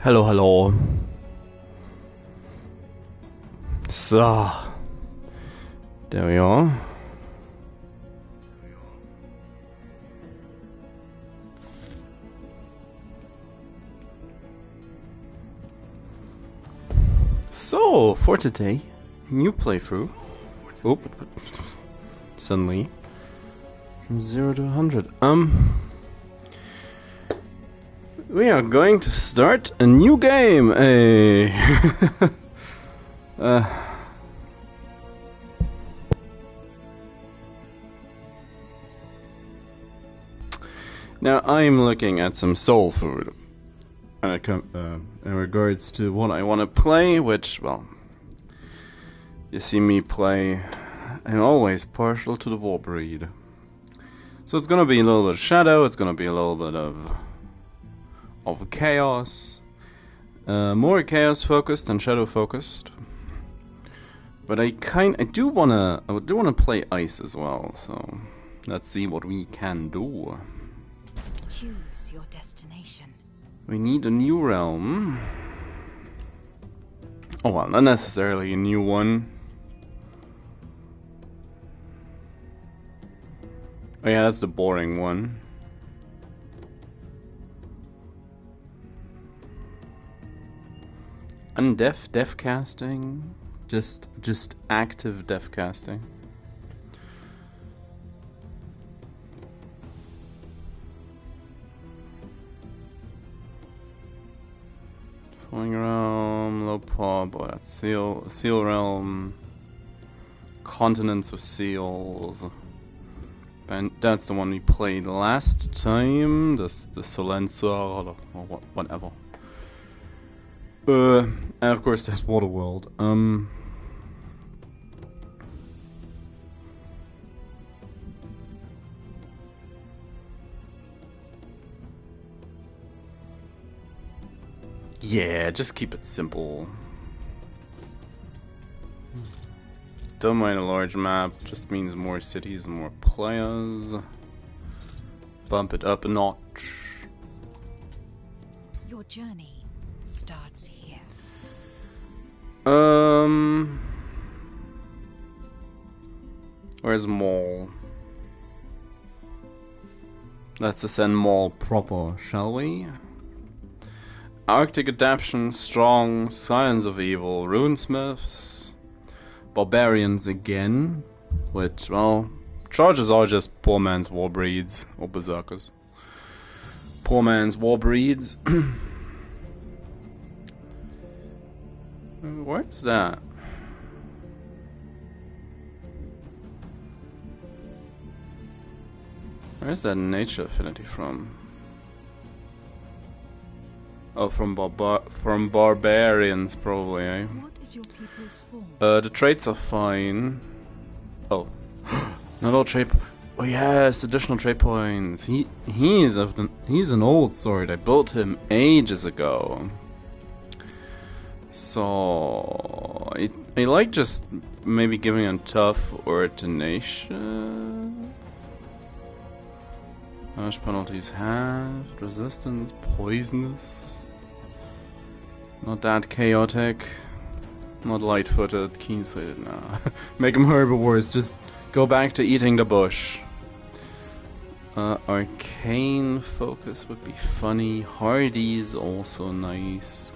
Hello, hello. So, there we are. So, for today, new playthrough. Oh, suddenly, from 0 to 100. We are going to start a new game. Now I'm looking at some soul food. In regards to what I want to play, which, well, you see me play, I'm always partial to the Warbreed. So it's gonna be a little bit of Shadow, it's gonna be a little bit of Chaos. More Chaos focused than Shadow focused. But I do wanna play Ice as well, so let's see what we can do. Choose your destination. We need a new realm. Oh well, not necessarily a new one. Oh yeah, that's the boring one. Deaf casting? Just active deaf casting. Falling realm, low pop, oh, that's seal realm. Continents of seals. And that's the one we played last time. The Silencer or whatever. And of course there's Waterworld. Yeah, just keep it simple. Don't mind a large map, just means more cities and more players. Bump it up a notch. Your journey starts here. Where's Maul? Let's ascend Maul proper, shall we? Arctic Adaption, Strong, Science of Evil, Runesmiths, Barbarians again, which, well, charges are just poor man's Warbreeds, or Berserkers. Poor man's Warbreeds. Where's that? Where's that nature affinity from? Oh, from barbarians, probably, eh? What is your people's form? The traits are fine. Oh, not all trait. Oh yes, additional trait points. He's an old sword. I built him ages ago. So I like just maybe giving him tough or tenacious. Harsh penalties halved, resistance, poisonous. Not that chaotic. Not light-footed, keen-sighted, nah. Make him herbivores, just go back to eating the bush. Arcane focus would be funny. Hardy is also nice.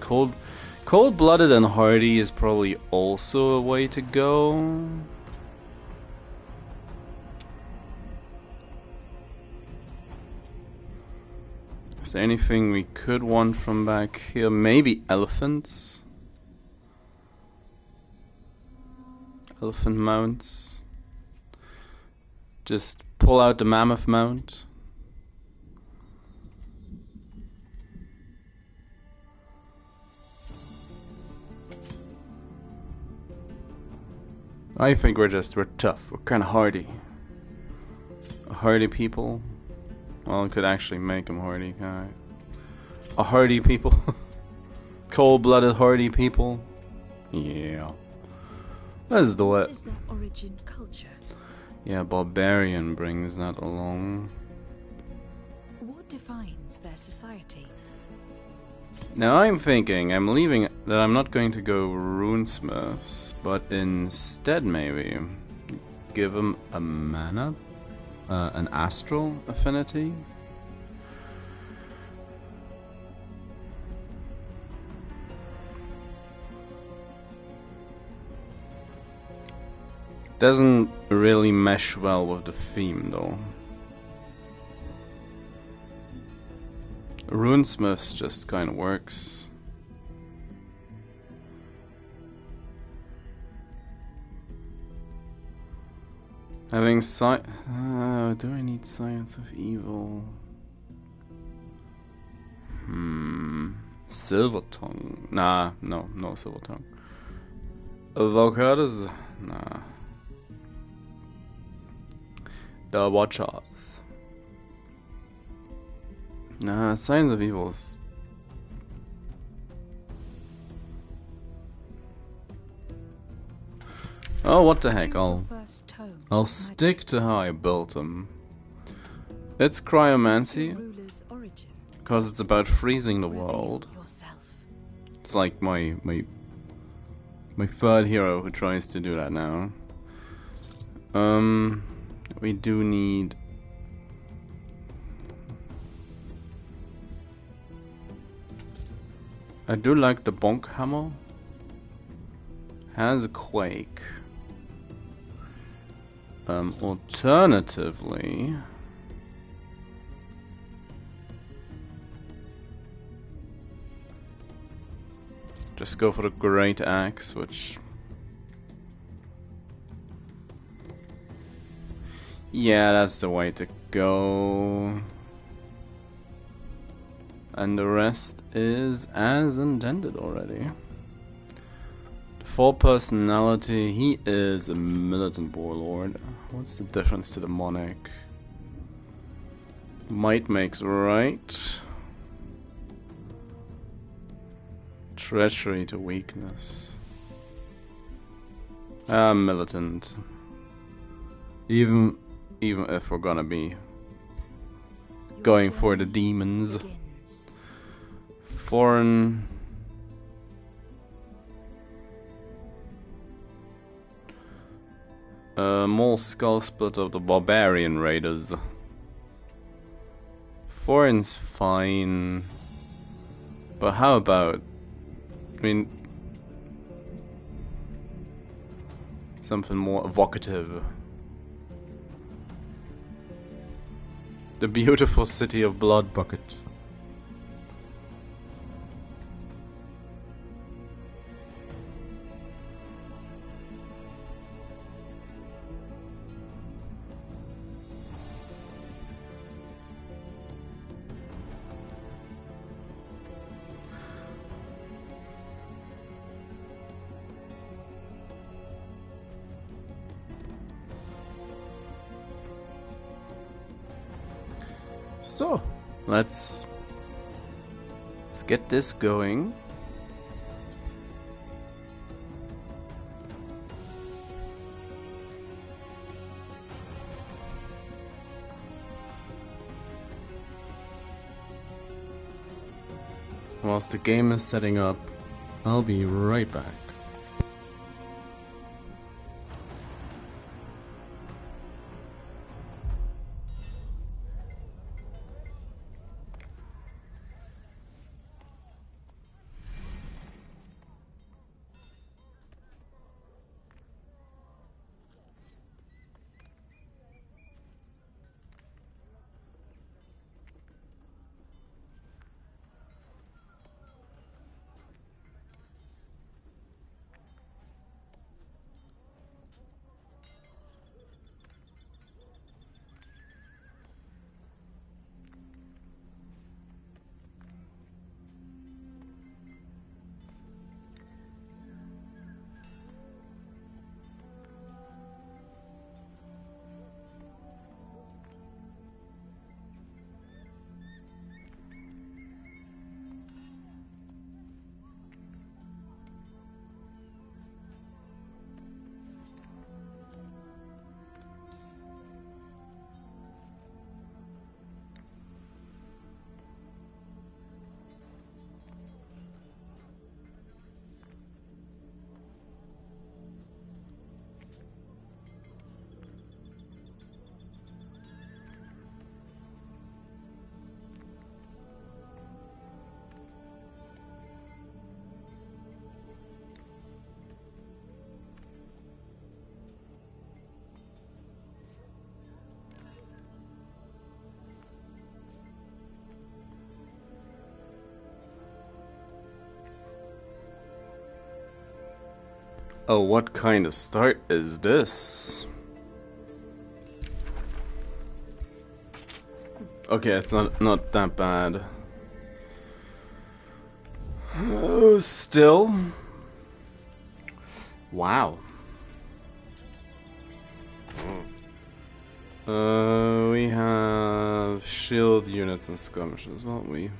Cold-blooded and hardy is probably also a way to go. Is there anything we could want from back here? Maybe elephants? Elephant mounts. Just pull out the mammoth mount. I think we're tough. We're kind of hardy. Hardy people. Well, I could actually make them hardy, can I? A hardy people. Cold-blooded hardy people. Yeah. Let's do it. What is their origin culture? Yeah, barbarian brings that along. What defines their society? Now I'm thinking I'm leaving that I'm not going to go runesmiths, but instead maybe give him a mana, an astral affinity. Doesn't really mesh well with the theme though. Runesmiths just kind of works. Having do I need Science of Evil? Silver Tongue. Nah, no Silver Tongue. Valkyries? Nah. The Watchers. Nah, Signs of Evils. Oh, what the heck, I'll stick to how I built them. It's cryomancy, because it's about freezing the world. It's like my third hero who tries to do that now. We do need... I do like the bonk hammer. Has a quake. Alternatively, just go for the great axe, which, yeah, that's the way to go. And the rest is as intended already. For personality, he is a militant warlord. What's the difference to the monarch? Might makes right. Treachery to weakness. Militant. Even if we're gonna be going for the demons. Foreign. Mole skull split of the barbarian raiders. Foreign's fine. But how about, I mean, something more evocative. The beautiful city of Blood Bucket. So, let's get this going. Whilst the game is setting up, I'll be right back. Oh, what kind of start is this? Okay, it's not that bad. Oh, still. Wow. We have shield units and skirmishes. Well, we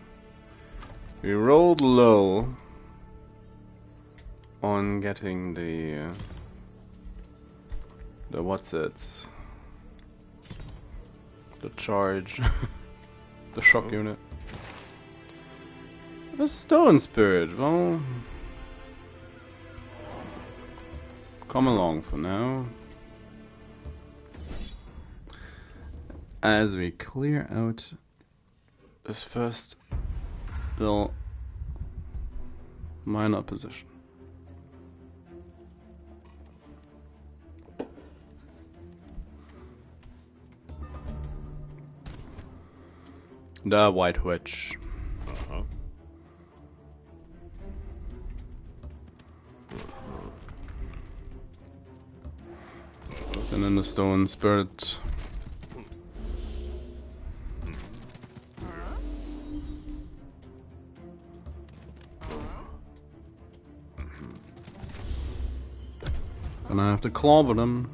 rolled low on getting the what's it? The charge, the shock unit. A stone spirit. Well, come along for now. As we clear out this first little minor position. The White Witch. And then the stone spirit. And I have to clobber them.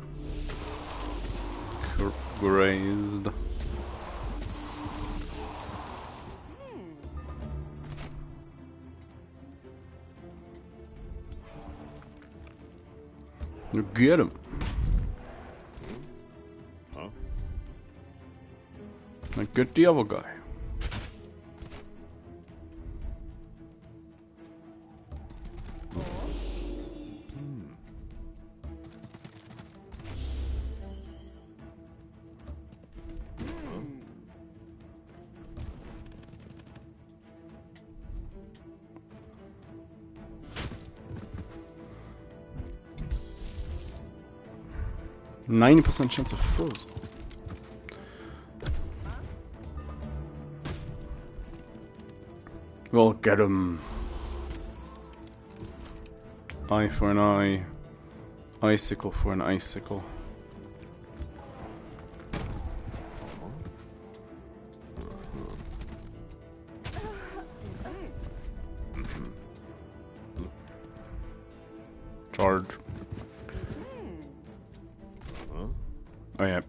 Grazed. You get him. Now get the other guy. %90 chance of frozen. Well, get him. Eye for an eye. Icicle for an icicle. Charge. Oh yeah,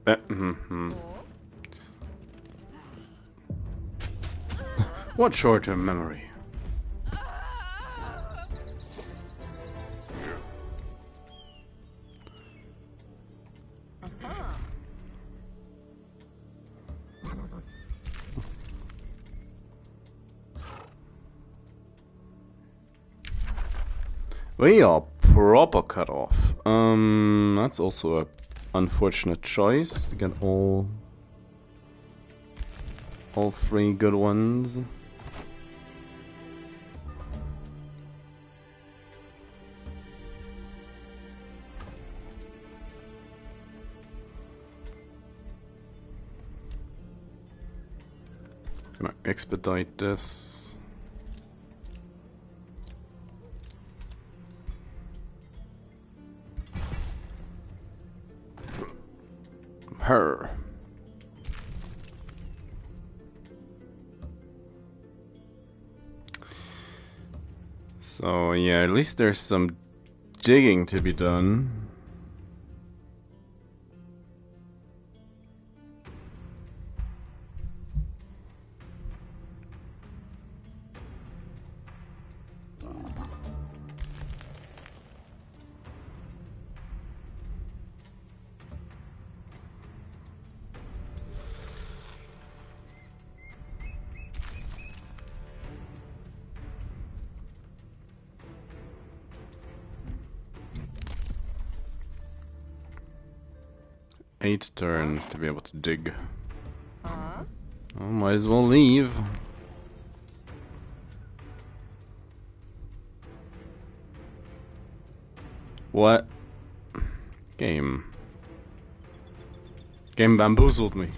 What short-term memory? We are proper cut off. That's also a unfortunate choice to get all three good ones. Gonna expedite this. Her. So yeah, at least there's some digging to be done. Eight turns to be able to dig. Oh, might as well leave. What? Game bamboozled me.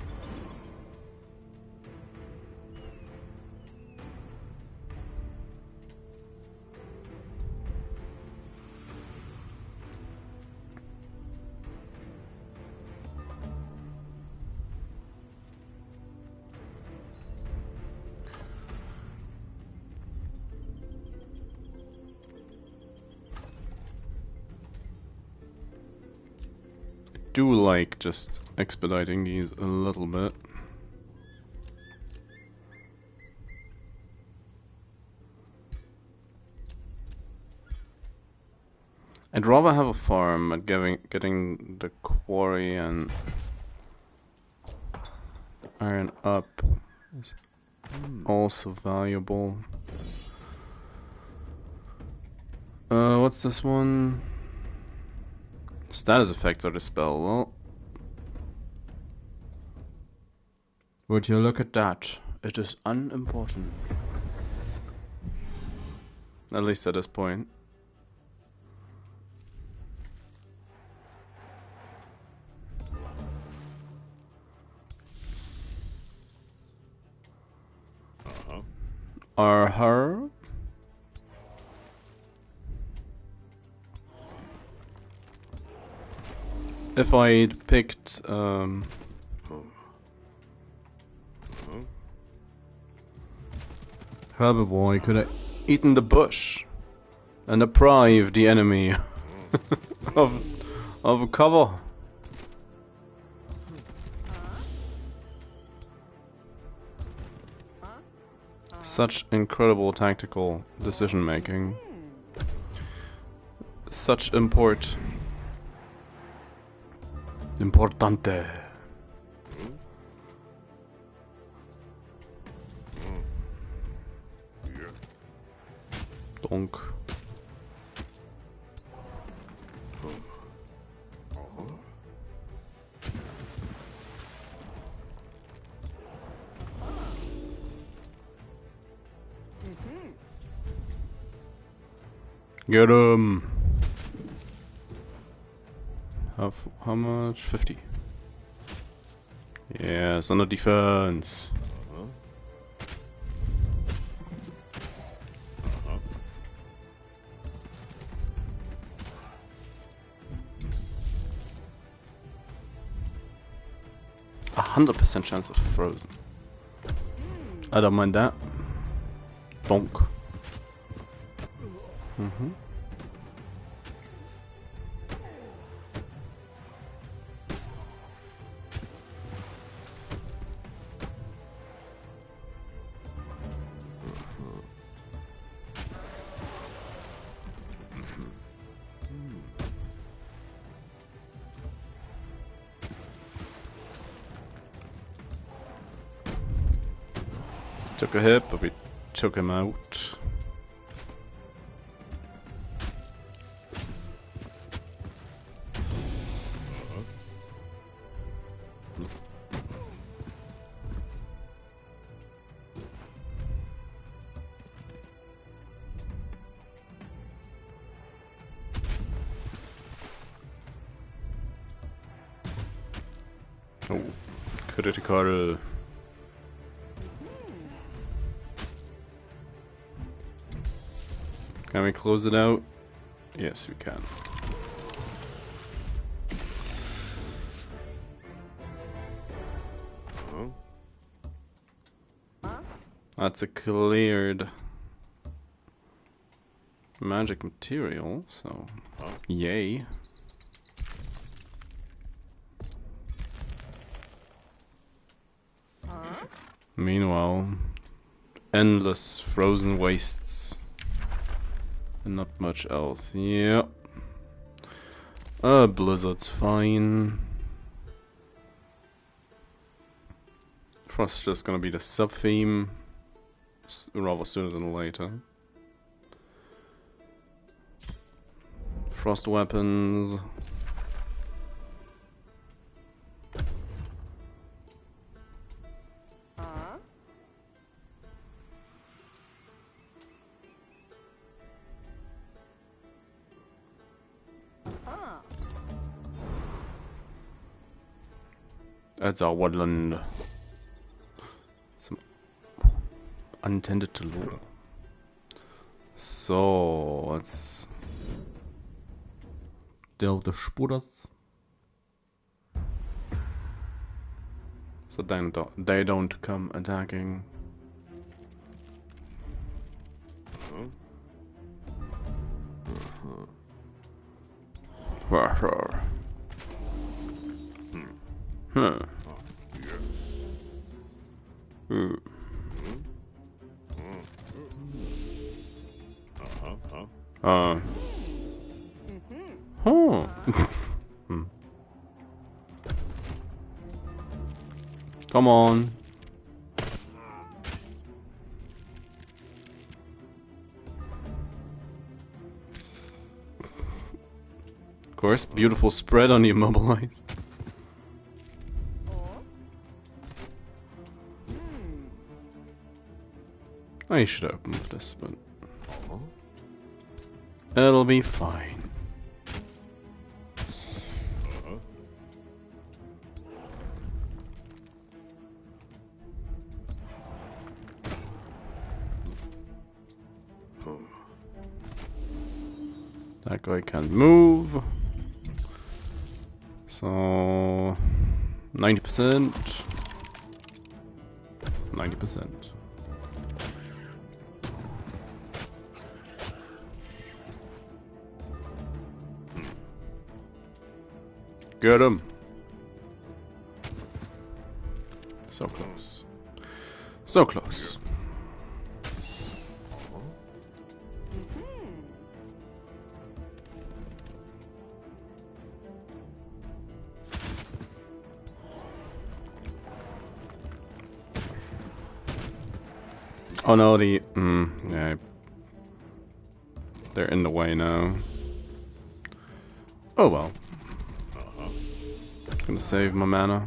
do like just expediting these a little bit. I'd rather have a farm, but getting the quarry and iron up is also valuable. What's this one? Status effects of the spell. Well, would you look at that? It is unimportant. At least at this point. Her. If I'd picked herbivore, I could have eaten the bush and deprived the enemy of cover. Such incredible tactical decision making. Such importante. Donc. Get him. How much? 50. Yes, on the defense. 100% chance of frozen. I don't mind that. Bonk. Took a hit, but we took him out. Oh, critical. Can we close it out? Yes, we can. That's a cleared magic material, so yay. Meanwhile, endless frozen wastes. And not much else. Yep. Blizzard's fine. Frost's just gonna be the sub-theme. Rather sooner than later. Frost weapons. That's our woodland. Some untended to lure. So let's delve the Spuders. So then they don't come attacking. Huh. Hmm. Huh. Hmm. Come on. Of course, beautiful spread on the immobilize. I should have moved this, but it'll be fine. That guy can't move. So 90%. 90%. Get him. So close. So close. Oh no, yeah. They're in the way now. Oh well. Gonna save my mana.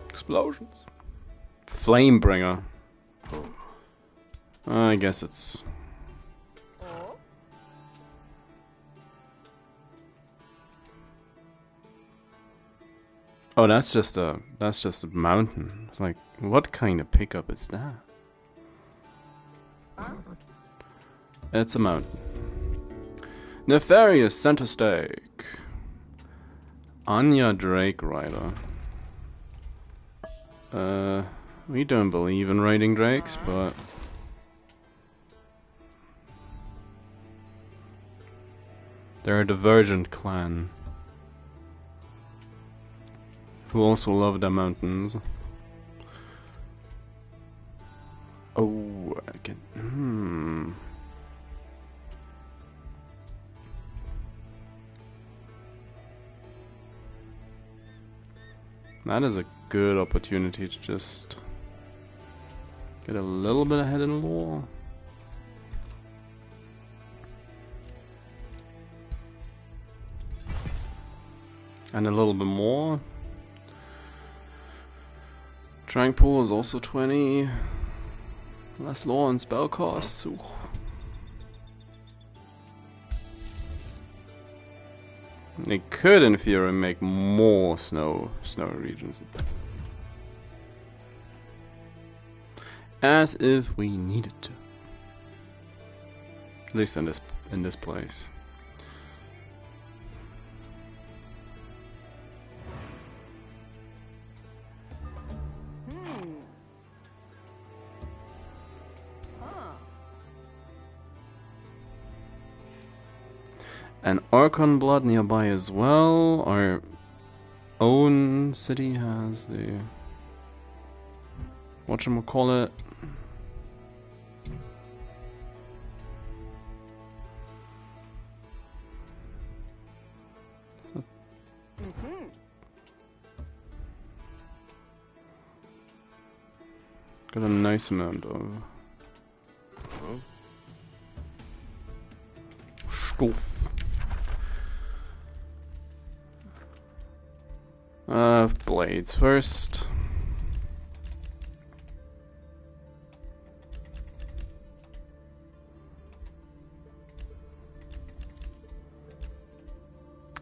Explosions. Flamebringer. I guess it's... Oh, that's just a mountain. It's like, what kind of pickup is that? It's a mountain. Nefarious Center Stake. Anya Drake Rider. We don't believe in raiding drakes, but they're a divergent clan who also love their mountains. Oh, I can. That is a good opportunity to just get a little bit ahead in lore. And a little bit more. Tranquil is also 20. Less lore and spell costs. Ooh. They could, in theory, make more snow regions. As if we needed to. At least in this place. An Archon Blood nearby as well. Our own city has the... whatchamacallit? Got a nice amount of... stuff. Blades first.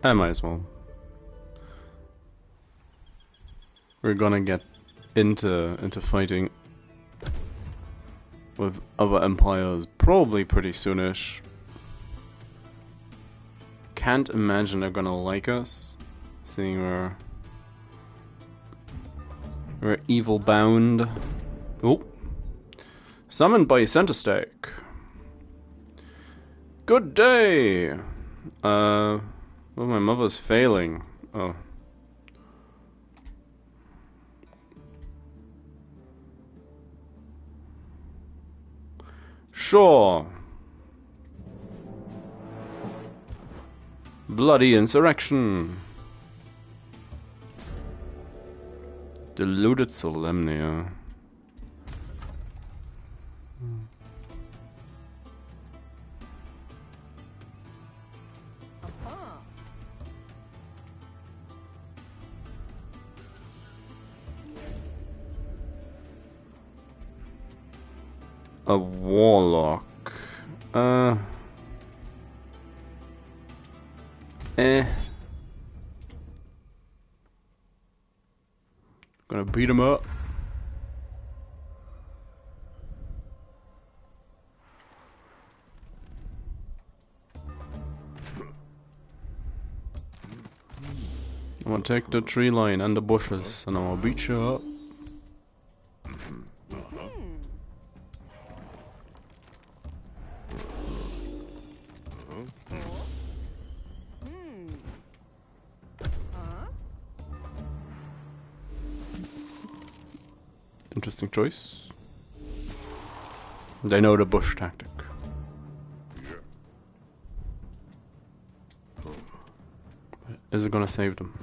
I might as well. We're gonna get into fighting with other empires probably pretty soonish. Can't imagine they're gonna like us, seeing we're evil bound. Oh, summoned by Center Stake. Good day! Well, my mother's failing. Oh. Sure. Bloody insurrection. Deluded Solemnia. A warlock. Gonna beat him up. I'm gonna take the tree line and the bushes and I'm gonna beat you up. Interesting choice. They know the bush tactic. Is it gonna save them?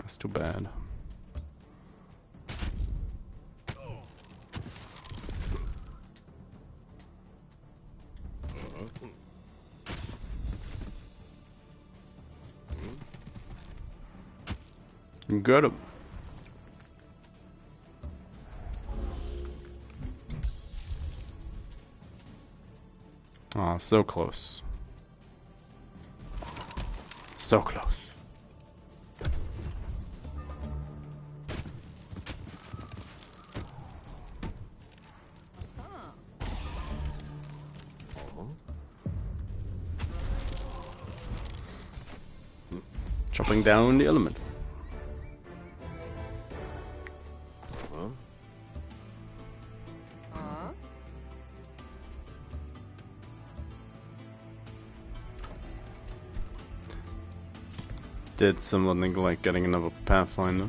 That's too bad. Got him. Ah, so close. So close. Chopping down the element. Did something like getting another Pathfinder.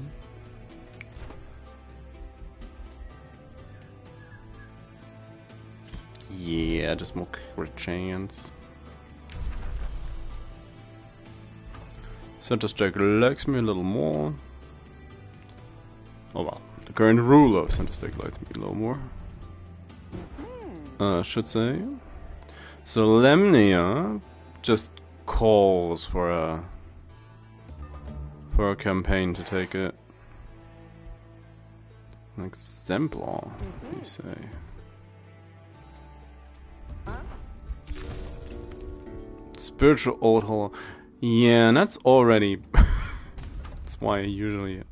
Yeah, just more crit chance. Center Strike likes me a little more. Oh well, the current ruler of Center Strike likes me a little more. I should say. So Lemnia just calls for a campaign to take it. An exemplar, you say? Spiritual Old Hollow. Yeah, and that's already... That's why I usually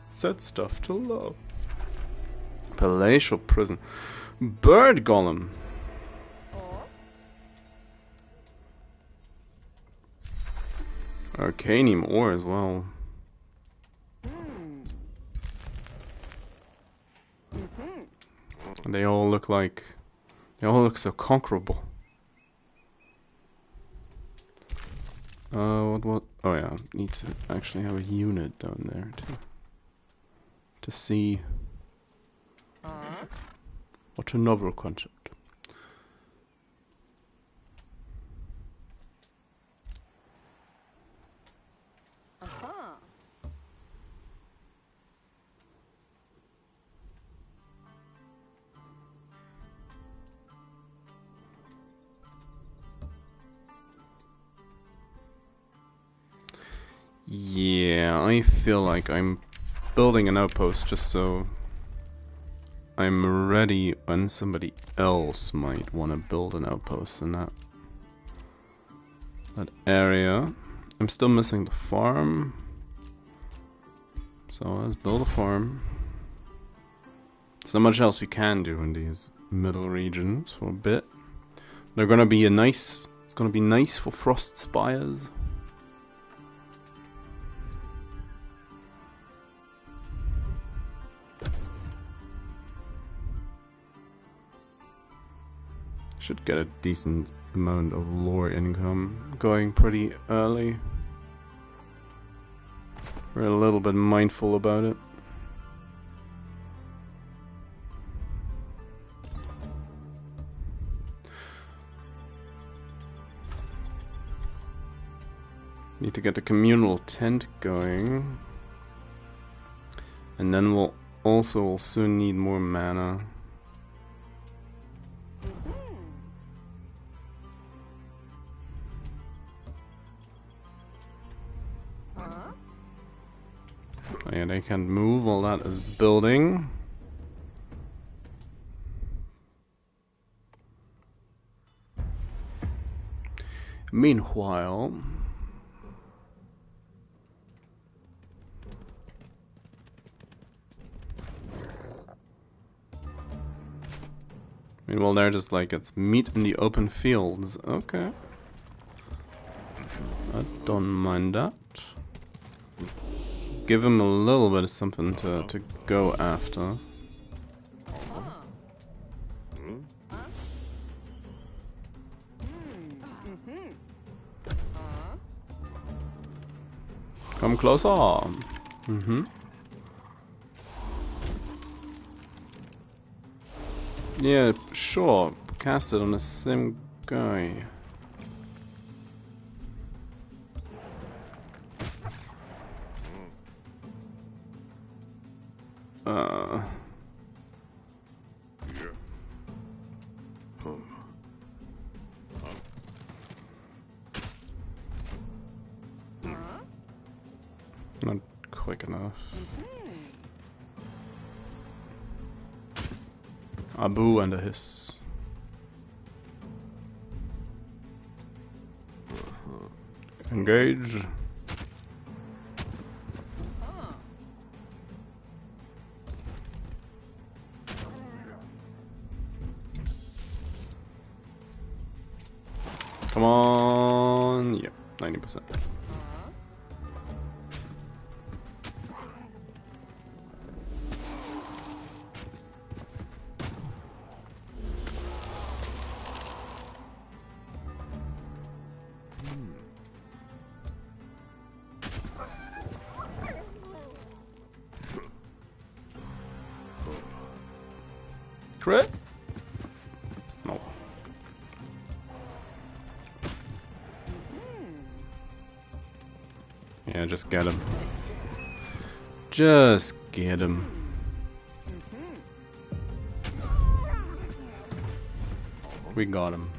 set stuff to low. Palatial Prison. Bird Golem. Arcanium ore as well. And they all look so conquerable. What? Oh yeah, need to actually have a unit down there to see what a novel concept. Yeah, I feel like I'm building an outpost just so I'm ready when somebody else might want to build an outpost in that area. I'm still missing the farm, so let's build a farm. There's not much else we can do in these middle regions for a bit. They're gonna be it's gonna be nice for frost spires. Should get a decent amount of lore income going pretty early. We're a little bit mindful about it. Need to get the communal tent going. And then we'll also soon need more mana. Oh yeah, they can't move while that is building. Meanwhile, they're just like, it's meat in the open fields. Okay. I don't mind that. Give him a little bit of something to go after. Come closer. Yeah, sure. Cast it on the same guy. Not quick enough. Abu and a hiss. Engage. Come on. Yep, 90%. Crit? No. Yeah, just get him. Just get him. We got him.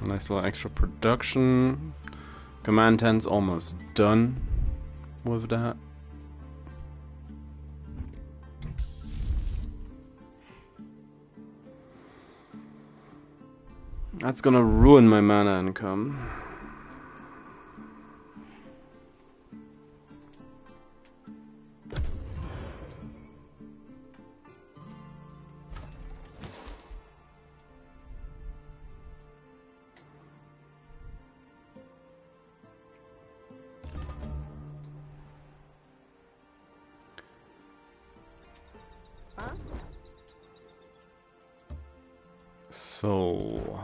Nice little extra production. Command 10's almost done with that. That's gonna ruin my mana income. So.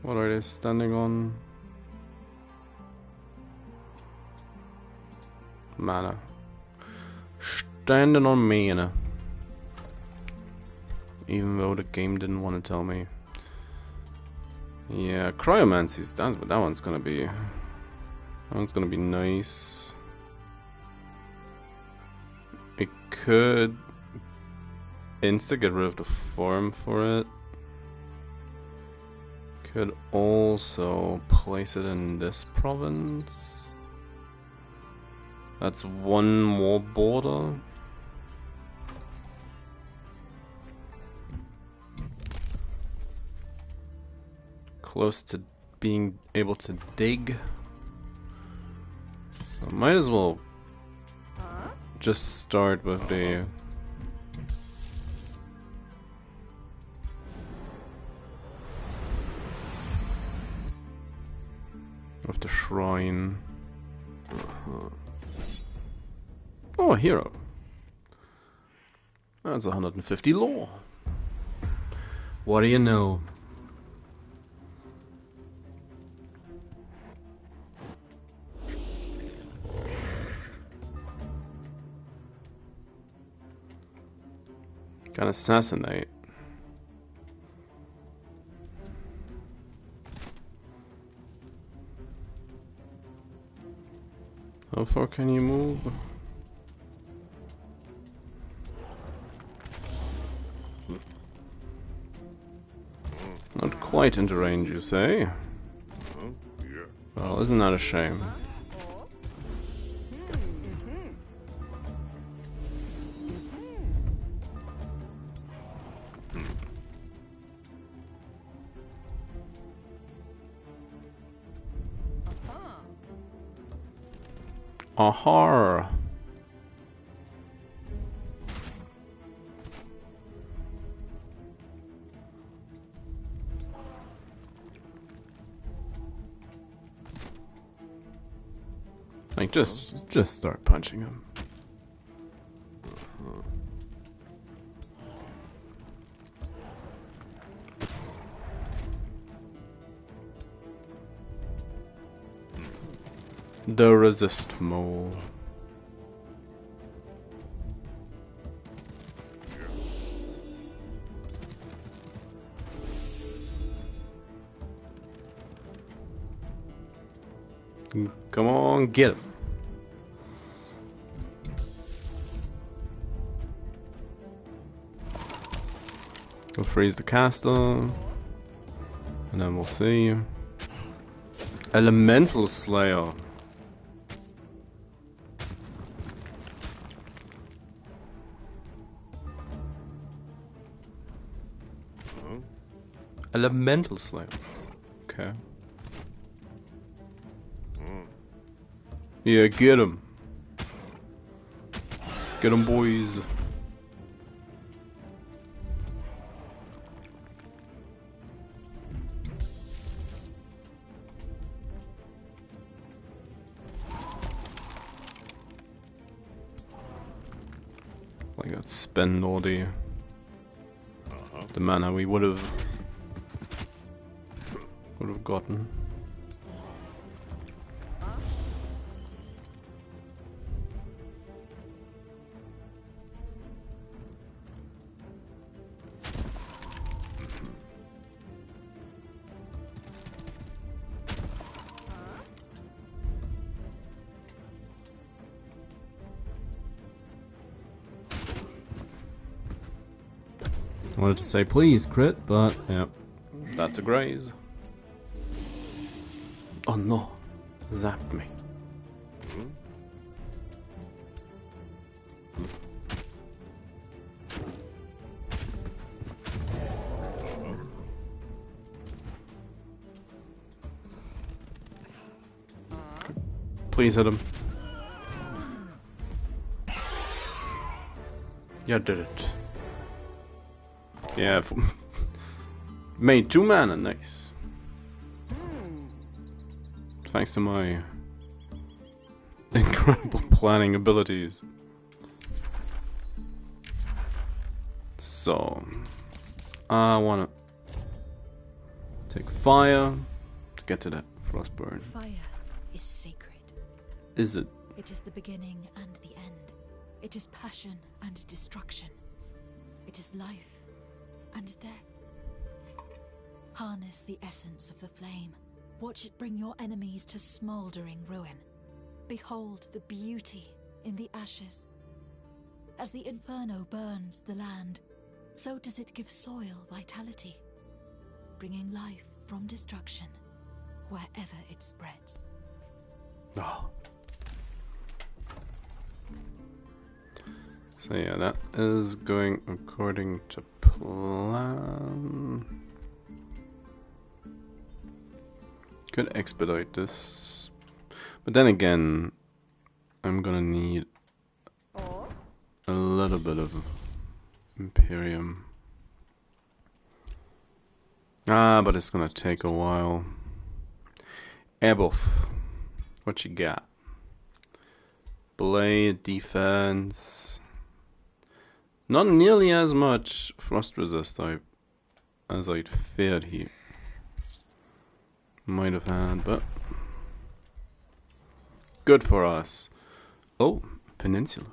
What are they standing on? Mana. Standing on mana. Even though the game didn't want to tell me. Yeah, Cryomancy's that one's gonna be. That one's gonna be nice. It could insta get rid of the farm for it. Could also place it in this province. That's one more border. Close to being able to dig. So might as well just start with the of the shrine. Oh, a hero. That's 150 lore. What do you know? Can assassinate. How far can you move? Not quite into range, you say? Well, isn't that a shame? Aha! Like, just start punching him. The resist mole. Come on, get him. We'll freeze the castle. And then we'll see. Elemental Slayer. Elemental Slayer. Okay. Yeah, get him. Get him, boys. Like that spend all the mana we would have gotten. I wanted to say please crit, but yeah, that's a graze. Oh no, zapped me. Please hit him. You did it. Yeah, made 2 mana, nice. Thanks to my incredible planning abilities. So, I wanna take fire to get to that frostburn. Fire is sacred. Is it? It is the beginning and the end. It is passion and destruction. It is life and death. Harness the essence of the flame. Watch it bring your enemies to smoldering ruin. Behold the beauty in the ashes. As the inferno burns the land, so does it give soil vitality, bringing life from destruction wherever it spreads. Oh. So yeah, that is going according to plan. Could expedite this, but then again, I'm gonna need a little bit of Imperium. But it's gonna take a while. Air buff. What you got? Blade, defense. Not nearly as much frost resist as I'd feared he might have had, but good for us. Oh, peninsula.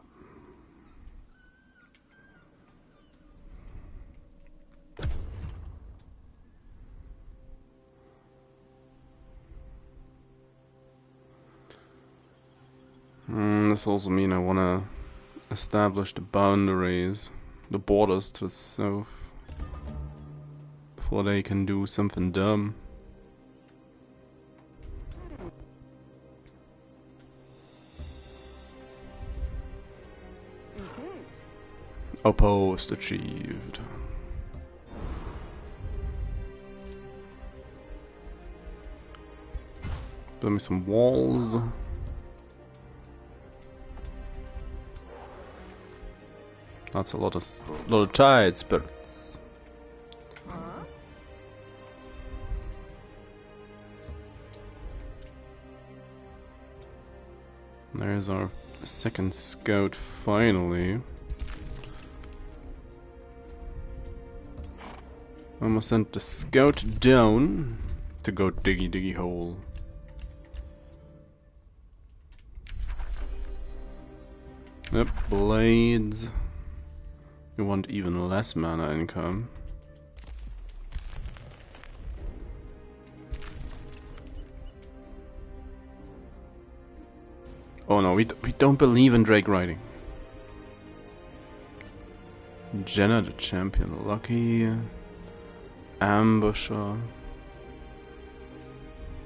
This also means I want to establish the boundaries, the borders to the south, before they can do something dumb. Outpost achieved. Build me some walls. That's a lot of tide spirits. There's our second scout finally. Almost sent the scout down to go diggy hole. Yep, blades. You want even less mana income. Oh no, we don't believe in Drake riding. Jenna the champion, lucky. Ambusher.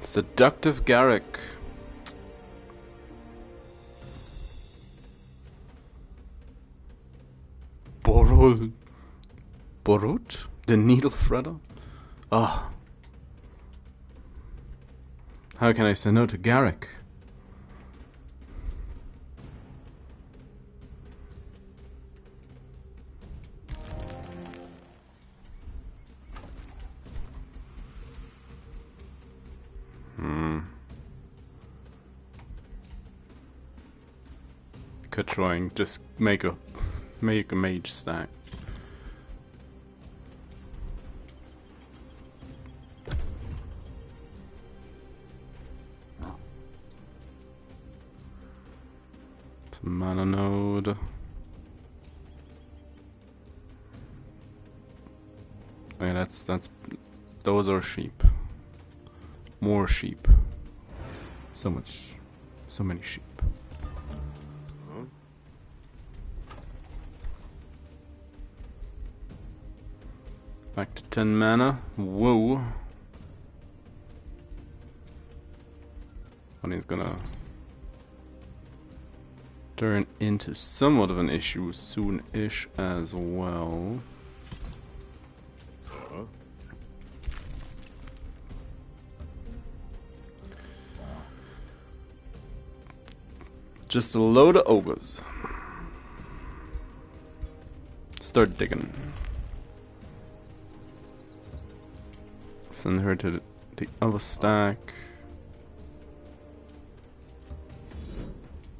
Seductive Garrick. Borut? The Needle Threader? Ah. How can I say no to Garrick? Could try and just make a mage stack. It's a mana node. Oh yeah, those are sheep. More sheep. So many sheep. Back to 10 mana. Whoa. And he's gonna turn into somewhat of an issue soon-ish as well. Just a load of ogres. Start digging. Send her to the other stack.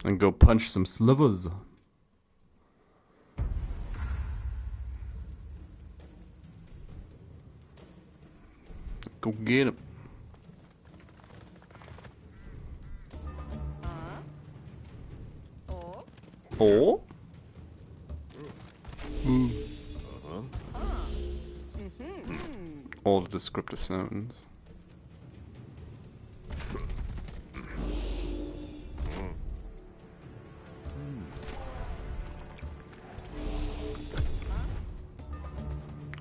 And go punch some slivers. Go get him. Oh? All the descriptive sounds.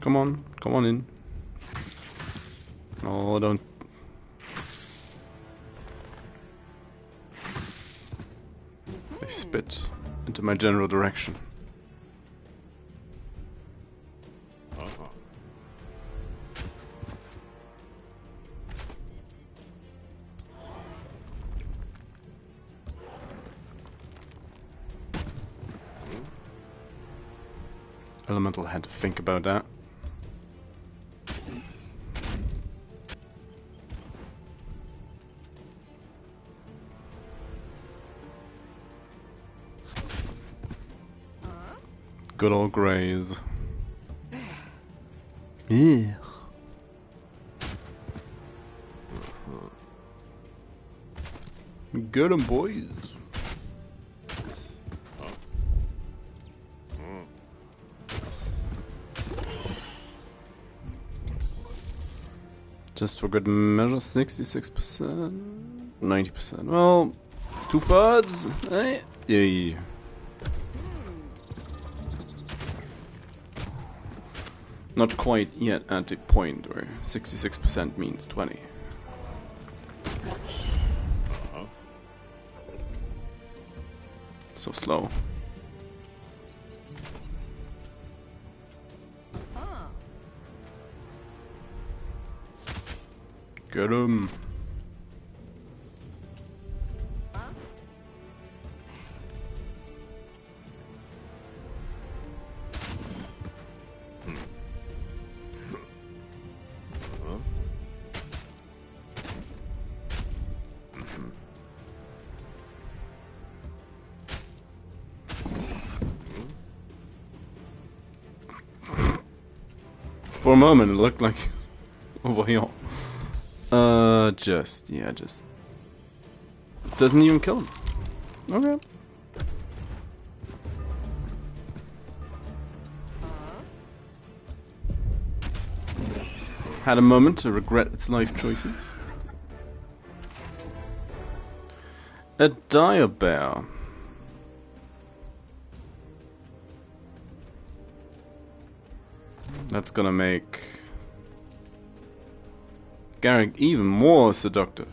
Come on in. No, don't. They spit into my general direction. Elemental had to think about that. Good old Greys. Yeah. Get 'em, boys. Just for good measure, 66%, 90%. Well, 2/3, eh? Yay. Not quite yet at the point where 66% means 20. So slow. Get him. For a moment, it looked like over here. Just doesn't even kill him. Okay. Had a moment to regret its life choices. A dire bear. That's gonna make Garrick even more seductive.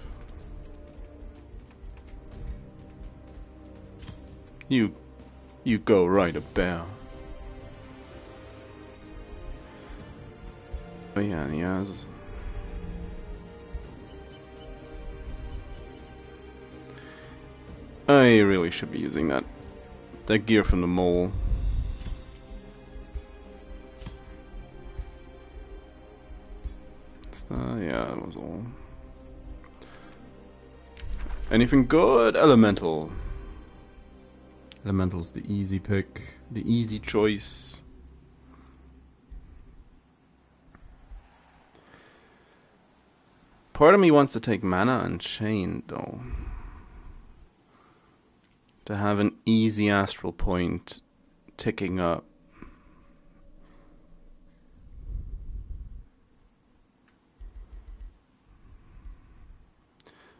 You go right, a bear. Oh yeah, and he has. I really should be using that gear from the mole. Yeah, that was all. Anything good? Elemental. Elemental's the easy pick, the easy choice. Part of me wants to take Mana Unchained though. To have an easy astral point ticking up.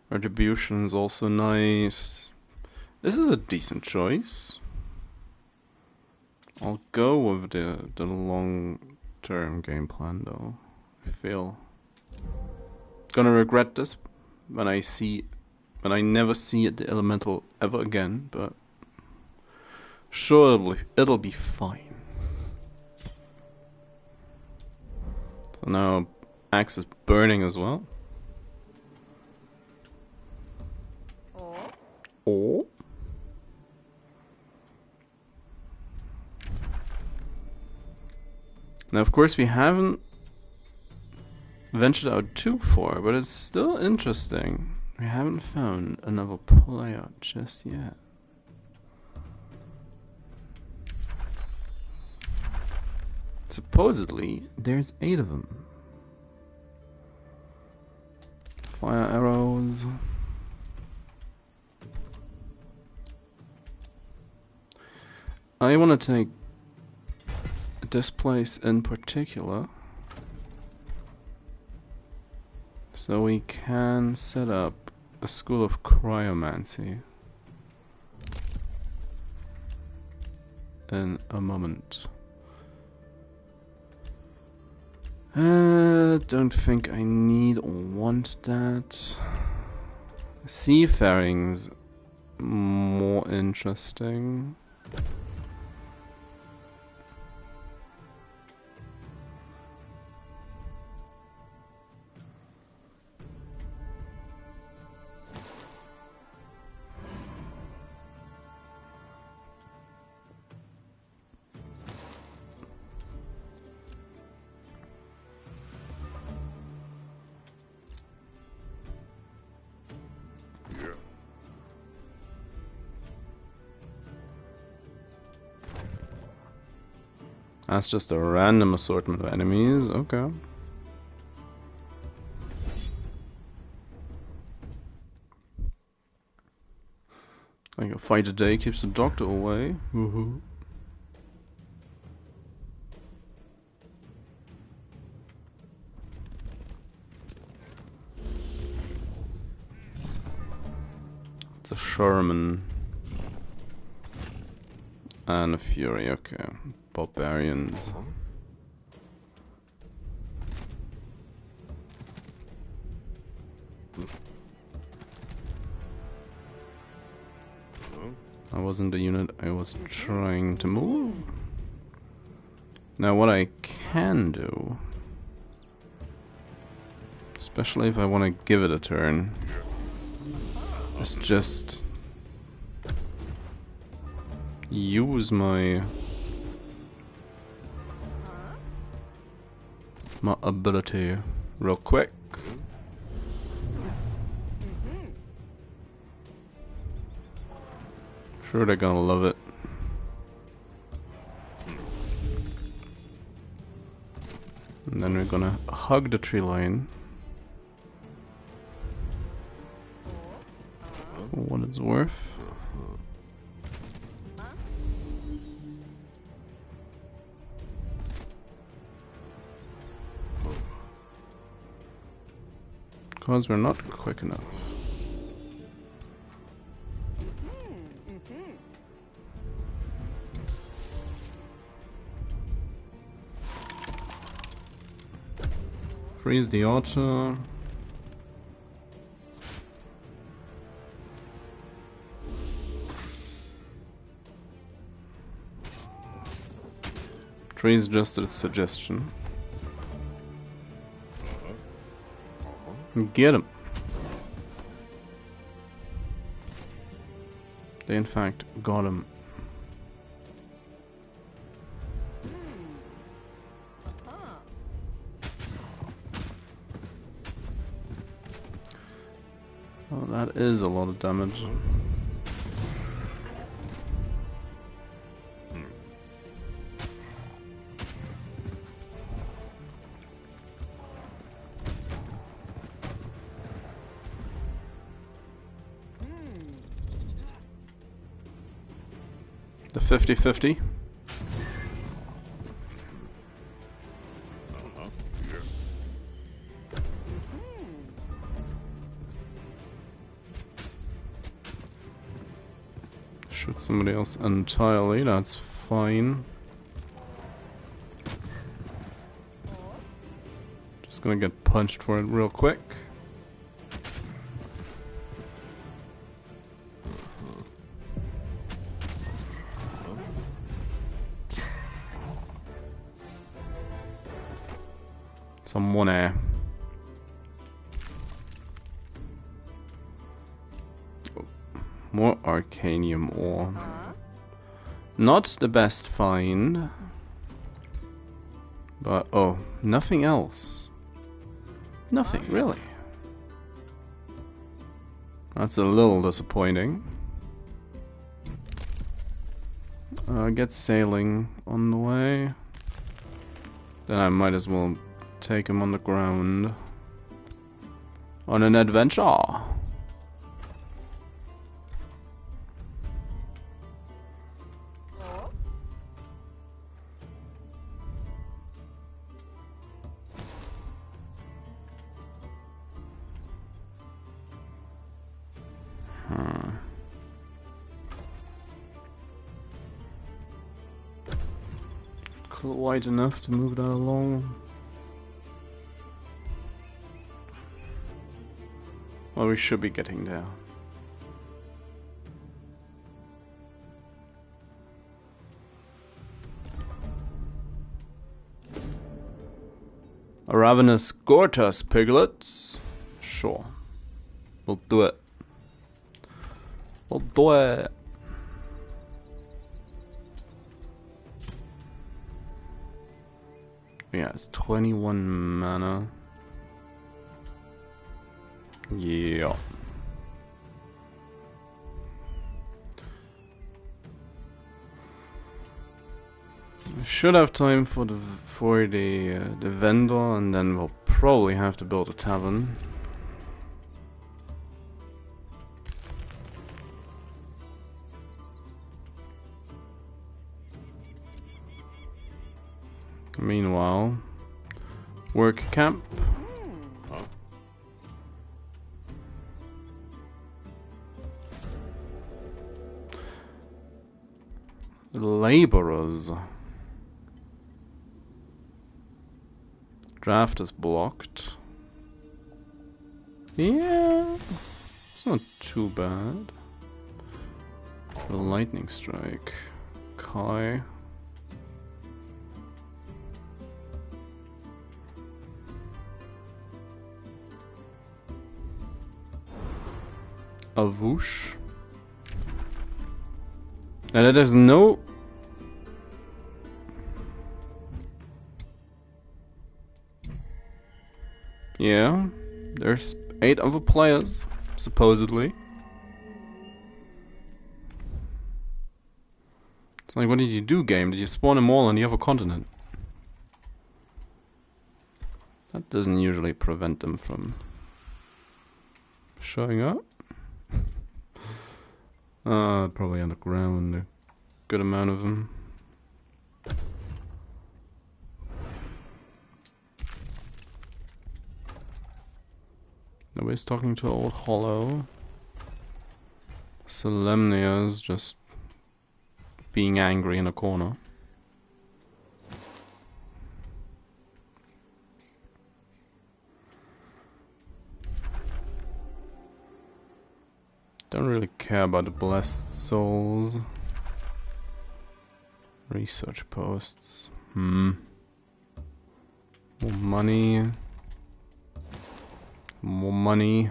Retribution is also nice. This is a decent choice. I'll go with the long-term game plan though. I feel gonna regret this when I never see the elemental ever again, but sure it'll be fine. So now axe is burning as well. Oh. Now, of course, we haven't ventured out too far, but it's still interesting. We haven't found another player just yet. Supposedly, there's 8 of them. Fire arrows. I want to take this place in particular so we can set up a school of cryomancy in a moment. Don't think I need or want that. Seafaring's more interesting. That's just a random assortment of enemies. Okay. Like a fight a day keeps the doctor away. Woohoo. It's a Sherman. And a Fury, okay. Barbarians. I wasn't the unit I was trying to move. Now what I can do, especially if I want to give it a turn, is just use my ability real quick. Sure, they're gonna love it. And then we're gonna hug the tree line. For what it's worth. Because we're not quick enough. Freeze the archer. Freeze just a suggestion. Get him. They in fact got him. Oh, that is a lot of damage. The 50-50. Shoot somebody else entirely, that's fine. Just gonna get punched for it real quick. Some money. More arcanium ore. Not the best find. But, oh, nothing else. Nothing, really. That's a little disappointing. Get sailing on the way. Then I might as well take him on the ground. On an adventure. Quite enough to move that along. Well, we should be getting there. A ravenous Gortus, piglets. Sure. We'll do it. We'll do it. Yeah, it's 21 mana. Yeah. Should have time for the vendor, and then we'll probably have to build a tavern. Meanwhile, work camp. Laborers. Draft is blocked. Yeah, it's not too bad. The lightning strike. Kai. Avush. And there's no... Yeah, there's 8 other players, supposedly. It's like, what did you do, game? Did you spawn them all on the other continent? That doesn't usually prevent them from showing up. Probably underground, a good amount of them. Nobody's talking to Old Hollow. Solemnia's just being angry in a corner. Don't really care about the blessed souls. Research posts. More money. More money.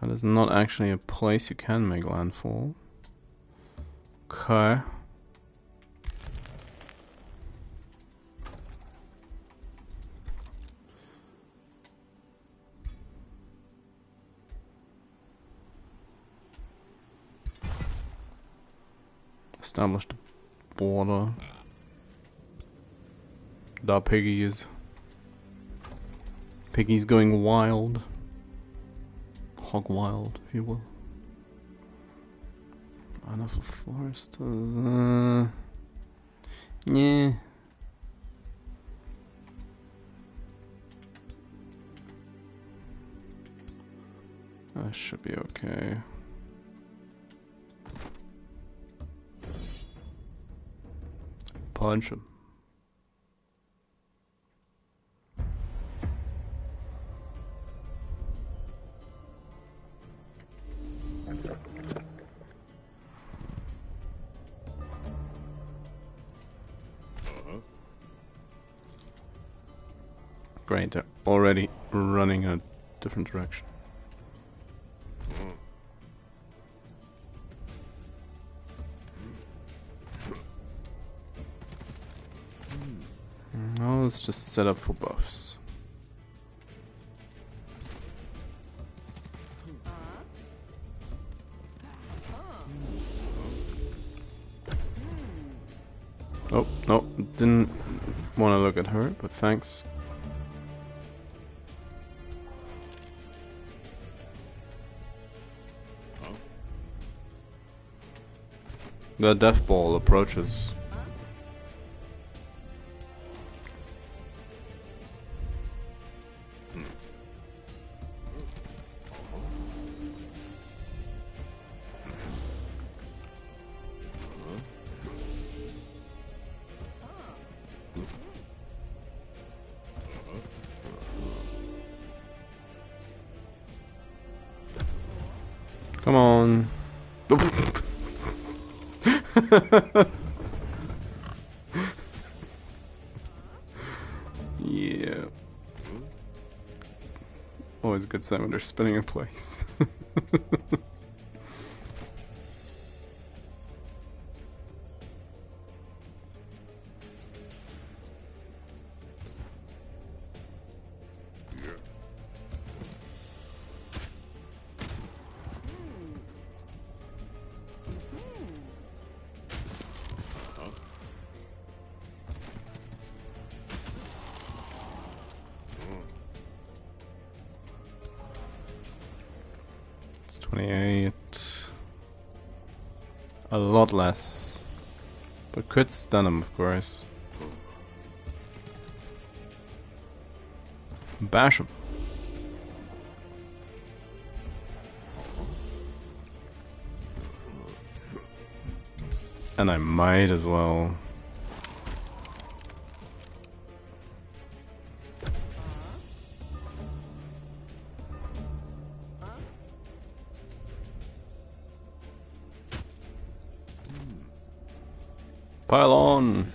That is not actually a place you can make landfall. Okay. Establish the border. Da piggies. Piggies going wild. Hog wild, if you will. Enough of foresters. Yeah. That should be okay. Punch him. Great, they're already running in a different direction. Now let's just set up for buffs. Oh, no, didn't want to look at her, but thanks. The death ball approaches. Come on. Yeah. Always a good sign when they're spinning in place. 28. A lot less. But could stun him, of course. Bash him. And I might as well. Pile on!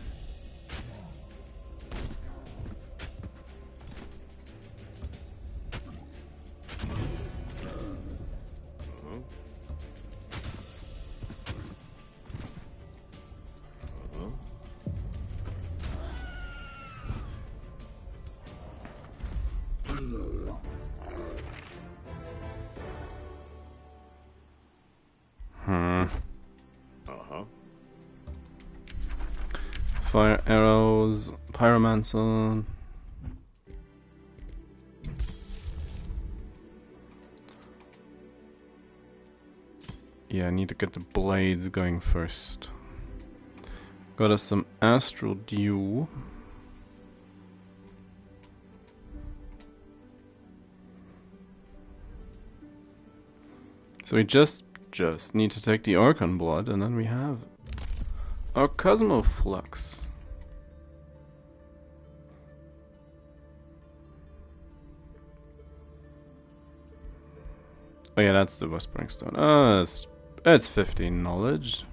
Fire arrows, pyromancer. Yeah, I need to get the blades going first. Got us some astral dew. So we just need to take the Archon blood, and then we have our Cosmoflux. Oh yeah, that's the Whispering Stone. It's 15 knowledge.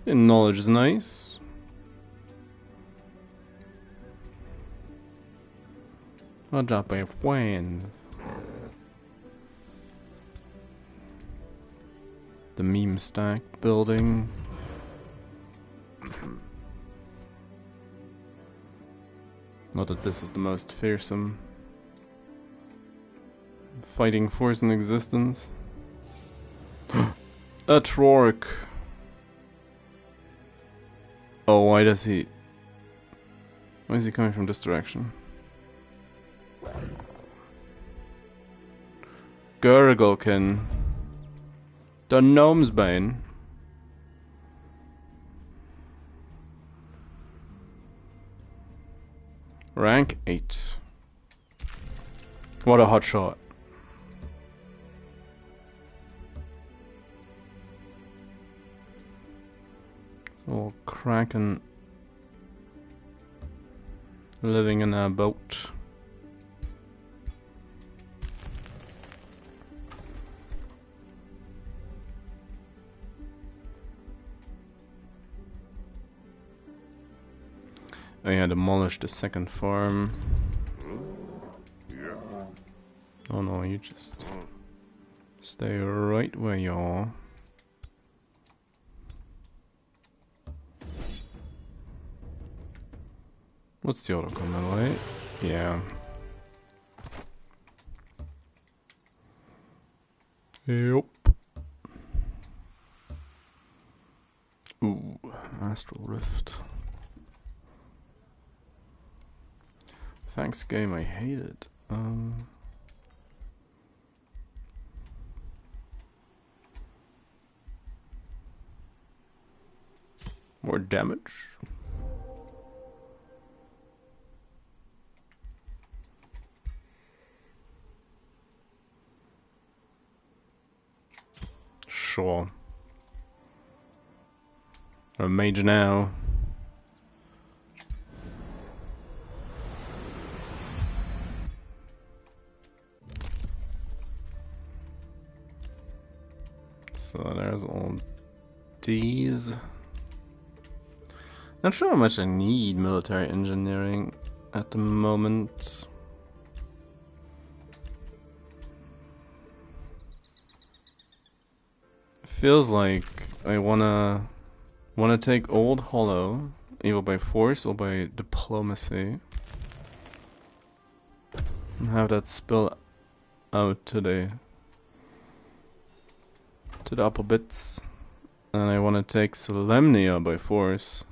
And knowledge is nice. I'll drop a wind. The meme stack building. Not that this is the most fearsome fighting force in existence. A Trork. Oh, why is he coming from this direction? Gurglekin. The Gnome's Bane. Rank 8. What a hot shot. So Kraken living in a boat. Oh yeah, demolish the second farm. Oh no, you just stay right where you are. What's the auto combat, right? Yeah. Yep. Ooh, Astral Rift. Thanks game, I hate it. More damage. Sure. I'm a mage now. So there's all these. Not sure how much I need military engineering at the moment. Feels like I wanna take Old Hollow, either by force or by diplomacy, and have that spill out to the upper bits. And I wanna take Solemnia by force,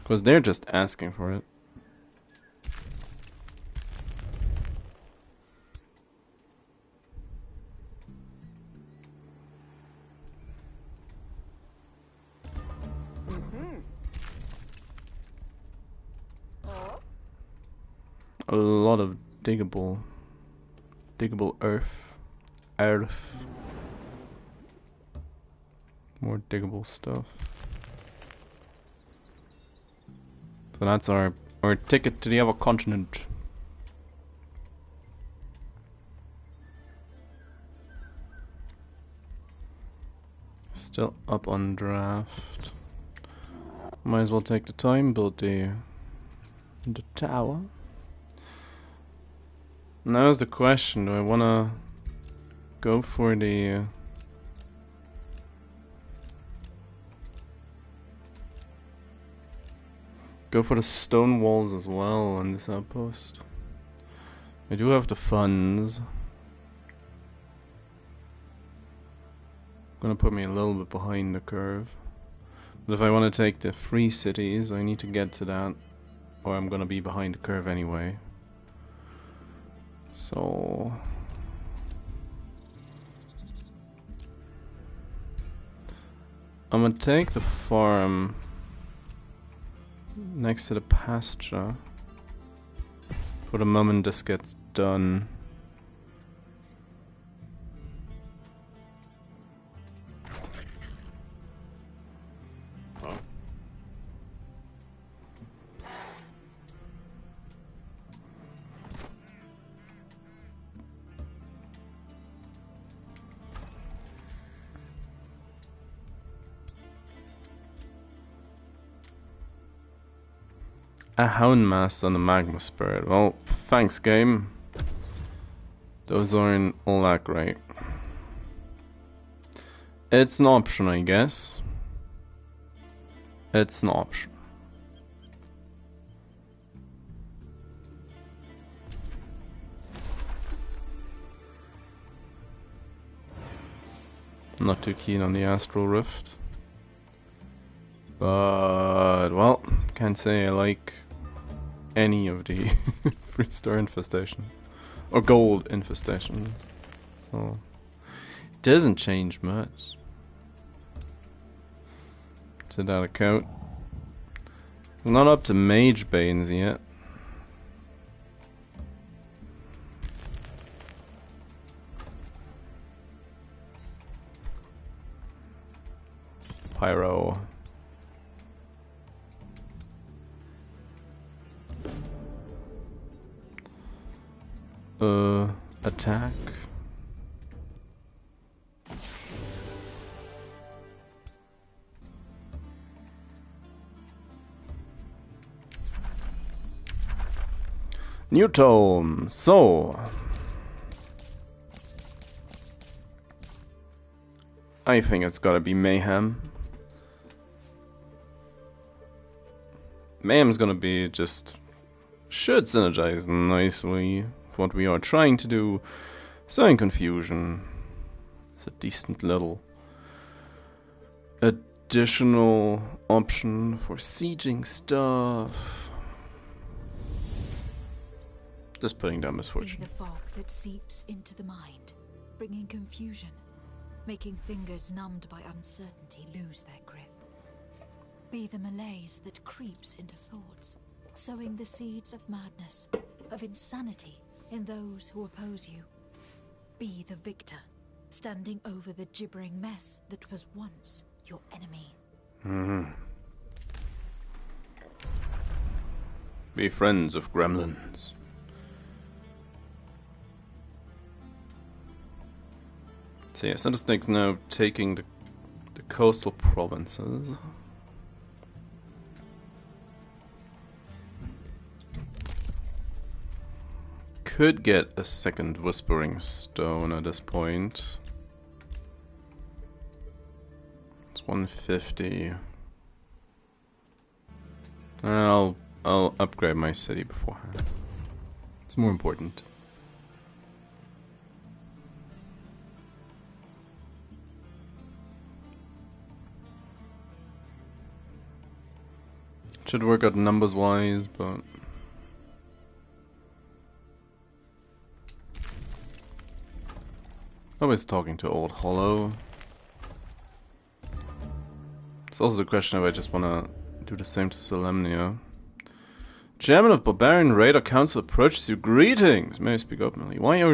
because they're just asking for it. a lot of diggable earth. More diggable stuff. So that's our ticket to the other continent. Still up on draft. Might as well take the time, build the tower. Now is the question, do I wanna go for the stone walls as well on this outpost? I do have the funds. Gonna put me a little bit behind the curve. But if I want to take the free cities, I need to get to that, or I'm gonna be behind the curve anyway. So I'm gonna take the farm next to the pasture for the moment this gets done. A Houndmaster on the Magma Spirit. Well, thanks, game. Those aren't all that great. It's an option, I guess. It's an option. I'm not too keen on the Astral Rift. But, well, can't say I like any of the 3-star infestation or gold infestations, so it doesn't change much to that account. It's not up to Mage Banes yet. Pyro. Attack. New tome. So I think it's gotta be Mayhem. Mayhem's gonna be just should synergize nicely what we are trying to do. Sowing Confusion is a decent little additional option for sieging stuff. Just putting down Misfortune. Be the fog that seeps into the mind, bringing confusion, making fingers numbed by uncertainty lose their grip. Be the malaise that creeps into thoughts, sowing the seeds of madness, of insanity in those who oppose you. Be the victor, standing over the gibbering mess that was once your enemy. Be friends of gremlins. So yeah, Center Snake's now taking the coastal provinces. Could get a second Whispering Stone at this point. It's 150. I'll upgrade my city beforehand. It's more important. Should work out numbers wise, but always talking to Old Hollow. It's also the question if I just want to do the same to Solemnia. Chairman of Barbarian Raider Council approaches you. Greetings! May I speak openly? Why are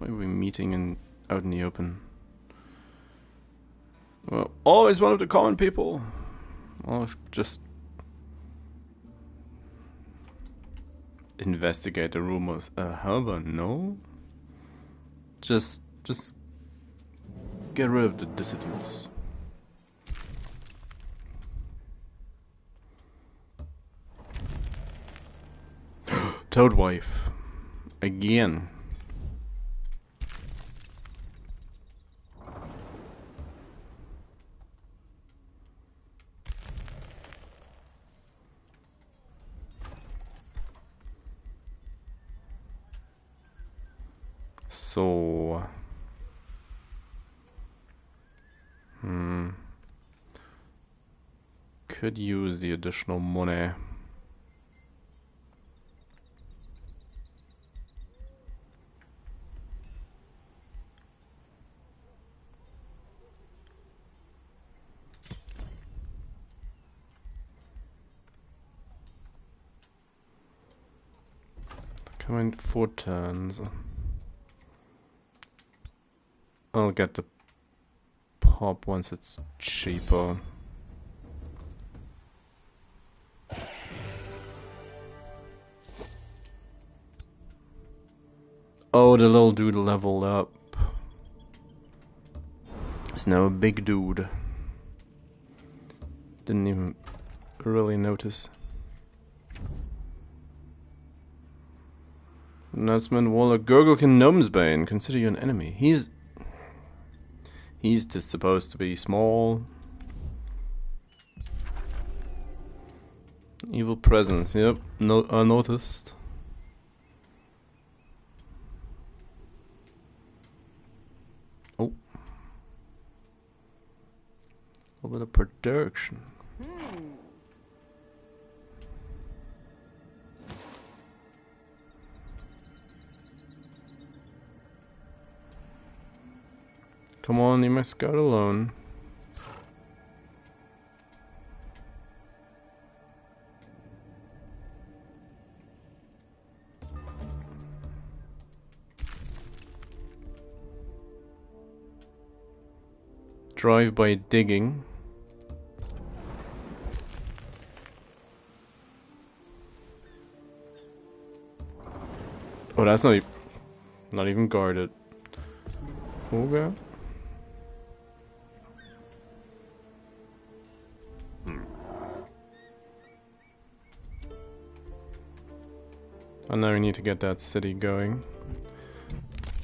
we meeting out in the open? Well, always one of the common people. Well, just investigate the rumors. How about no? Just get rid of the dissidents. Toad wife. Again. So... Could use the additional money. Come in 4 turns. I'll get the pop once it's cheaper. Oh, the little dude leveled up. He's now a big dude. Didn't even really notice. Announcement: Warlock Gurglekin Gnomesbane. Consider you an enemy. He's just supposed to be small. Evil presence. Yep. No, noticed. Oh. A little bit of production. Come on, you must go alone. Drive by digging. Oh, that's not even guarded. Okay. And now we need to get that city going.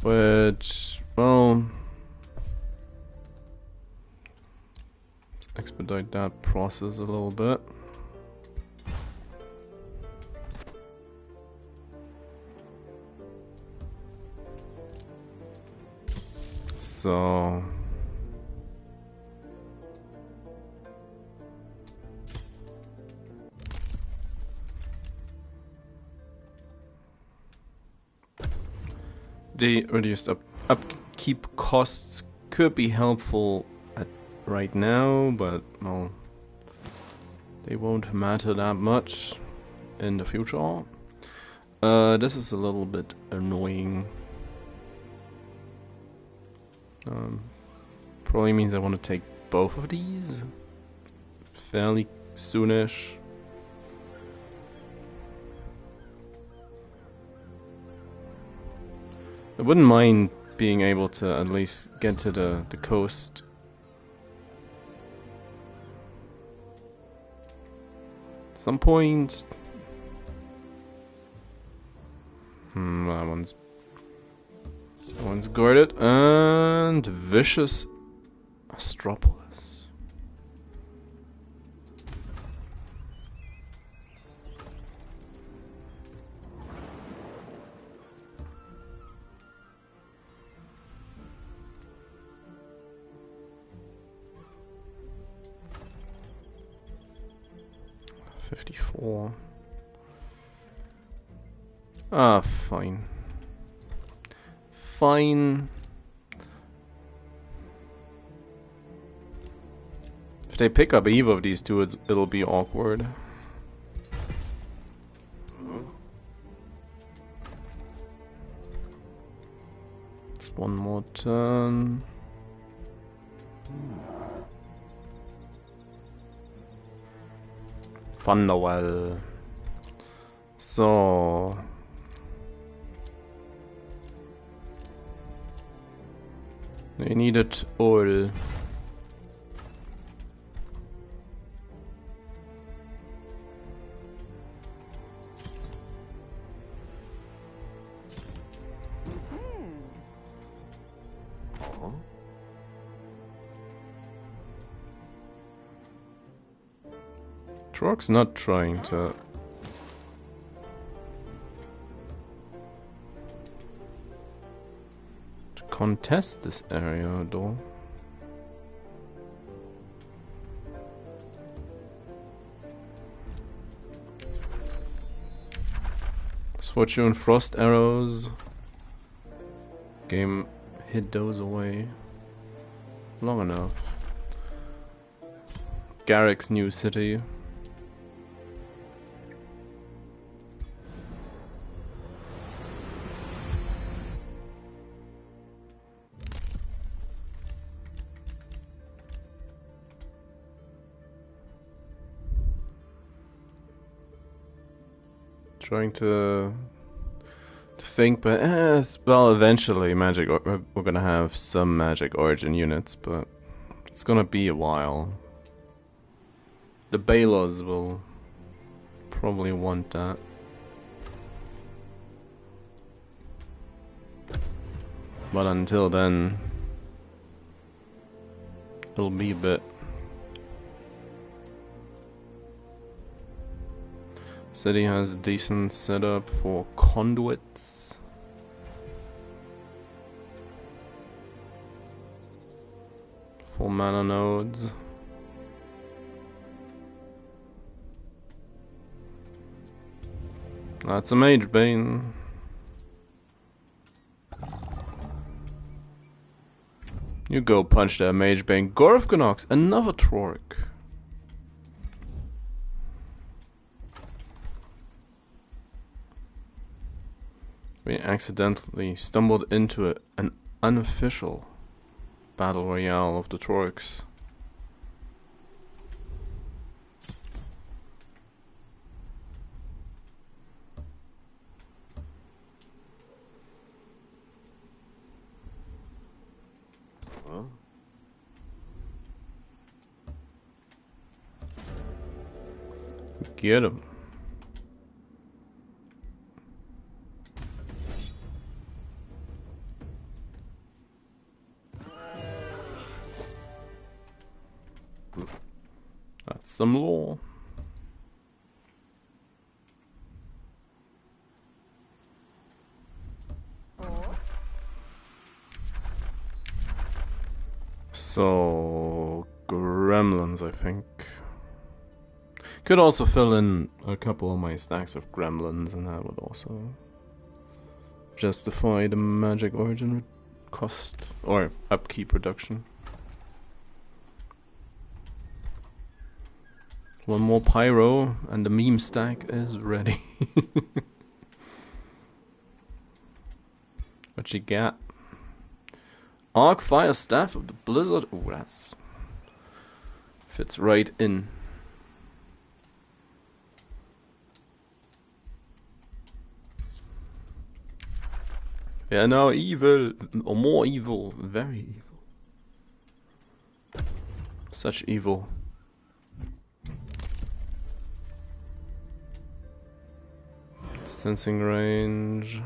Which, well... let's expedite that process a little bit. So... the reduced upkeep costs could be helpful right now, but well, they won't matter that much in the future. This is a little bit annoying. Probably means I want to take both of these fairly soonish. I wouldn't mind being able to at least get to the coast. At some point. That one's guarded. And Vicious Astropolis. Ah, fine. Fine. If they pick up either of these two, it'll be awkward. one more turn. Thunderwell. So. We needed oil. Trog's not trying to contest this area though. Fortune frost arrows. Game hid those away long enough. Garrick's new city. Trying to think, but well, eventually we're gonna have some magic origin units, but it's gonna be a while. The Balos will probably want that. But until then, it'll be a bit. City has a decent setup for conduits. For mana nodes. That's a Mage Bane. You go punch that Mage Bane. Gorfganox, another Troric. We accidentally stumbled into an unofficial battle royale of the Trorics. Get him. That's some lore. So, gremlins, I think. Could also fill in a couple of my stacks of gremlins, and that would also justify the magic origin cost or upkeep reduction. One more pyro, and the meme stack is ready. What you got? Arc Fire Staff of the Blizzard. Oh, that's fits right in. Yeah, no, evil, or more evil, very evil. Such evil. Sensing range.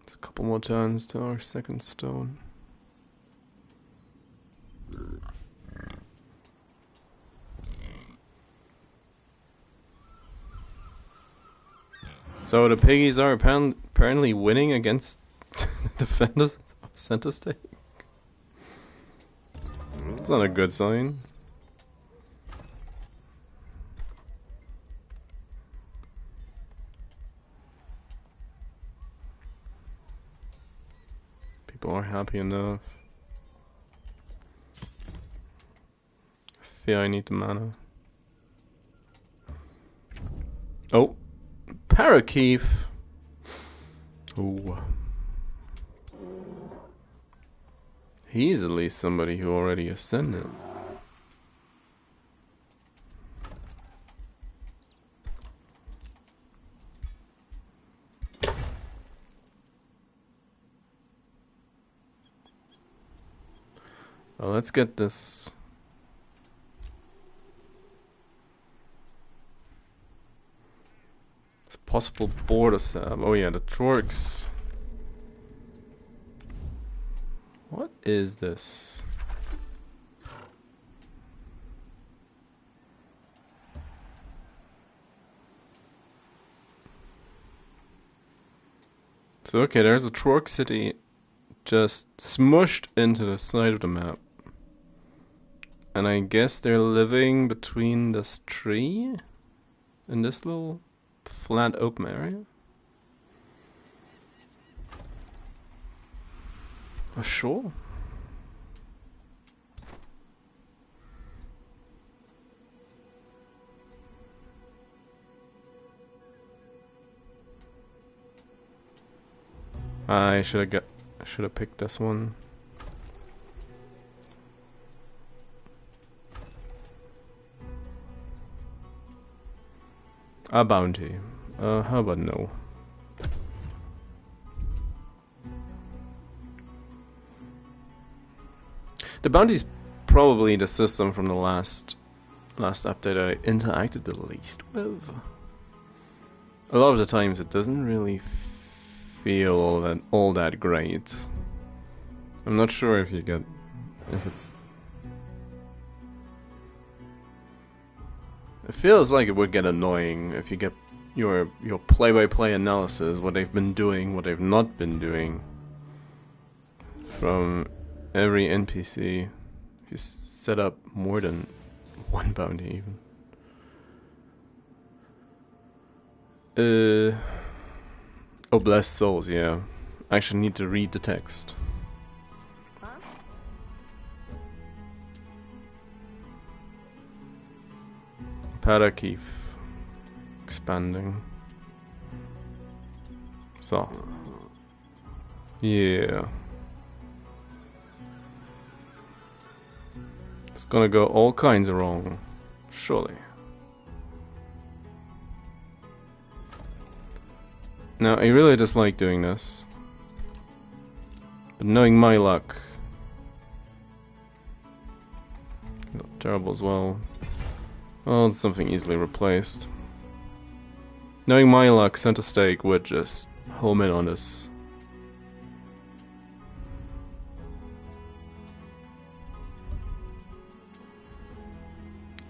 It's a couple more turns to our second stone. So the piggies are apparently winning against the defenders of center stake. It's not a good sign. People are happy enough. I fear I need the mana. Oh. Parakeef. Ooh. He's at least somebody who already ascended. Well, let's get this. Possible border stab. Oh yeah, the Torx. What is this? So okay, there's a Torx city just smushed into the side of the map. And I guess they're living between this tree in this little flat open area. Sure. I should have picked this one. A bounty. How about no? The bounty's probably the system from the last update I interacted the least with. A lot of the times it doesn't really feel all that great. I'm not sure if it's. It feels like it would get annoying if you get your play-by-play analysis, what they've been doing, what they've not been doing, from every NPC. If you set up more than one bounty even. Oh, blessed souls, yeah. I actually need to read the text. Parakif. Expanding. So. Yeah. It's gonna go all kinds of wrong. Surely. Now, I really dislike doing this. But knowing my luck... Not terrible as well. Well, it's something easily replaced. Knowing my luck, Center Stake would just home in on this.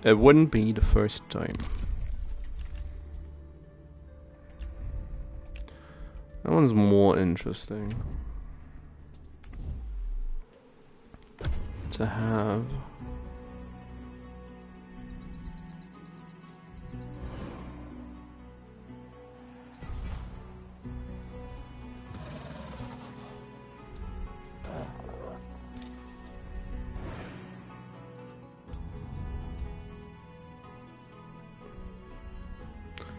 It wouldn't be the first time. That one's more interesting to have.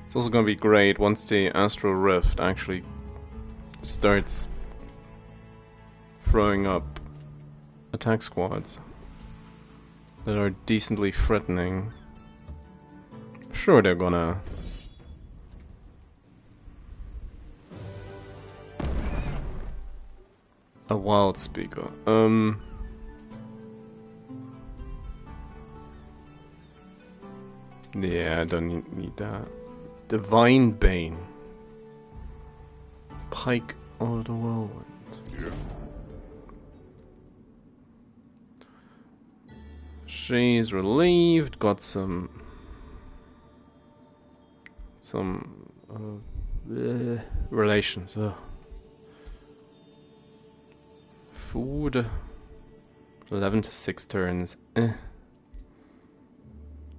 It's also going to be great once the Astral Rift actually starts throwing up attack squads that are decently threatening. Sure, they're gonna... A wild speaker. Yeah, I don't need that. Divine Bane. Pike of the Whirlwind. Yeah. She's relieved, got some relations. Food. 11 to 6 turns.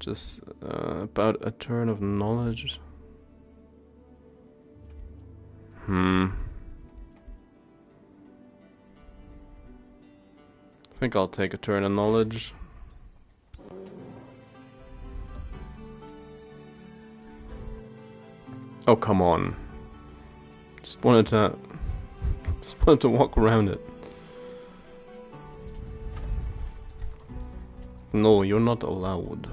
Just about a turn of knowledge. I think I'll take a turn of knowledge. Oh, come on. Just wanted to walk around it. No, you're not allowed.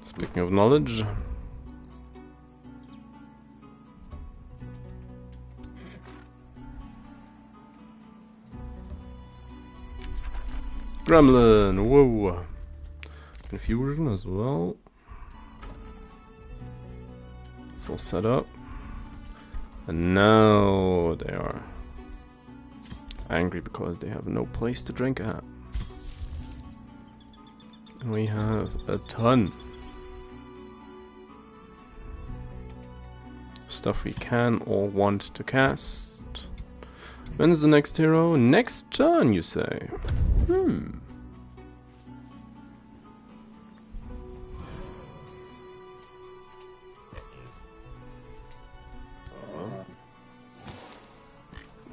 Speaking of knowledge. Gremlin, whoa. Confusion as well. It's all set up. And now they are angry because they have no place to drink at. And we have a ton. Stuff we can or want to cast. When's the next hero? Next turn, you say?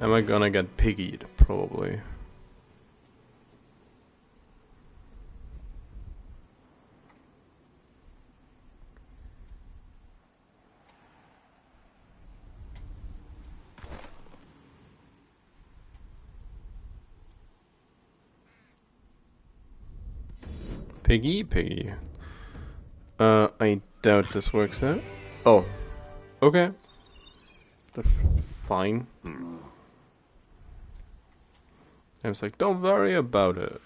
Am I gonna get piggied? Probably. Piggy. I doubt this works out. Oh. Okay. That's fine. I was like, don't worry about it.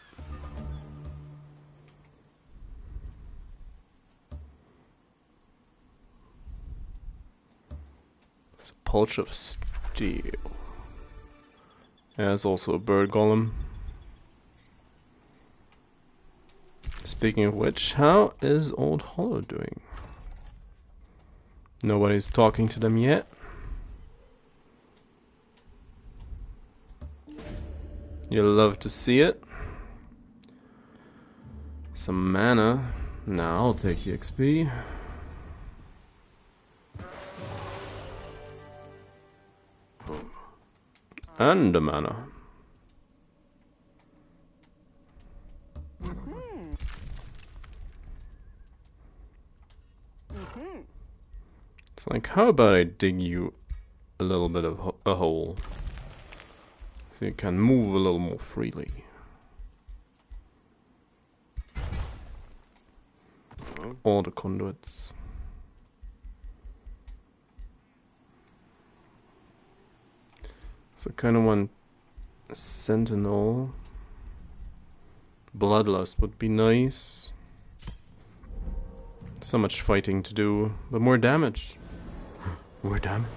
It's a pulch of steel. There's also a bird golem. Speaking of which, how is Old Hollow doing? Nobody's talking to them yet. You'll love to see it. Some mana. Now I'll take the XP. And the mana. It's like, how about I dig you a little bit of a hole? So you can move a little more freely. All the conduits. So kind of want a sentinel. Bloodlust would be nice. So much fighting to do, but more damage. More damage.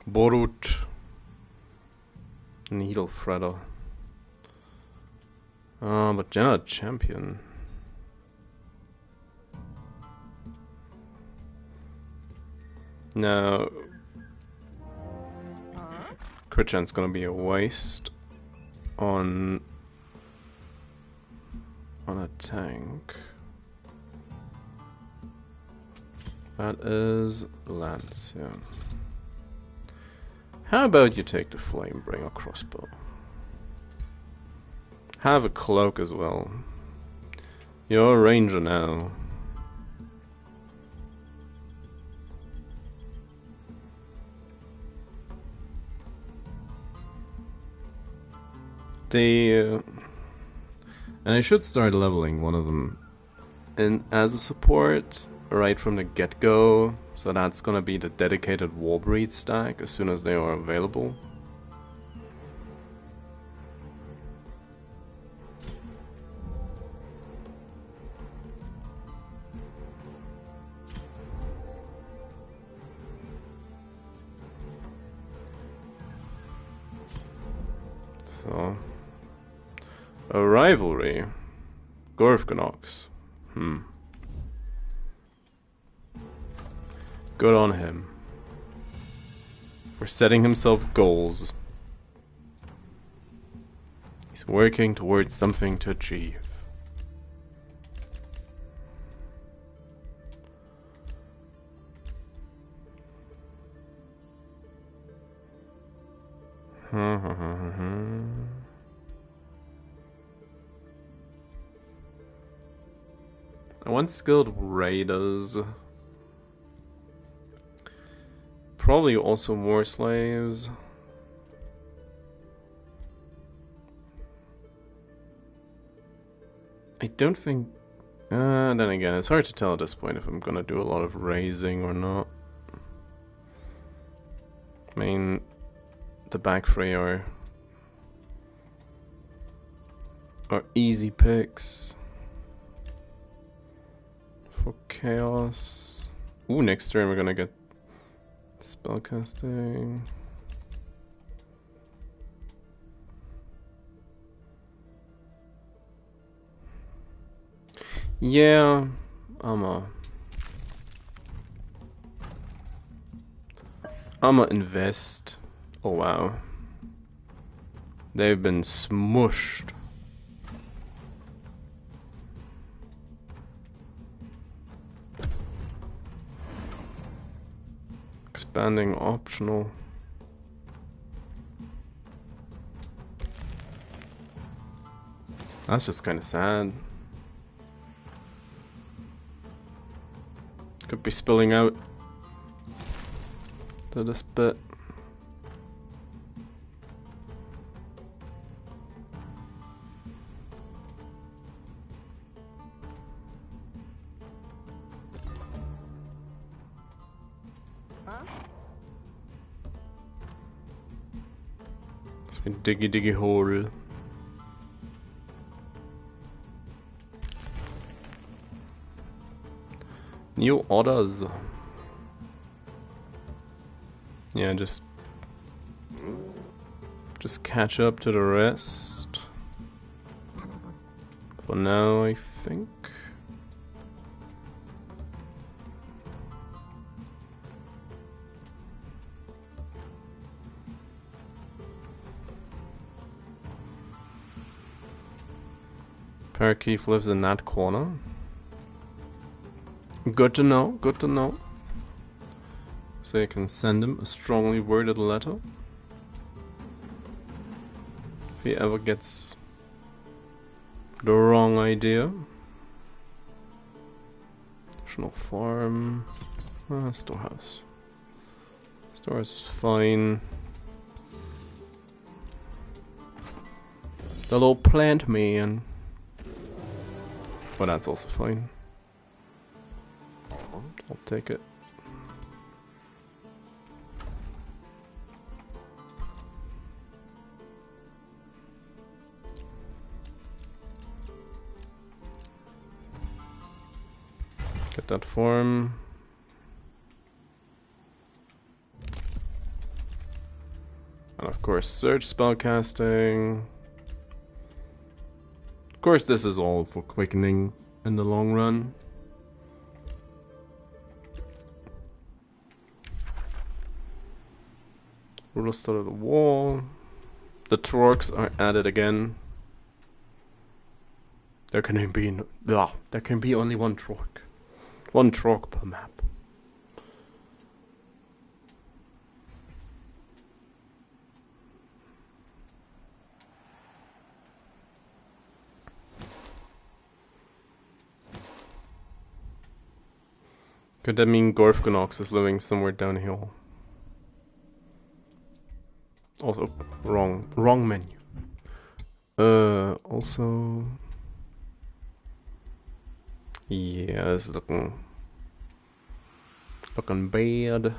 Borut. Needle Threader. But you're not a champion. Now, crit chance gonna be a waste on a tank. That is Lance, yeah. How about you take the Flamebringer crossbow? Have a cloak as well. You're a ranger now. And I should start leveling one of them in as a support right from the get-go, so that's gonna be the dedicated Warbreed stack as soon as they are available. So, a rivalry. Gorfganox. Good on him. For setting himself goals. He's working towards something to achieve. I want skilled raiders. Probably also war slaves. I don't think... then again, it's hard to tell at this point if I'm gonna do a lot of raising or not. I mean, the back three are easy picks for chaos. Ooh, next turn we're gonna get spellcasting. Yeah, I'ma invest. Oh wow. They've been smushed. Expanding optional. That's just kind of sad. Could be spilling out to this bit. It's a diggy hole. New orders. Yeah, just catch up to the rest. For now, I think. Parakeet lives in that corner. Good to know, good to know. So you can send him a strongly worded letter. If he ever gets the wrong idea. Additional farm. Storehouse. Storehouse is fine. The little plant man. Well, that's also fine. I'll take it. Get that form. And of course, surge spellcasting. Of course, this is all for quickening in the long run. Ruler started the wall. The Trorks are added again. There can be only one Trork. One Trork per map. Could that mean Gorfgonox is living somewhere downhill? Also, wrong menu. Also, yeah, it's looking bad.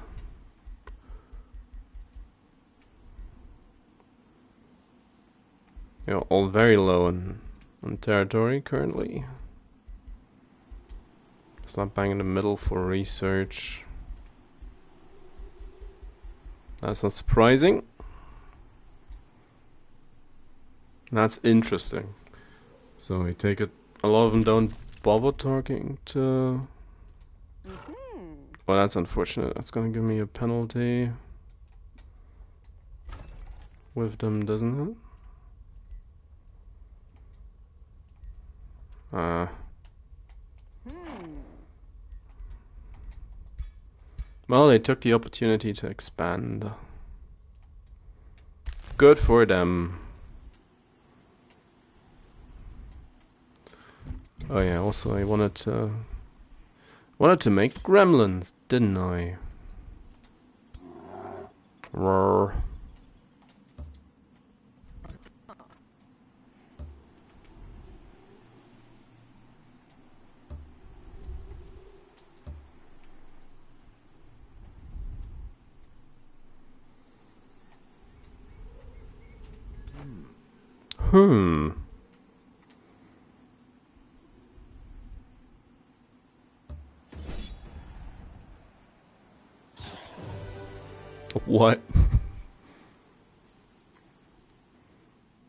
You know, all very low on territory currently. It's not bang in the middle for research. That's not surprising. That's interesting. So I take it a lot of them don't bother talking to... Well, that's unfortunate. That's gonna give me a penalty with them, doesn't it? Well, they took the opportunity to expand. Good for them. Oh yeah, also I wanted to make gremlins, didn't I? Roar. Hmm. What?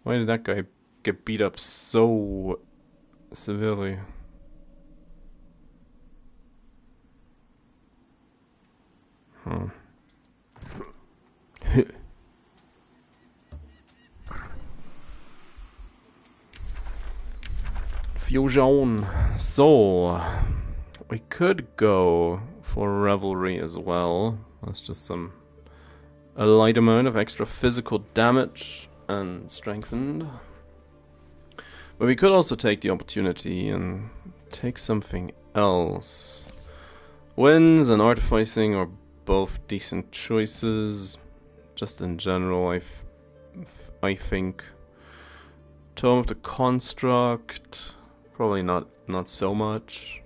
Why did that guy get beat up so severely? Huh. Fusion. So, we could go for Revelry as well. That's just a light amount of extra physical damage and strengthened. But we could also take the opportunity and take something else. Winds and artificing are both decent choices. Just in general, I think Tome of the Construct, probably not so much.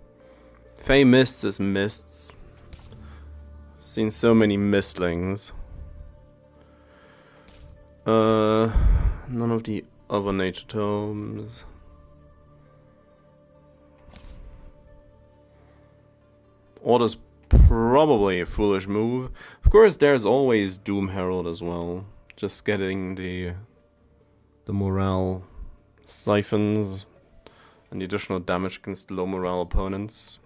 Fey Mists is mists. Seen so many mistlings. None of the other nature tomes. Order's probably a foolish move. Of course, there's always Doom Herald as well. Just getting the morale siphons and the additional damage against low morale opponents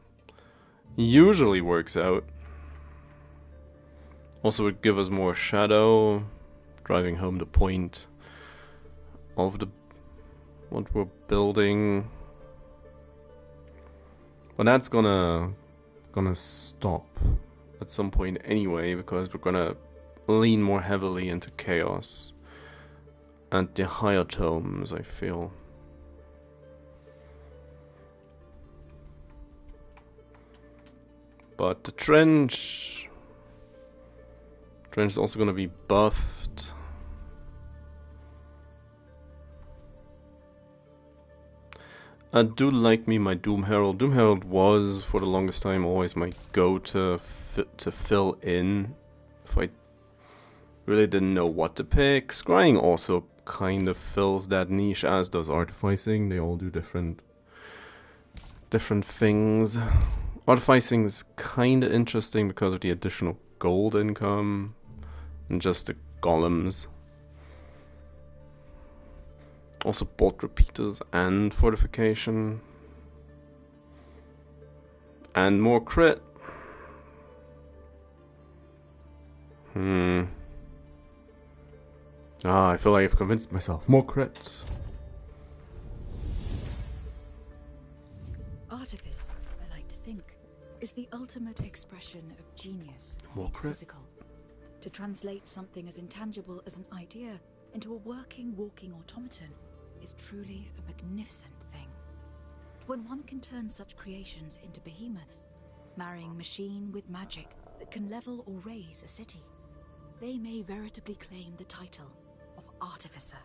usually works out. Also would give us more shadow, driving home the point of what we're building. But that's gonna stop at some point anyway, because we're gonna lean more heavily into chaos and the higher tomes, I feel. But the trench is also gonna be buffed. I do like me my Doom Herald. Doom Herald was, for the longest time, always my go-to to fill in if I really didn't know what to pick. Scrying also kind of fills that niche, as does Artificing. They all do different things. Artificing is kind of interesting because of the additional gold income and just the golems. Also bolt repeaters and fortification. And more crit. I feel like I've convinced myself. More crit. Artifice, I like to think, is the ultimate expression of genius. More crit. Physical. To translate something as intangible as an idea into a working, walking automaton is truly a magnificent thing. When one can turn such creations into behemoths, marrying machine with magic that can level or raise a city, they may veritably claim the title of Artificer.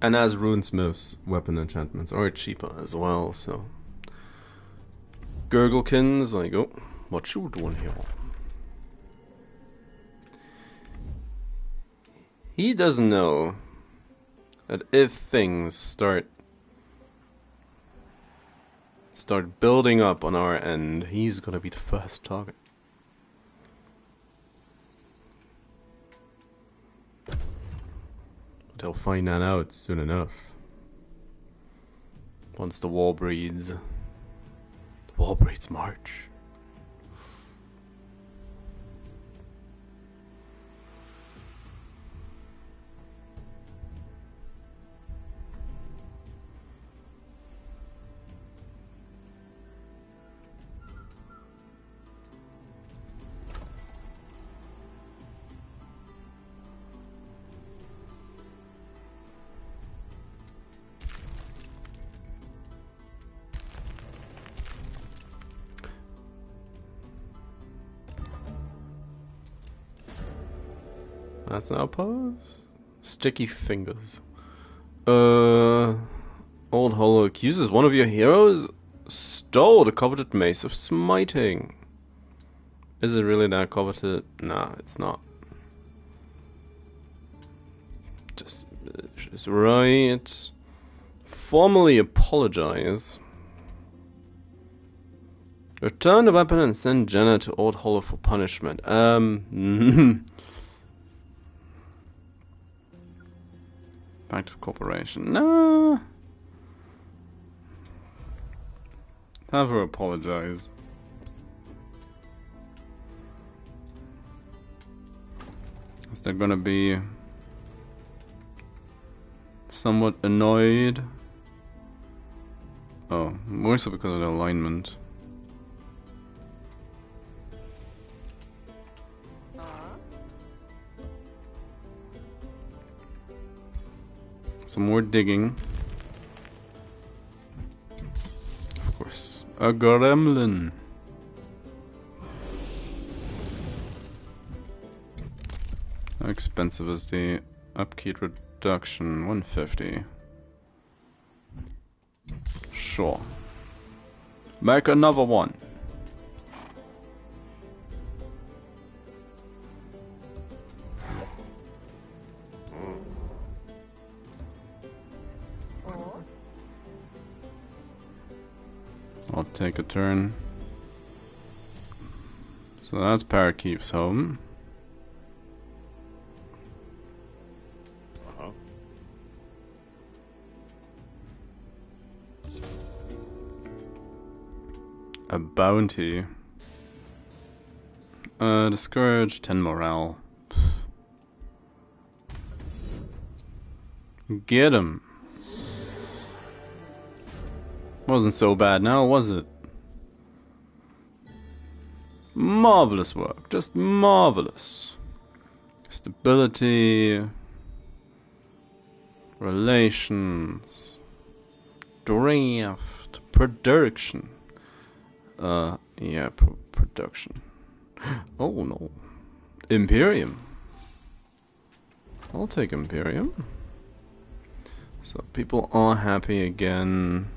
And as runesmiths, weapon enchantments are cheaper as well, so... Gurglekins, I go, what you doing here? He doesn't know that if things start building up on our end, he's gonna be the first target. But he'll find that out soon enough. Once the war breeds. The war breeds march. That's now pose. Sticky fingers. Old Hollow accuses one of your heroes stole the coveted Mace of Smiting. Is it really that coveted? Nah, it's not. Just right. Formally apologize. Return the weapon and send Jenna to Old Hollow for punishment. Act of cooperation. Nah. Have her apologize. Is there gonna be somewhat annoyed? Oh, more so because of the alignment. Some more digging. Of course. A gremlin. How expensive is the upkeep reduction? 150. Sure. Make another one. I'll take a turn. So that's Parakeef's home. A bounty. Discourage 10 morale. Get him. Wasn't so bad now, was it? Marvelous work, just marvelous. Stability, relations, draft, production. Yeah, production. Oh no. Imperium. I'll take Imperium. So people are happy again.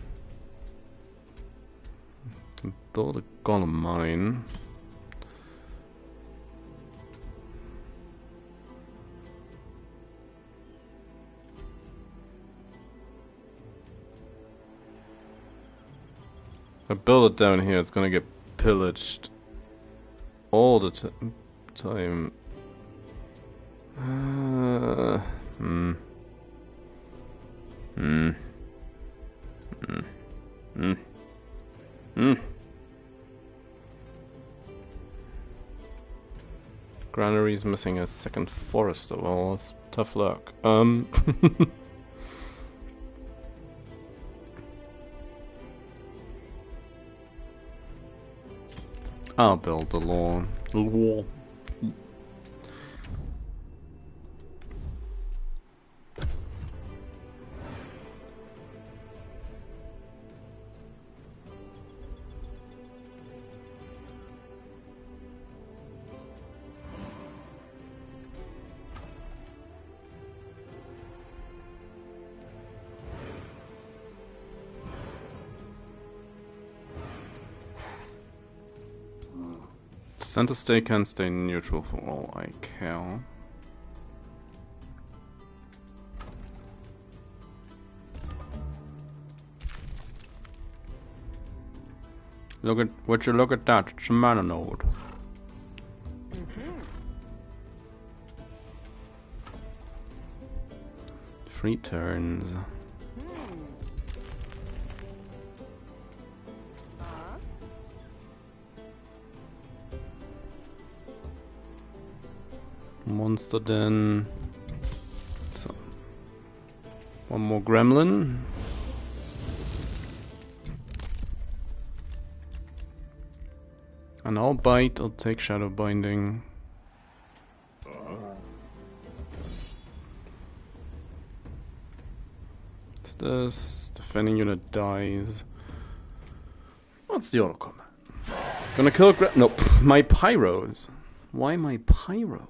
Build a golem mine. If I build it down here, it's gonna get pillaged all the time. Granary's missing a second forester. Well, that's tough luck. I'll build the lawn. Center stay can stay neutral for all I care. Look at what you look at that, it's a mana node. 3 turns. Monster den. So. One more gremlin. And I'll bite, I'll take Shadow Binding. What's this? Defending unit dies. What's the auto combat? Gonna kill nope. My pyros. Why my pyros?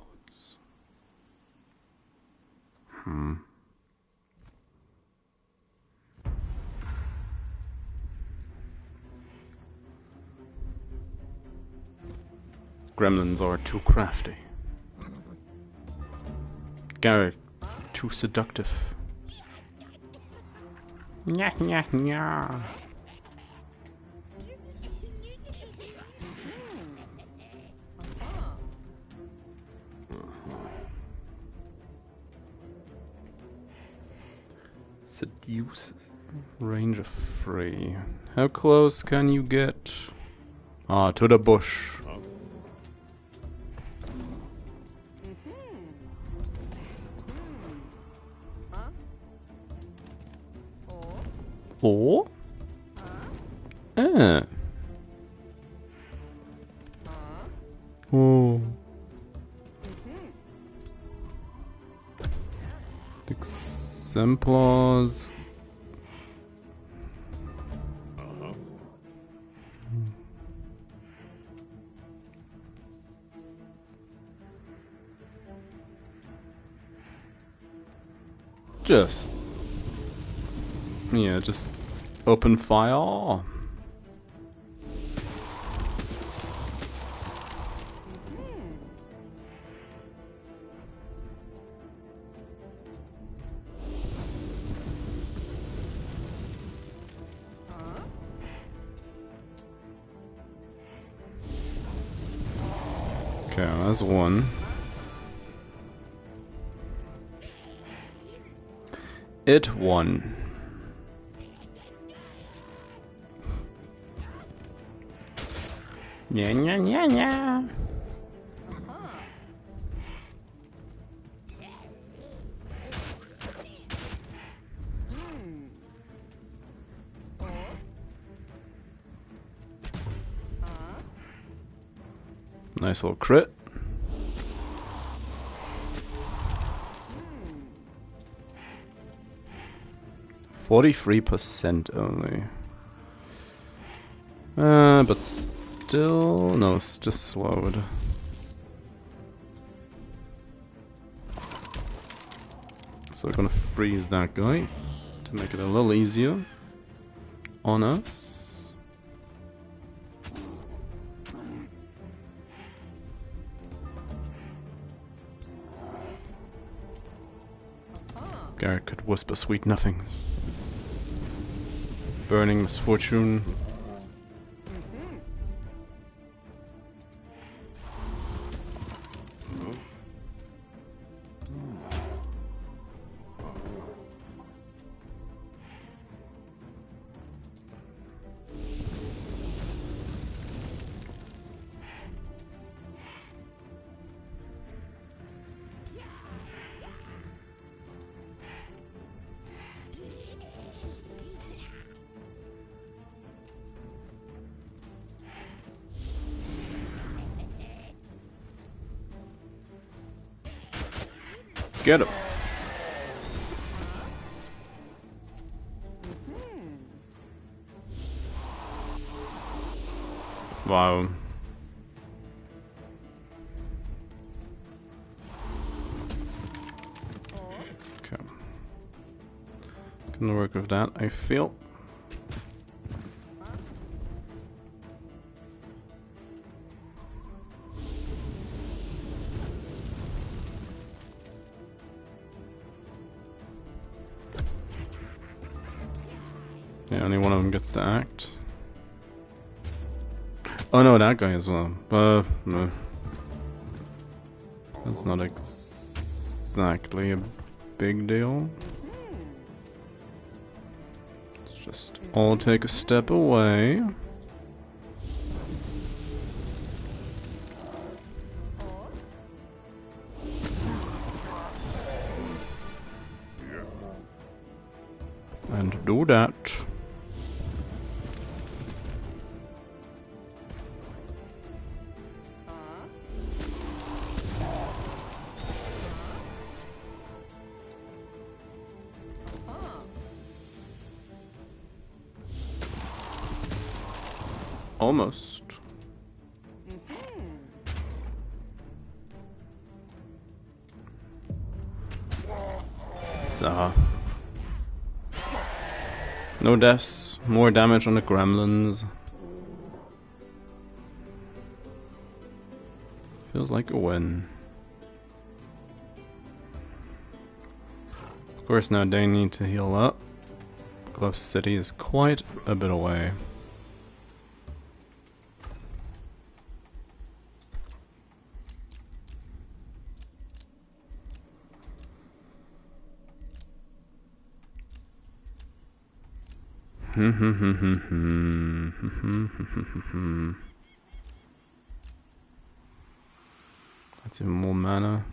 Gremlins are too crafty. Garrett, too seductive. Nya nya nya. Seduce. Range of 3. How close can you get? Ah, to the bush. Oh? Ah. Oh. Exemplars. Just open fire. Okay, that's one. It won. Nya nya nya nya. Nice little crit. %43% only. But still, no, it's just slowed. So we're gonna freeze that guy to make it a little easier on us. Garrett could whisper sweet nothings. Burning misfortune. Get him. Wow. Okay. Can work with that, I feel. Yeah, only one of them gets to act. Oh no, that guy as well. No. That's not exactly a big deal. Let's just all take a step away. And do that. Almost. So. No deaths, more damage on the gremlins. Feels like a win. Of course, now they need to heal up. Closest city is quite a bit away. Let's even more mana.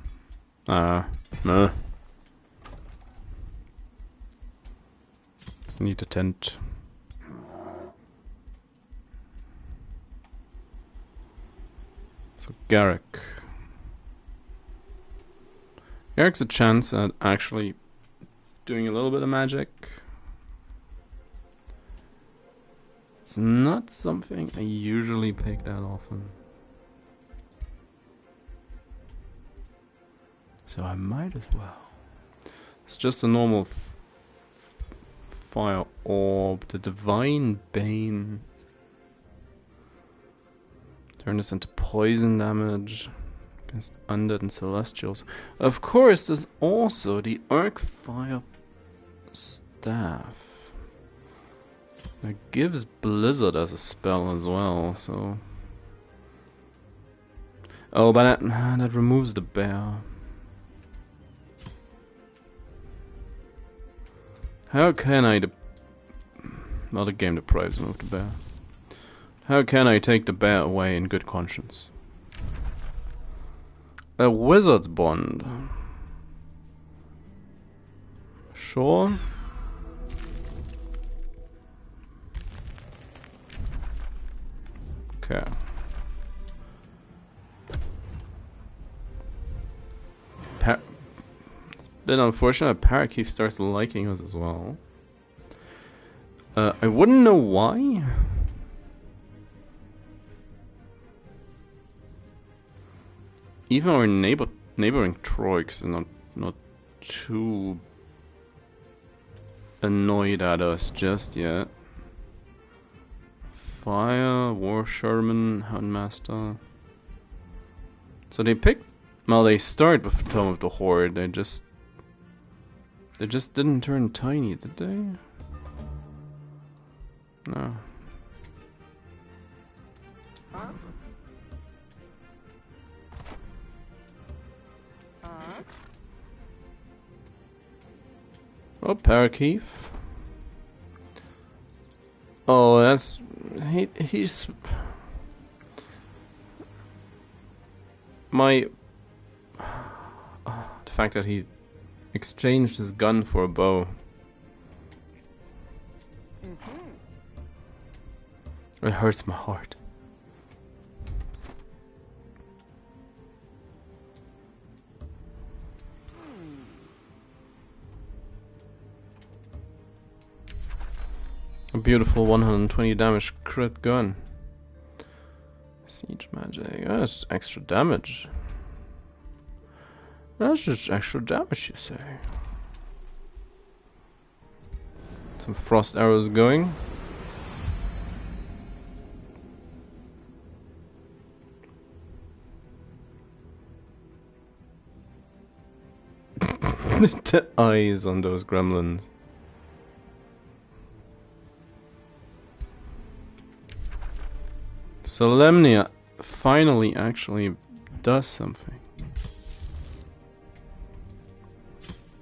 No. Need a tent. So Garrick. Garrick's a chance at actually doing a little bit of magic. It's not something I usually pick that often. So I might as well. It's just a normal fire orb. The Divine Bane. Turn this into poison damage against undead and celestials. Of course, there's also the Arcfire Staff. That gives Blizzard as a spell as well, so... Oh, but that removes the bear. How can I... Well, the game deprives me of the bear. How can I take the bear away in good conscience? A Wizard's Bond. Sure. Okay. It's been unfortunate. Parakeet starts liking us as well. I wouldn't know why. Even our neighboring Troiks are not too annoyed at us just yet. Fire, War Sherman, Houndmaster. So they picked. Well, they start with Tome of the Horde. They just didn't turn tiny, did they? No. Oh, Parakeet. Oh, that's... He's... The fact that he exchanged his gun for a bow. It hurts my heart. A beautiful 120 damage crit gun. Siege magic. That's extra damage. That's just extra damage, you say. Some frost arrows going. The eyes on those gremlins. Solemnia finally actually does something.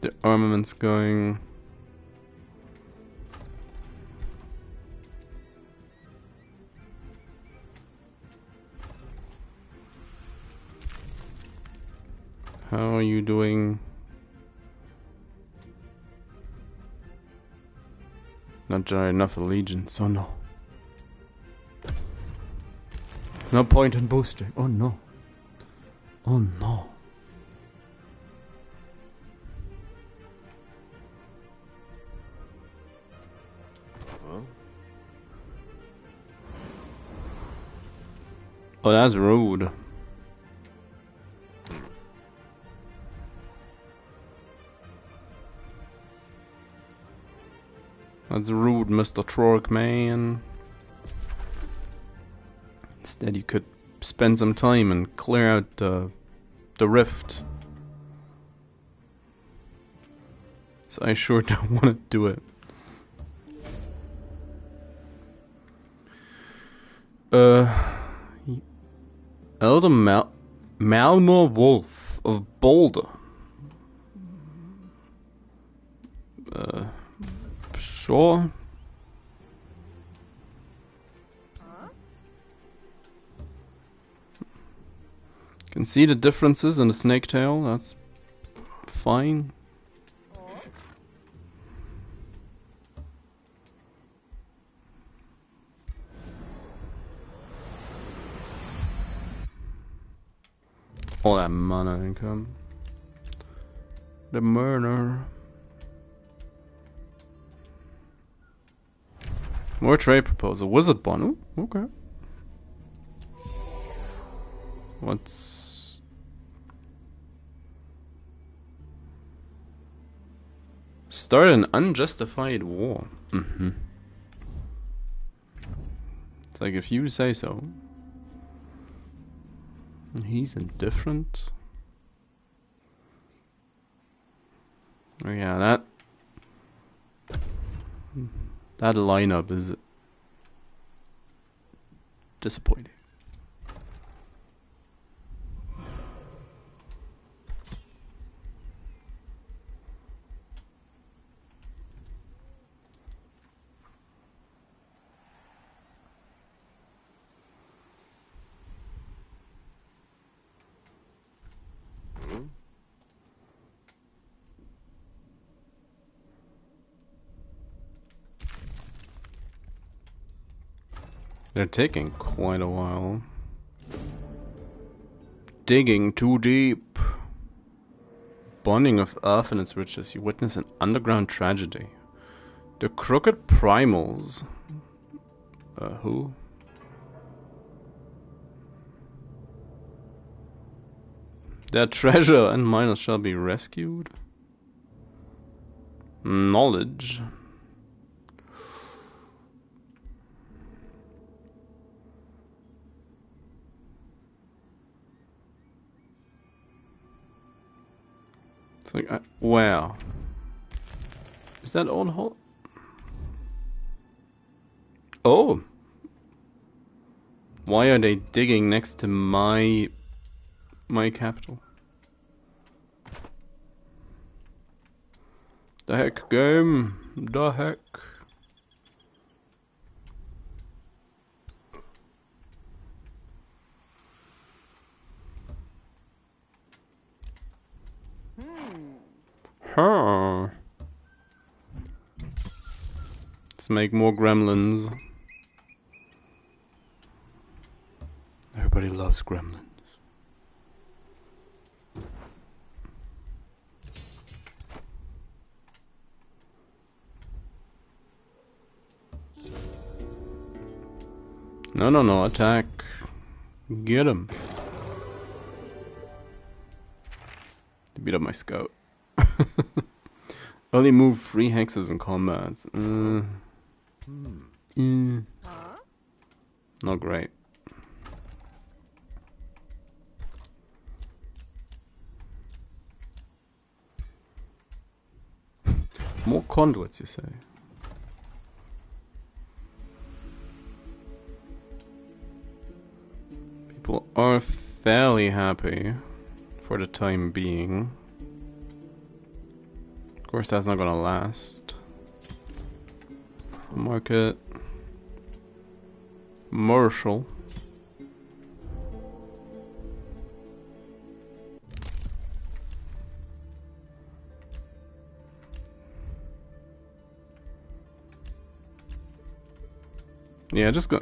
The armament's going. How are you doing? Not generate enough allegiance, oh no. No point in boosting. Oh no. Oh no. Oh, that's rude. That's rude, Mr. Trork, man. Instead, you could spend some time and clear out the rift. So I sure don't want to do it. Elder Malmor Wolf of Boulder. Sure. Can see the differences in the snake tail, that's fine. All that mana income. The murder. More trade proposal. Wizard bond. Ooh, okay. What's... Start an unjustified war. Mm-hmm. It's like if you say so. He's indifferent. Oh yeah, that lineup is disappointing. They're taking quite a while. Digging too deep. Bonding of Earth and its riches. You witness an underground tragedy. The crooked primals. Who? Their treasure and miners shall be rescued. Knowledge. It's like, wow. Is that on hold? Oh. Why are they digging next to my capital? The heck, game? The heck? Huh. Let's make more gremlins. Everybody loves gremlins. No, attack. Get him. Beat up my scout. Only move 3 hexes in combat. Not great. More conduits, you say? People are fairly happy for the time being. Of course, that's not gonna last. Market. Marshall. Yeah, just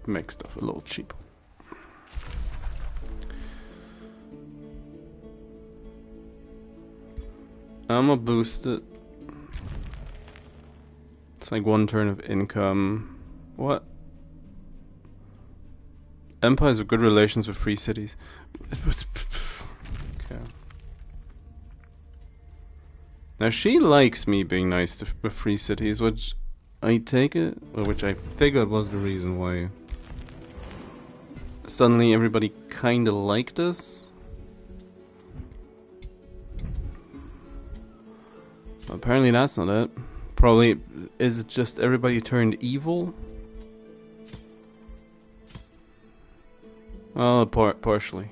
make stuff a little cheaper. I'ma boost it. It's like 1 turn of income. What? Empires with good relations with free cities. Okay. Now she likes me being nice to with free cities, which I take it, or which I figured was the reason why suddenly everybody kinda liked us. Apparently that's not it. Probably, is it just everybody turned evil? Well, partially.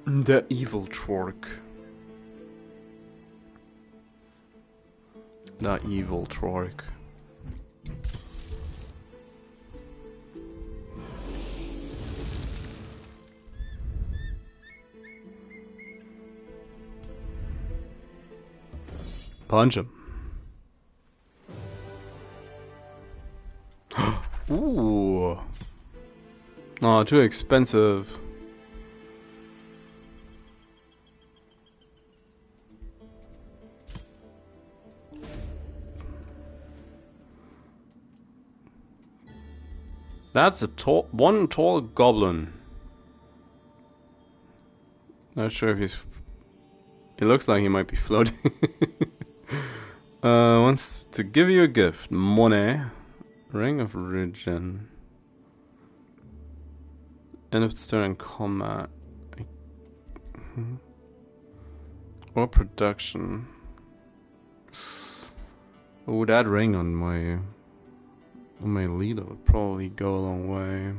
The evil twerk. The evil twerk. Punch him. Ooh. Oh, too expensive. That's a one tall goblin. Not sure if he's... It looks like he might be floating. Wants to give you a gift. Money. Ring of Regen. End of the turn in combat. Or production. Oh, that ring on my leader would probably go a long way.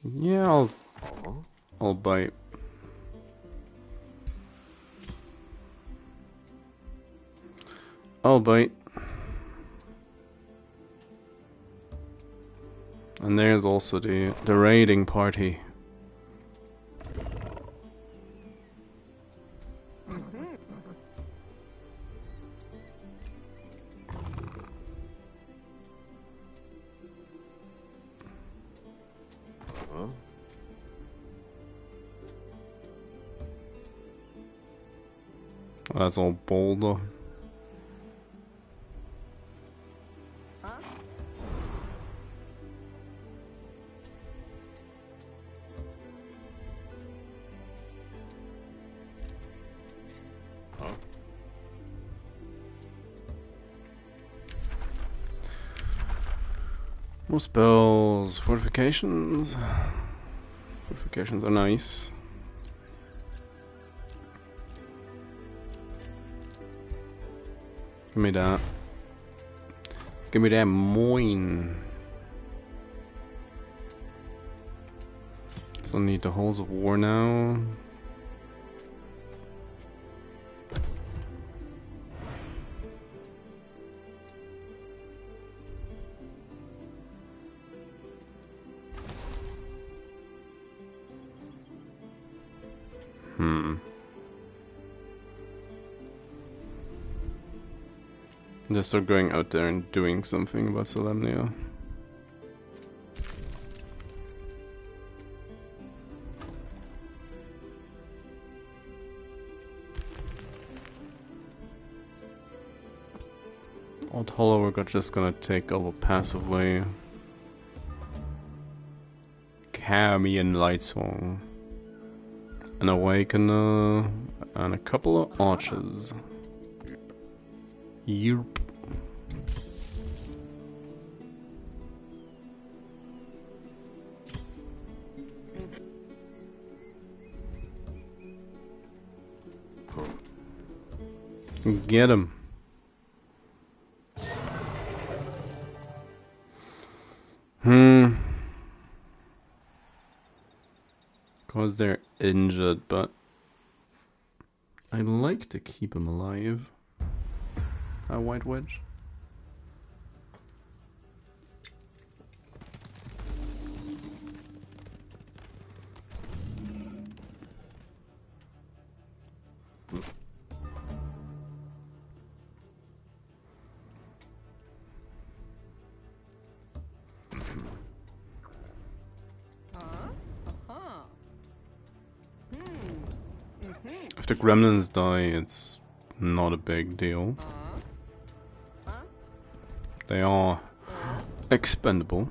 Yeah, I'll bite. I'll bite. And there's also the raiding party. That's all boulder. More spells. Fortifications. Fortifications are nice. Give me that. Give me that moin. Still need the Halls of War now. Just start going out there and doing something about Solemnia. Old Hollow, we're just gonna take over passively. Carmian Lightsong. An Awakener. And a couple of Archers. Yerp. Get him. Cause they're injured, but I like to keep them alive. A White Wedge. If the gremlins die, it's not a big deal. They are expendable.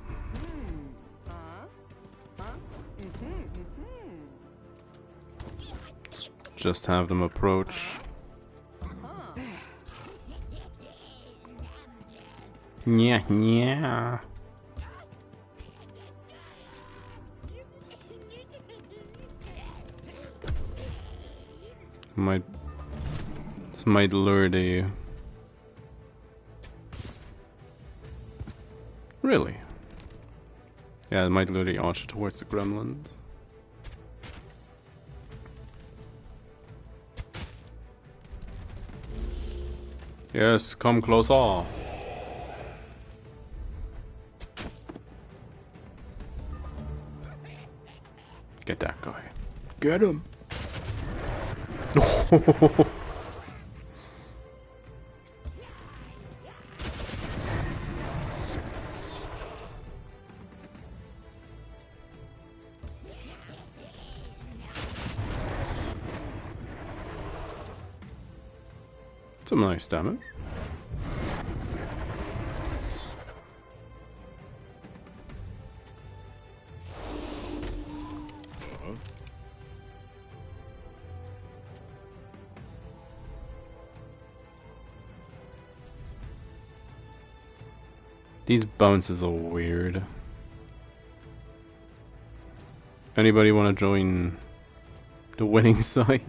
just have them approach. Yeah, yeah. This might lure the... Really? Yeah, it might lure the archer towards the gremlins. Yes, come closer. Get that guy. Get him. Some nice damage. These bounces are weird. Anybody want to join the winning side?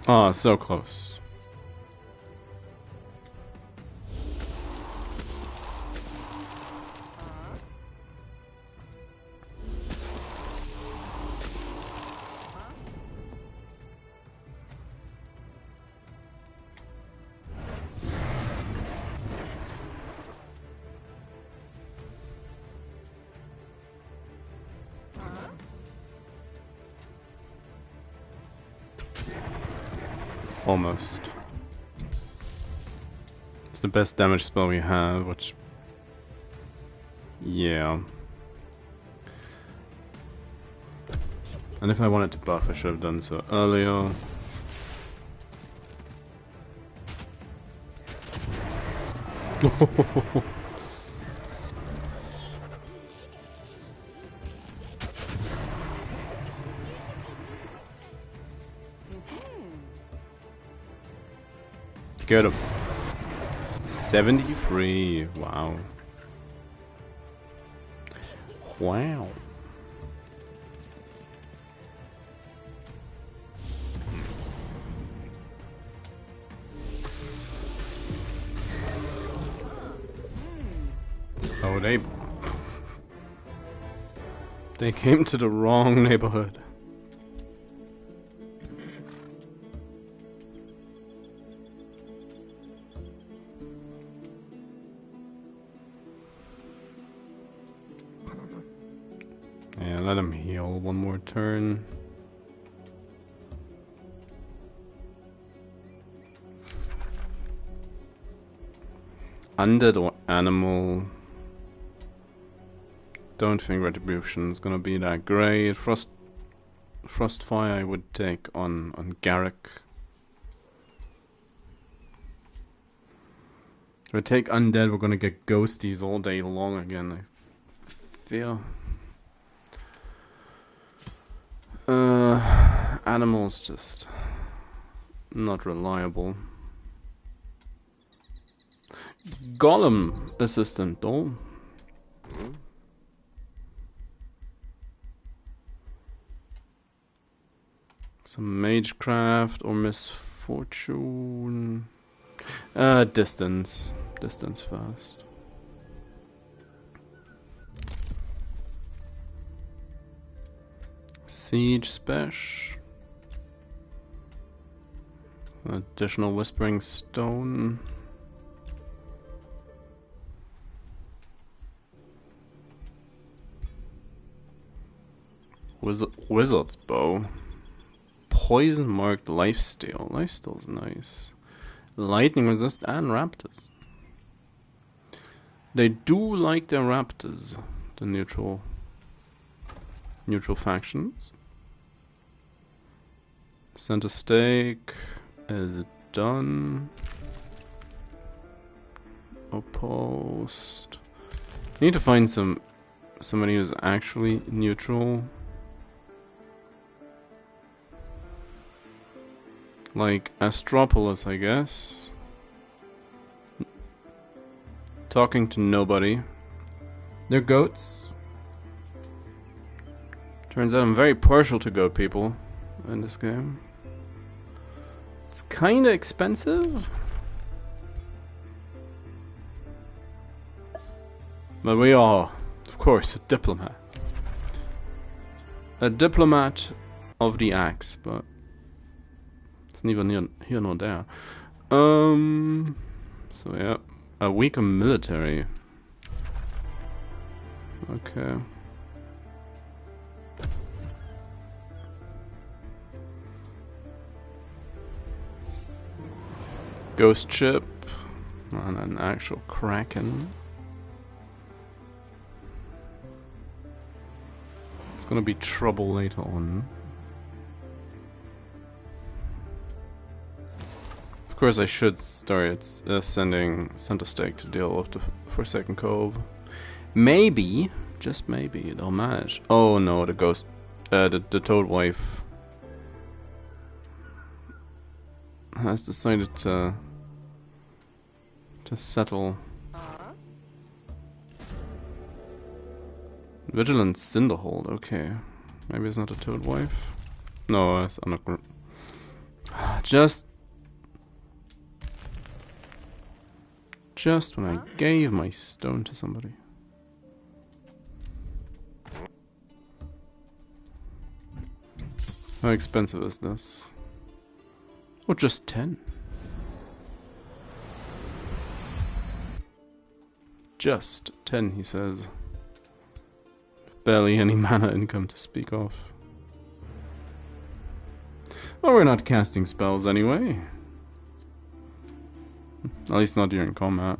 Ah, so close. Almost. It's the best damage spell we have, which... Yeah. And if I wanted to buff, I should have done so earlier. Get him. 73. Wow. Wow. Oh, they came to the wrong neighborhood. Yeah, let him heal one more turn. Undead or animal. Don't think retribution is gonna be that great. Frostfire I would take on Garrick. If I take undead, we're gonna get ghosties all day long again, I fear. Animals just not reliable. Golem assistant though. Some magecraft or misfortune. Distance. Distance first. Siege Spesh. Additional Whispering Stone. Wizard's Bow. Poison marked Lifesteal. Lifesteal's nice. Lightning resist and raptors. They do like their raptors, the neutral factions. Center stake is done. Opposed. Need to find somebody who's actually neutral. Like Astropolis, I guess. Talking to nobody. They're goats. Turns out I'm very partial to goat people in this game. It's kinda expensive. But we are, of course, a diplomat. A diplomat of the axe, but it's neither here nor there. So yeah, a weaker military. Okay. Ghost ship and an actual kraken. It's gonna be trouble later on. Of course, I should start sending Center Stake to deal with the Forsaken Cove. Maybe, just maybe, they'll manage. Oh no, the ghost, the Toad Wife has decided to settle. Vigilant Cinderhold, okay. Maybe it's not a Toad Wife. No, it's not. Just when I gave my stone to somebody. How expensive is this? Oh, just 10. Just 10, he says. Barely any mana income to speak of. Well, we're not casting spells anyway. At least not during combat.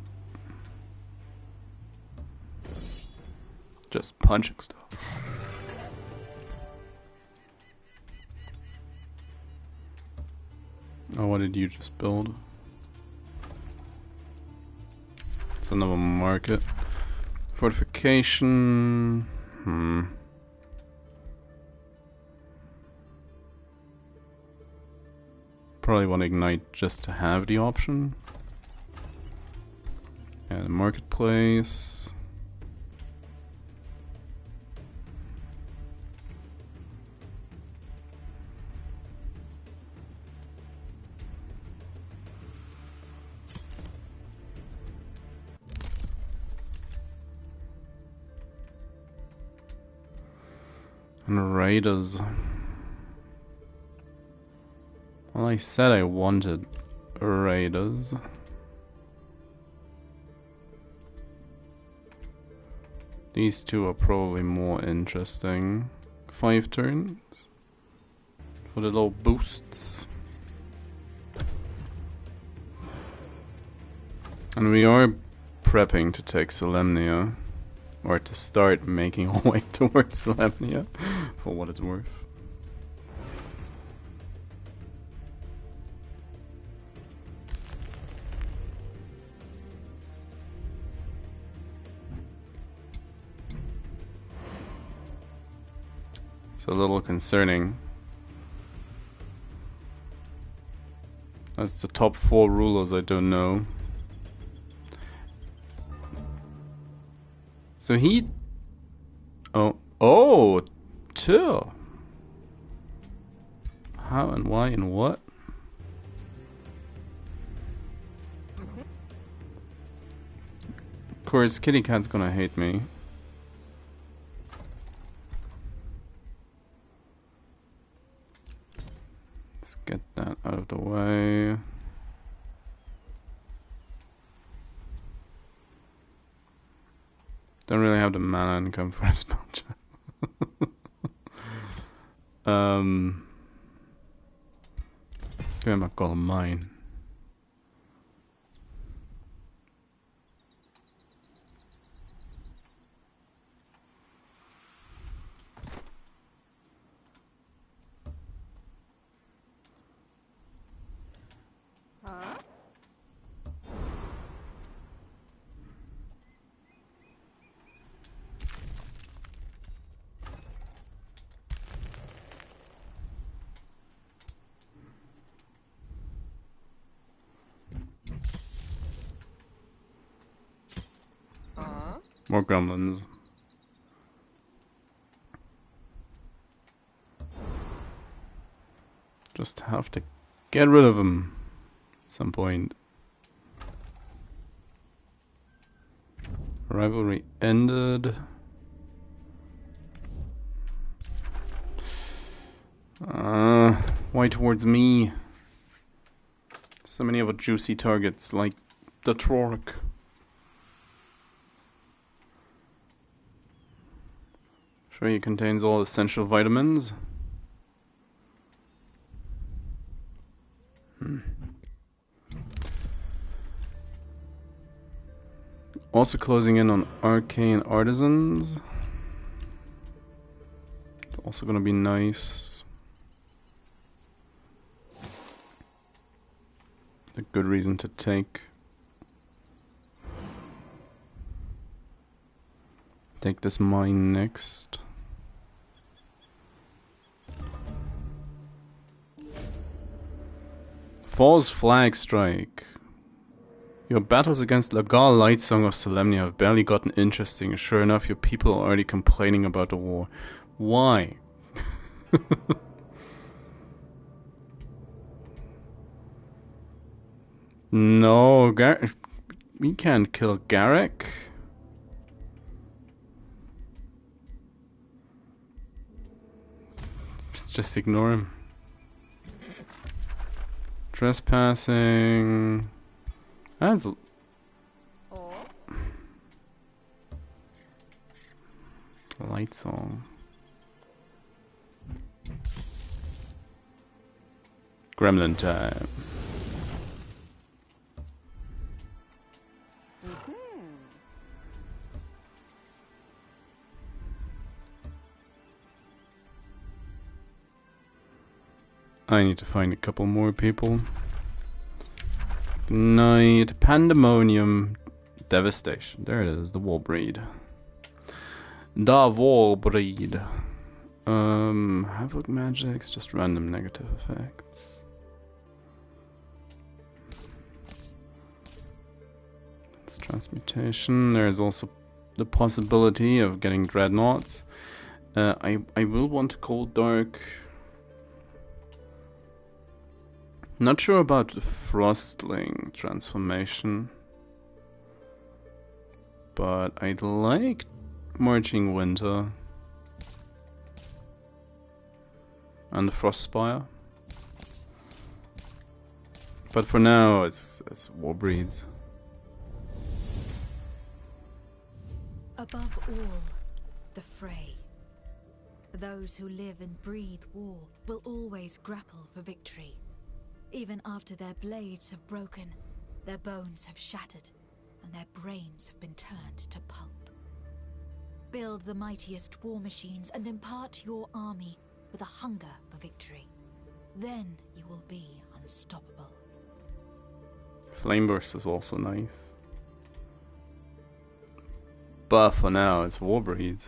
Just punching stuff. Oh, what did you just build? It's another market. Fortification. Probably want to ignite just to have the option. Yeah, the marketplace. And raiders. Well, I said I wanted raiders. These two are probably more interesting. 5 turns for the little boosts. And we are prepping to take Solemnia. Or to start making our way towards Solemnia, for what it's worth. It's a little concerning. That's the top 4 rulers I don't know. So he... Oh, 2. How and why and what? Of course, Kitty Cat's gonna hate me. Let's get that out of the way. Don't really have the mana income for a spell check. I'm not gonna mine. More gremlins. Just have to get rid of them at some point. Rivalry ended. Why towards me? So many other juicy targets like the Trork. Sure, it contains all essential vitamins. Also closing in on arcane artisans. It's also gonna be nice. A good reason to take this mine next. False Flag Strike. Your battles against Lagal Lightsong of Solemnia have barely gotten interesting. Sure enough, your people are already complaining about the war. Why? No, we can't kill Garrick. Just ignore him. Trespassing. That's light song. Gremlin time. I need to find a couple more people. Night, Pandemonium, Devastation. There it is, the Warbreed. The Warbreed. Havoc magics, just random negative effects. It's transmutation. There's also the possibility of getting dreadnoughts. I will want Cold Dark. Not sure about the Frostling transformation, but I'd like Marching Winter and the Frostspire. But for now, it's Warbreeds. Above all, the fray. Those who live and breathe war will always grapple for victory. Even after their blades have broken, their bones have shattered, and their brains have been turned to pulp. Build the mightiest war machines and impart your army with a hunger for victory. Then you will be unstoppable. Flameburst is also nice. But for now, it's Warbreeds.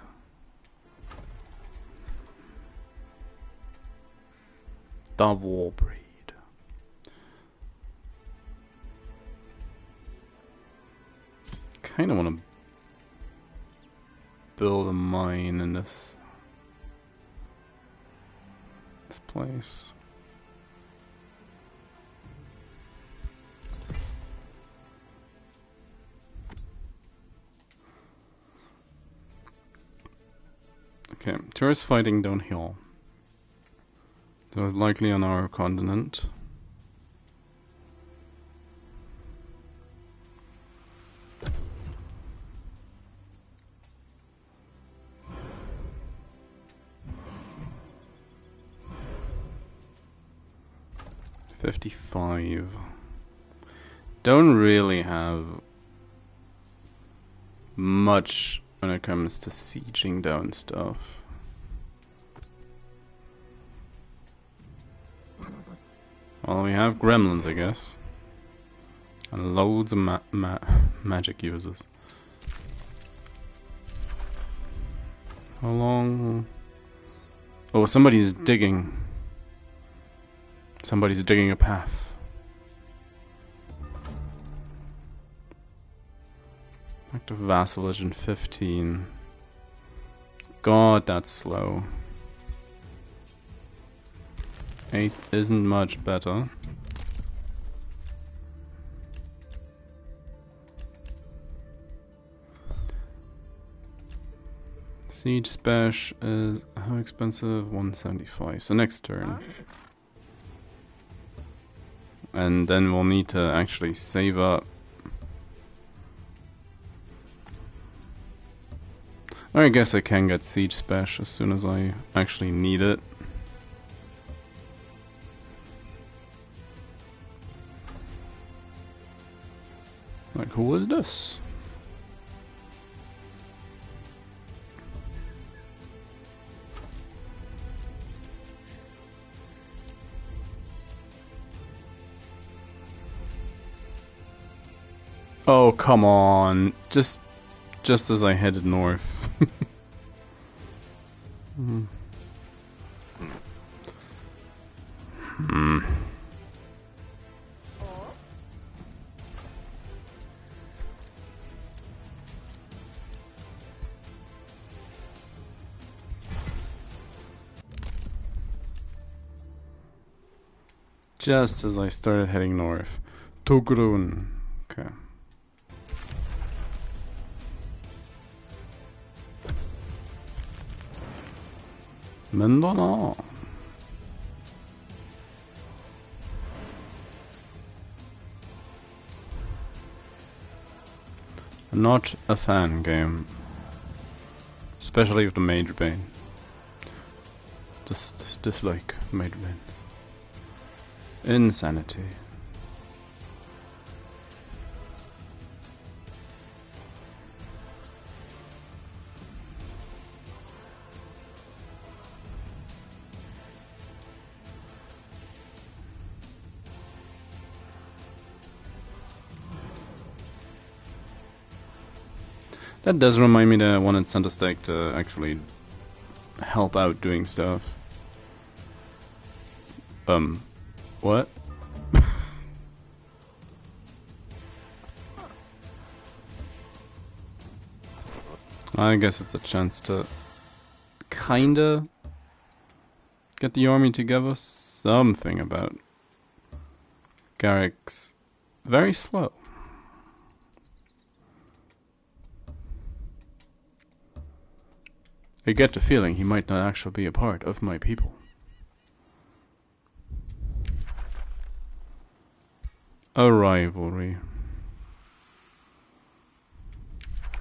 The Warbreed. Kinda wanna build a mine in this place. Okay, tourist fighting downhill. So it's likely on our continent. $55. Don't really have much when it comes to sieging down stuff. Well, we have gremlins, I guess. And loads of magic users. How long? Oh, somebody's digging. Somebody's digging a path. Active vassalage in 15. God, that's slow. 8 isn't much better. Siege Spash is how expensive? 175. So next turn. And then we'll need to actually save up. I guess I can get Siege Spash as soon as I actually need it. Like, who is this? Oh, come on. Just as I headed north. Just as I started heading north. Togrun. Okay. Mendana. Not a fan game. Especially with the Mage Bane. Just dislike Mage Bane. Insanity. That does remind me that I wanted Center Stake to actually help out doing stuff. What? I guess it's a chance to kinda get the army to give us something about Garrick's very slow. I get the feeling he might not actually be a part of my people. A rivalry.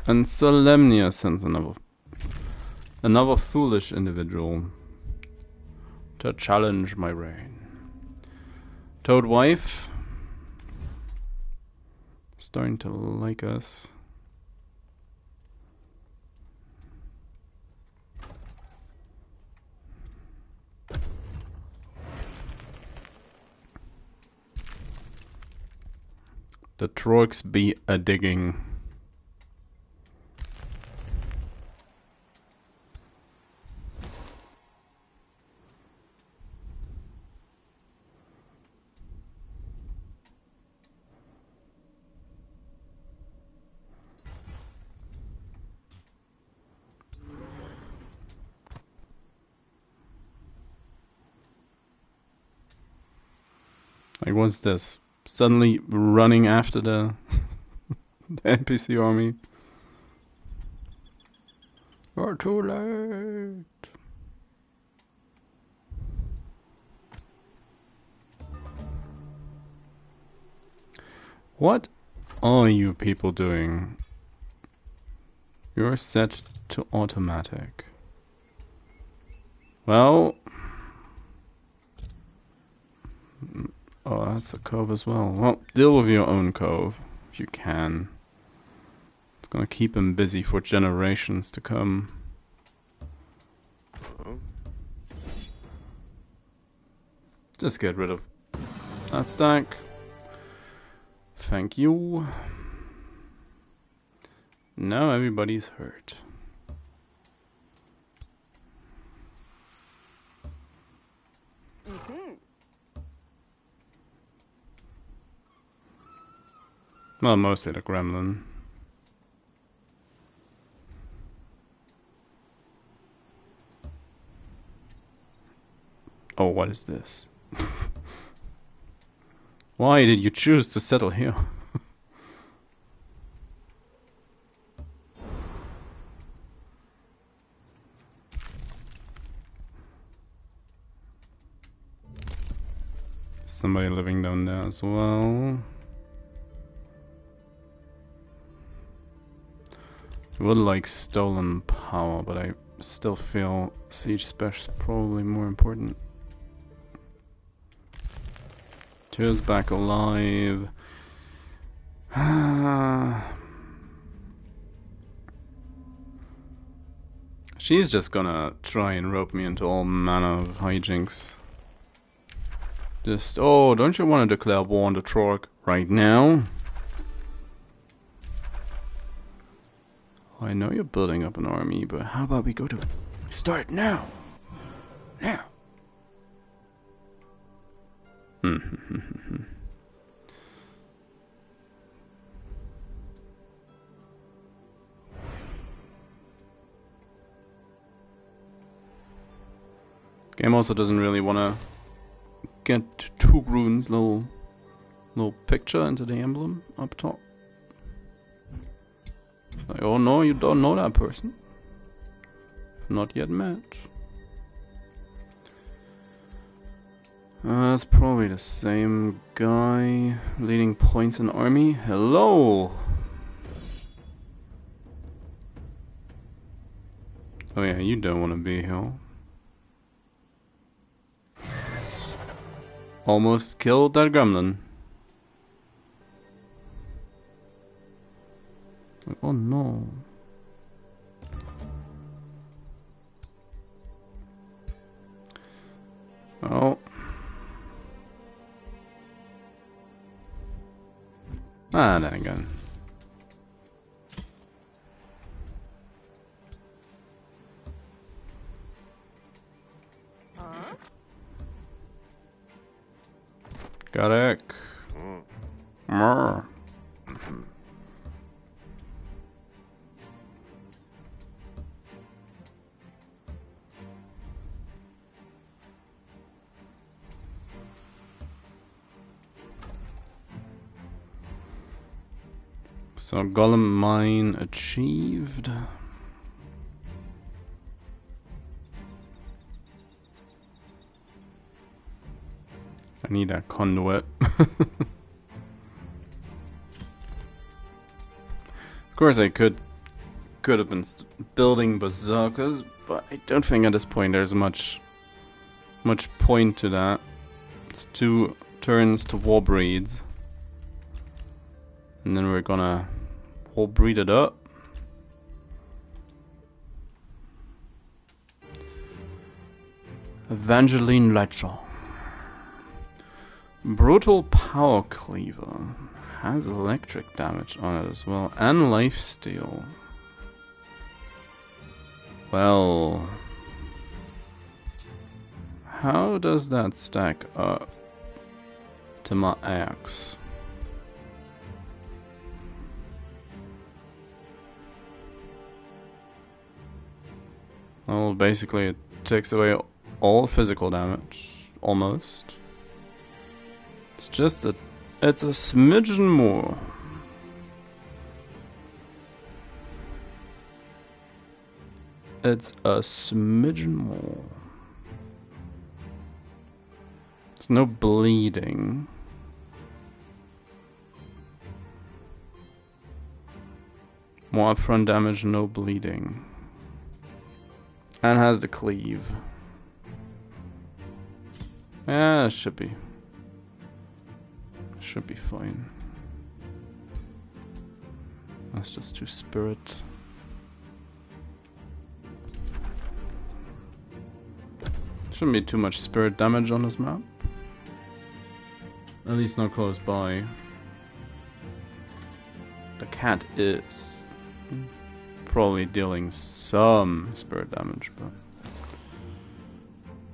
And Solemnia sends another foolish individual to challenge my reign. Toad Wife, starting to like us. The Troiks be a digging. Like, what's this? Suddenly running after the NPC army. You're too late. What are you people doing? You're set to automatic. Well... Oh, that's a cove as well. Well, deal with your own cove, if you can. It's gonna keep him busy for generations to come. Just get rid of that stack. Thank you. Now everybody's hurt. Well, mostly the gremlin. Oh, what is this? Why did you choose to settle here? Somebody living down there as well. I would like stolen power, but I still feel siege special is probably more important. Tyr's back alive. She's just gonna try and rope me into all manner of hijinks. Just, oh, don't you want to declare war on the Trork right now? I know you're building up an army, but how about we go to it? Start now! Now! Game also doesn't really want to get Tugrun's little picture into the emblem up top. Like, oh no, you don't know that person. Not yet met. That's probably the same guy leading points in army. Hello! Oh yeah, you don't want to be here. Almost killed that gremlin. Oh no. Oh. Ah, then again. Got it. So Golem Mine achieved. I need that conduit. Of course I could have been building berserkers, but I don't think at this point there's much point to that. It's 2 turns to war breeds. And then we're gonna war breed it up. Evangeline Lecher. Brutal Power Cleaver. Has electric damage on it as well. And lifesteal. Well, how does that stack up to my axe? Well, basically it takes away all physical damage, almost. It's just that it's a smidgen more. It's a smidgen more. There's no bleeding. More upfront damage, no bleeding. And has the cleave. Yeah, should be fine. Let's just do spirit. Shouldn't be too much spirit damage on this map. At least not close by. The cat is probably dealing some spirit damage, but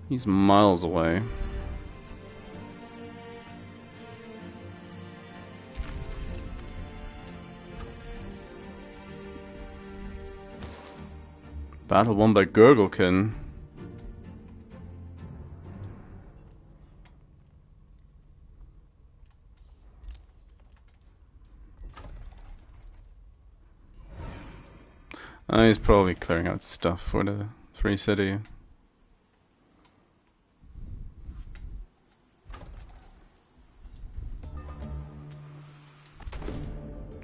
he's miles away. Battle won by Gurglekin. He's probably clearing out stuff for the free city.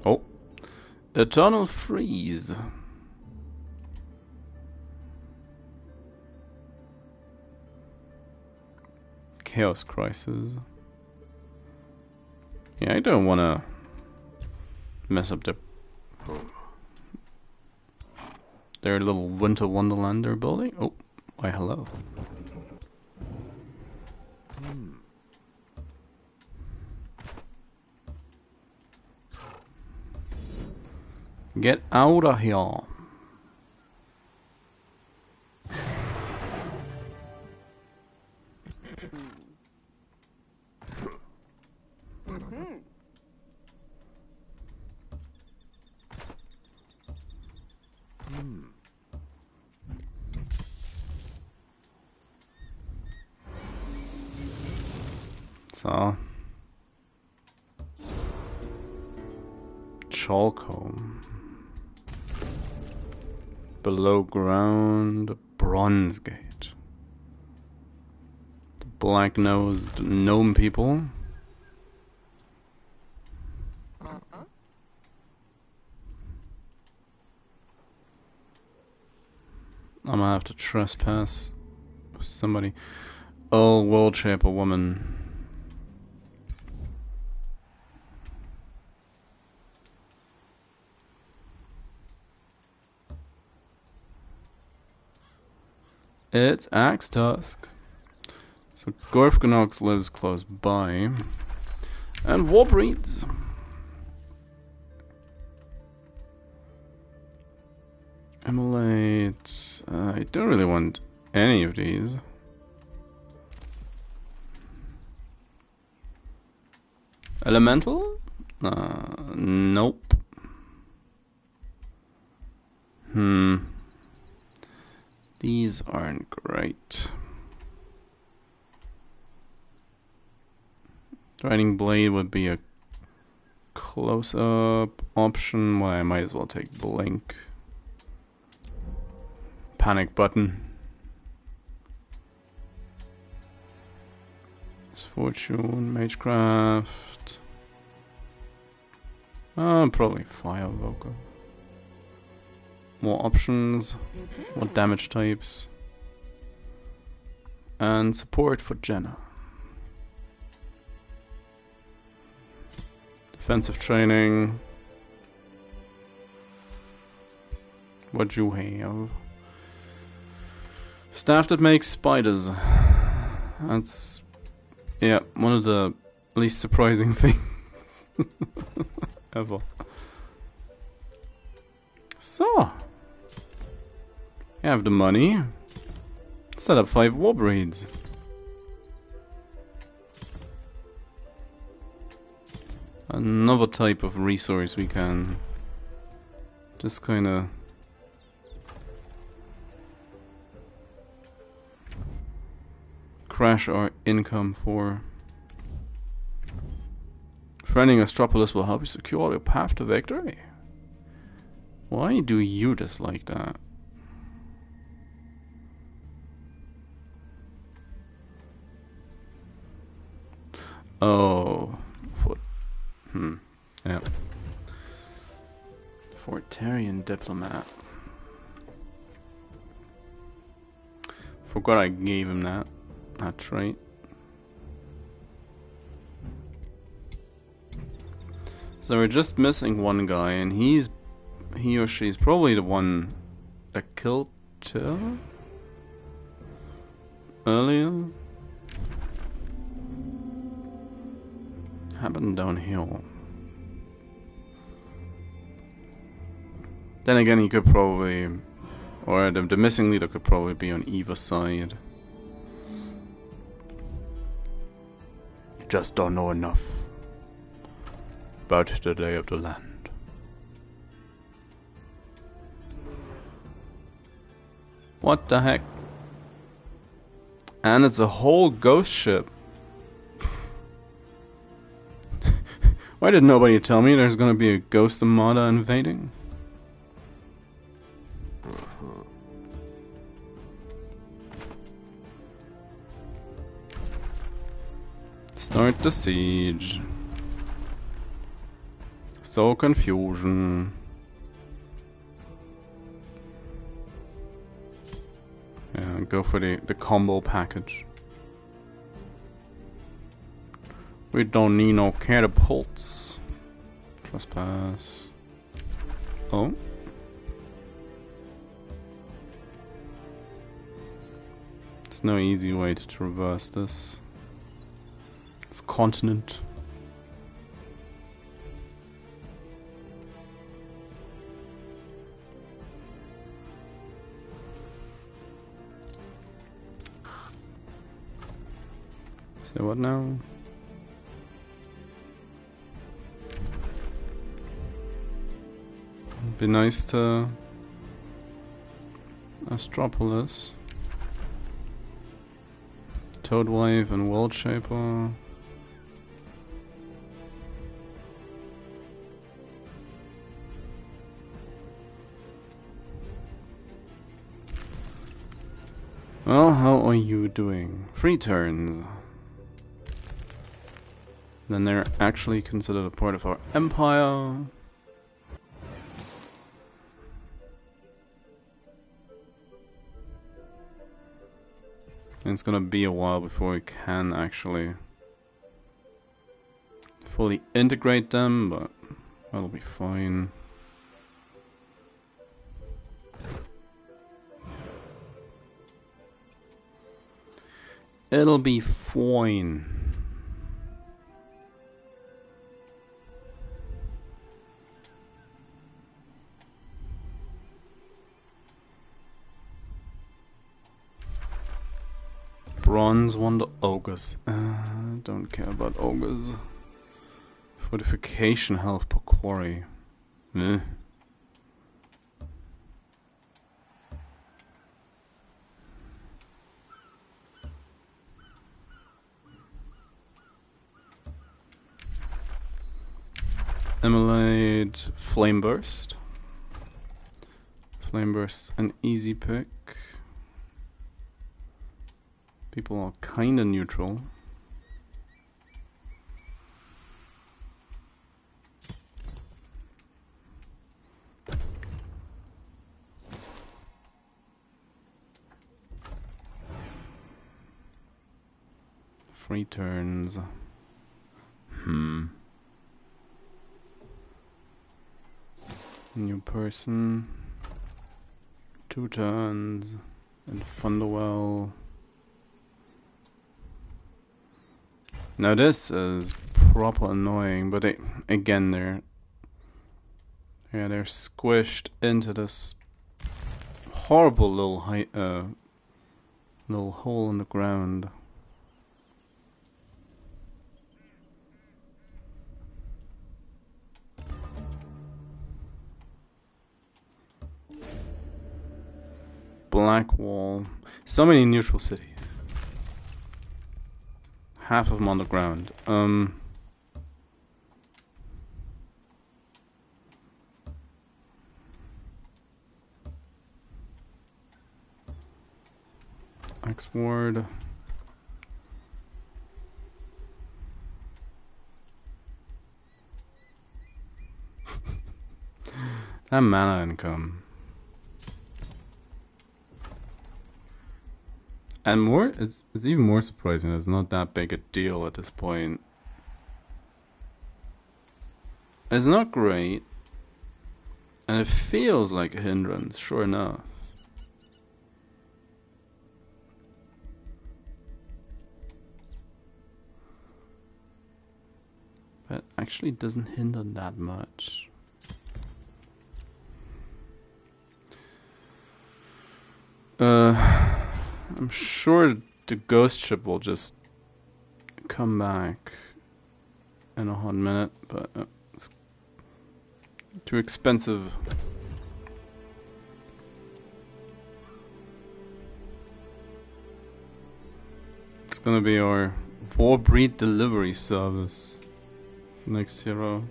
Oh. Eternal freeze. Chaos crisis. Yeah, I don't wanna mess up their little winter wonderland they're building. Oh, why hello. Get out of here. So, Chalcombe. Below ground, Bronze Gate. The black-nosed gnome people. I'm gonna have to trespass somebody. Oh, world shaper woman. It's Axe Tusk. So Gorfganox lives close by. And war breeds. Immolate. I don't really want any of these. Elemental? Nope. These aren't great. Riding Blade would be a close-up option. Well, I might as well take Blink. Panic Button. Misfortune, Magecraft. Probably Fire Evoker. More options, more damage types, and support for Jenna. Defensive training. What you have? Staff that makes spiders. That's, yeah, one of the least surprising things ever. So, you have the money. Set up 5 war breeds. Another type of resource we can just kind of crash our income for. Friending Astropolis will help you secure your path to victory. Why do you dislike that? Oh, yeah. Fortarian diplomat. Forgot I gave him that. That's right. So we're just missing one guy, and he or she's probably the one that killed Till earlier. Happened downhill. Then again, he could probably, or the missing leader could probably be on either side. Just don't know enough about the lay of the land. What the heck? And it's a whole ghost ship. Why did nobody tell me there's gonna be a ghost Armada invading? Start the siege. So confusion. Yeah, go for the combo package. We don't need no catapults. Trespass. Oh. There's no easy way to traverse this continent. So what now? Be nice to Astropolis. Toadwave and World Shaper. Well, how are you doing? 3 turns. Then they're actually considered a part of our empire. And it's gonna be a while before we can actually fully integrate them, but that'll be fine. It'll be fine. Bronze wonder ogres. Don't care about ogres. Fortification health per quarry. Eh. Emulate Flame Burst. Flame Burst's an easy pick. People are kinda neutral. Three turns. New person. 2 turns. And Thunderwell. Now this is proper annoying, but again they're squished into this horrible little little hole in the ground. Black wall. So many neutral cities. Half of them on the ground. X ward. That mana income. And more, it's even more surprising. It's not that big a deal at this point. It's not great, and it feels like a hindrance, sure enough. But actually doesn't hinder that much. I'm sure the ghost ship will just come back in a hot minute, but it's too expensive. It's gonna be our Warbreed delivery service. Next hero.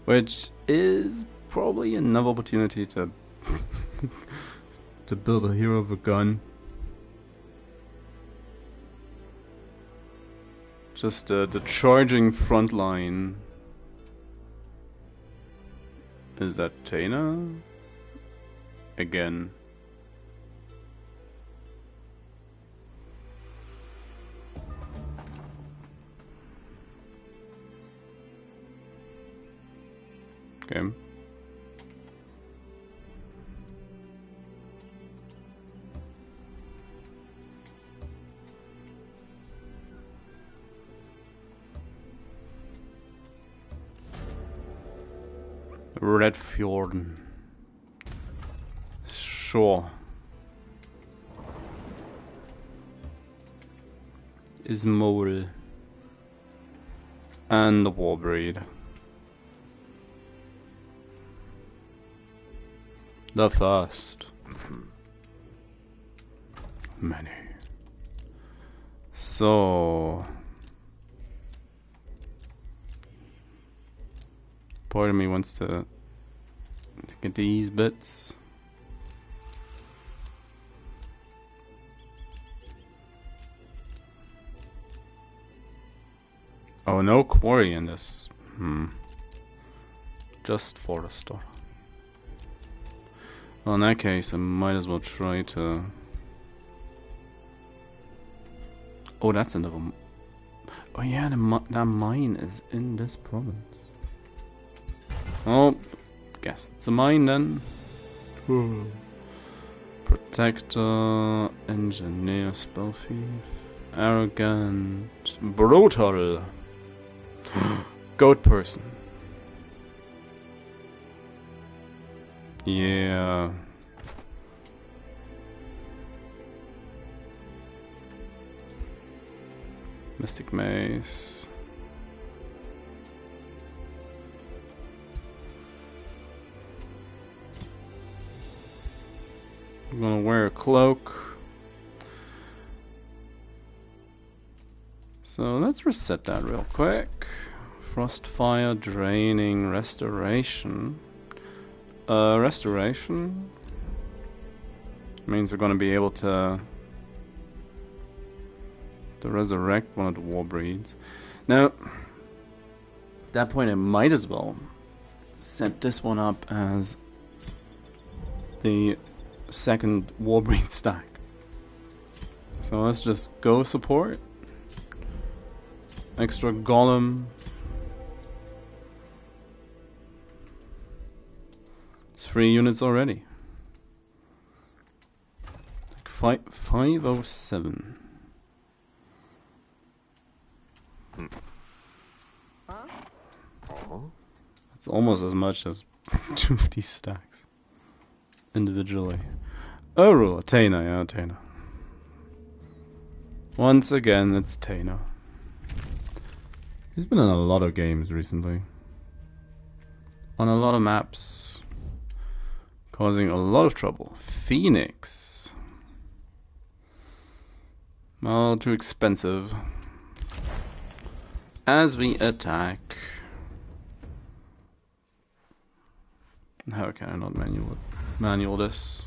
Which is probably another opportunity to to build a hero of a gun. Just the charging front line. Is that Tana? Again. Okay. Red Fjorden. Sure. Ismol. And the Warbreed. The first. Many. So... part of me wants to get these bits. Oh, no quarry in this. Just for the start. Well, in that case, I might as well try to... oh, that's another... oh yeah, that mine is in this province. Oh, guess it's a mine then. Protector, engineer, spell thief, arrogant, brutal, goat person. Yeah. Mystic mace. I'm gonna wear a cloak. So let's reset that real quick. Frostfire, draining, restoration. Restoration means we're gonna be able to resurrect one of the Warbreeds. Now, at that point I might as well set this one up as the second Warbreed stack. So let's just go support. Extra golem. It's 3 units already. Like 507. That's almost as much as 2 of these stacks individually. Oh, Tana, yeah, Tana. Once again, it's Tana. He's been in a lot of games recently. On a lot of maps. Causing a lot of trouble. Phoenix. Well, too expensive. As we attack. How can I not manual this?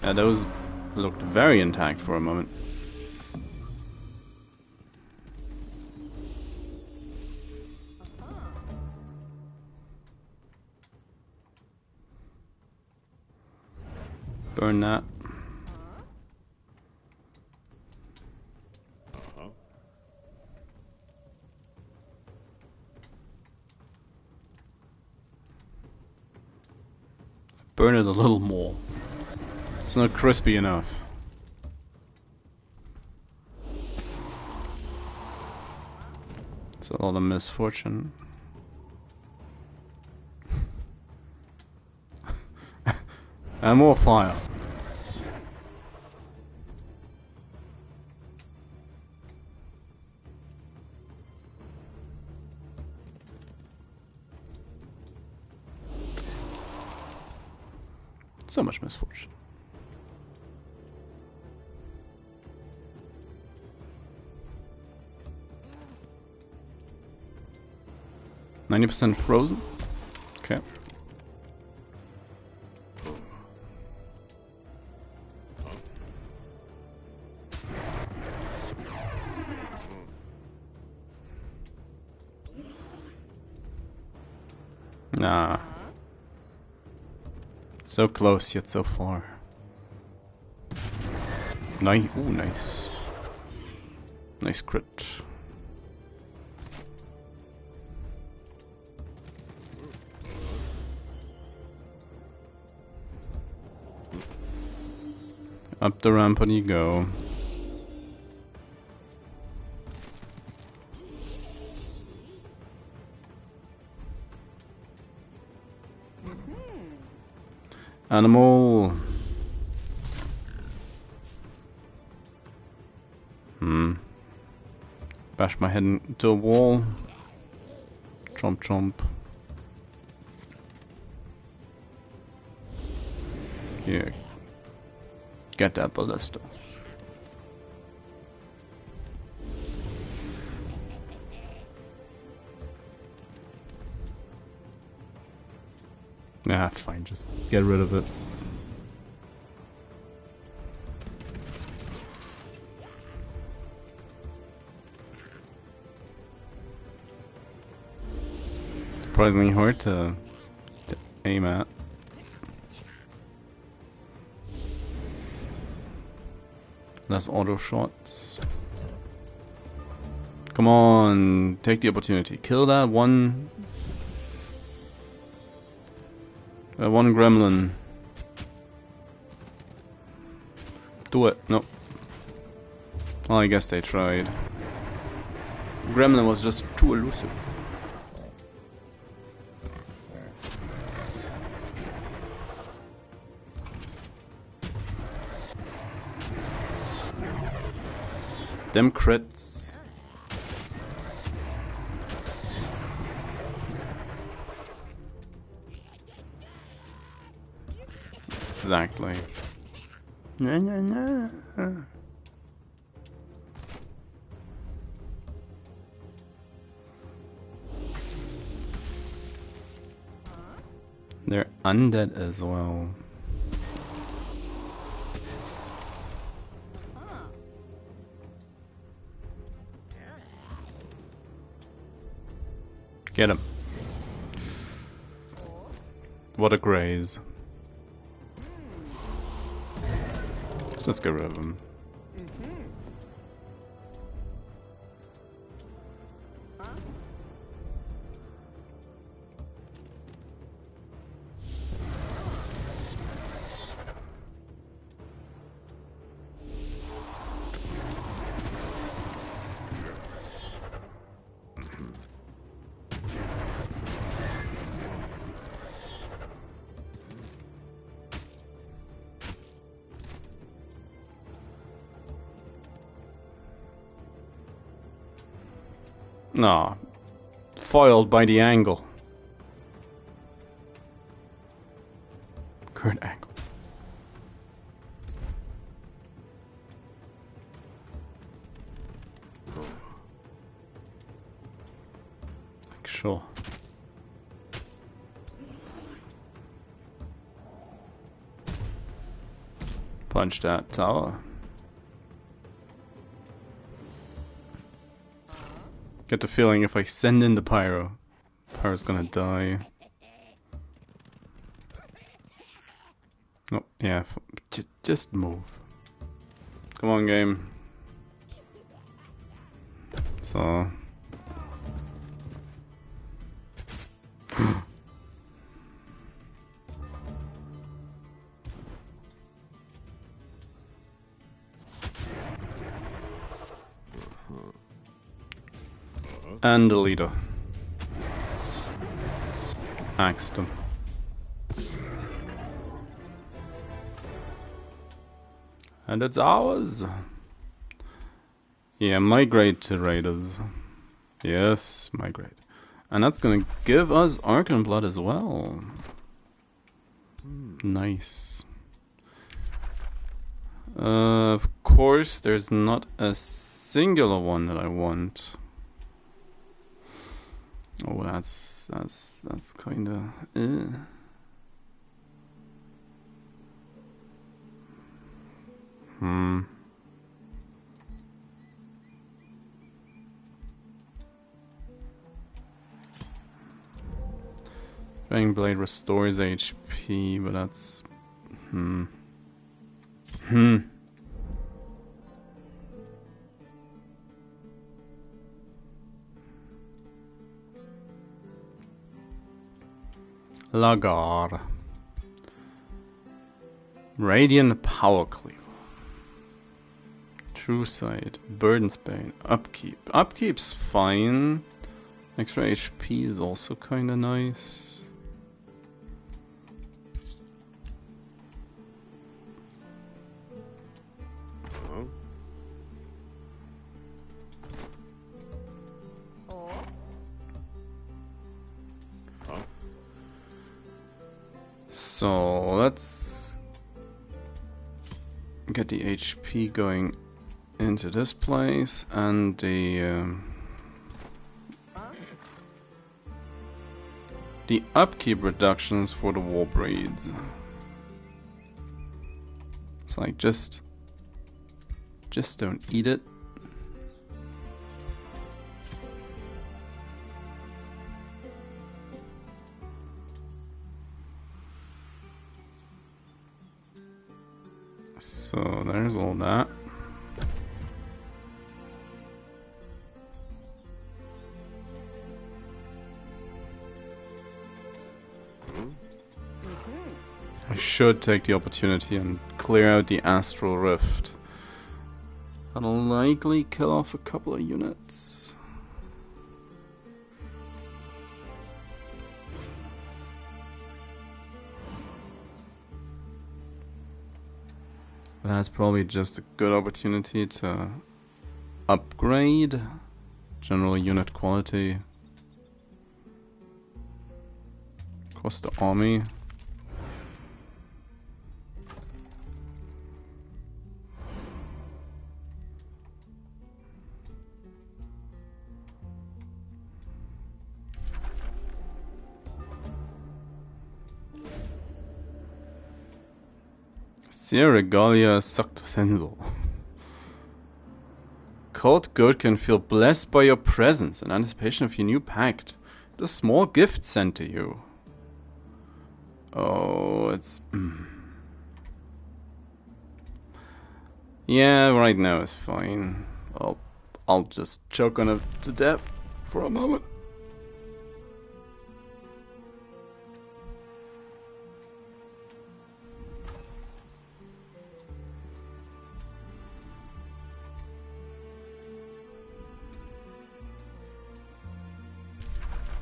Yeah, those looked very intact for a moment. Burn that. Burn it a little more. It's not crispy enough. It's a lot of misfortune. And more fire. So much misfortune. 90% frozen? Okay. Nah. So close yet so far. Nice. Ooh, nice. Nice crit. Up the ramp you go. Animal. Bash my head into a wall. Chomp chomp. Here. Get that ballista. Nah, fine, just get rid of it. Surprisingly hard to aim at. Less auto shots. Come on, take the opportunity. Kill that one gremlin. Do it. Nope. Well, I guess they tried. Gremlin was just too elusive. Them crits. Exactly. They're undead as well. Get him. What a graze. Let's just get rid of him. Nah, foiled by the angle. Current angle. Like, sure. Punch that tower. Get the feeling if I send in the pyro, pyro's gonna die. No, yeah, just move. Come on, game. So. And the leader. Axed him. And it's ours. Yeah, migrate to raiders. Yes, migrate. And that's gonna give us Arcane Blood as well. Nice. Of course, there's not a singular one that I want. Oh, that's That's kinda eh. Dragon Blade restores HP, but that's Lagar. Radiant Power Cleaver. True Sight. Burden's Bane. Upkeep. Upkeep's fine. Extra HP is also kinda nice. So let's get the HP going into this place and the upkeep reductions for the war breeds. It's like just don't eat it. So there's all that. I should take the opportunity and clear out the Astral Rift. That'll likely kill off a couple of units. But that's probably just a good opportunity to upgrade general unit quality across the army. Regalia Suctosensal. Cold Goat can feel blessed by your presence in anticipation of your new pact. A small gift sent to you. Oh, it's... Yeah, right now it's fine. I'll just choke on it to death for a moment.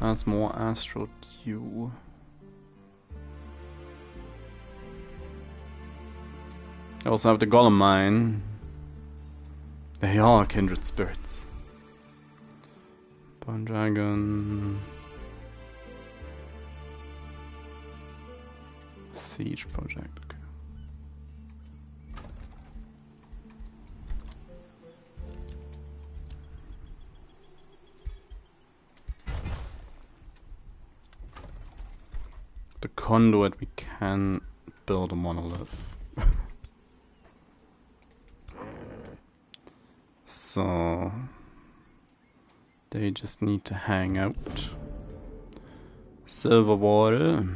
That's more Astral Dew. I also have the Golem Mine. They are kindred spirits. Bone Dragon. Siege Project. Okay. The conduit, we can build a monolith. So they just need to hang out. Silver water.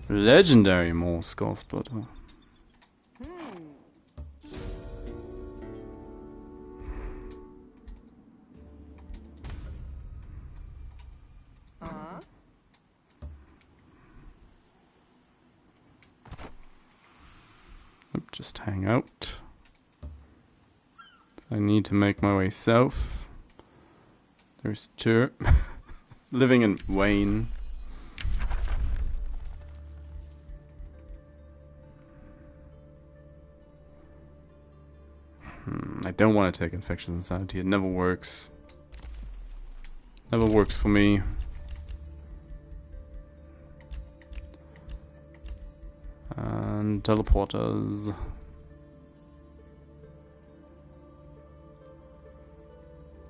Legendary more skull splitter. Just hang out. So I need to make my way south. There's two. Living in Wayne. I don't want to take Infectious Insanity. It never works. Never works for me. And teleporters.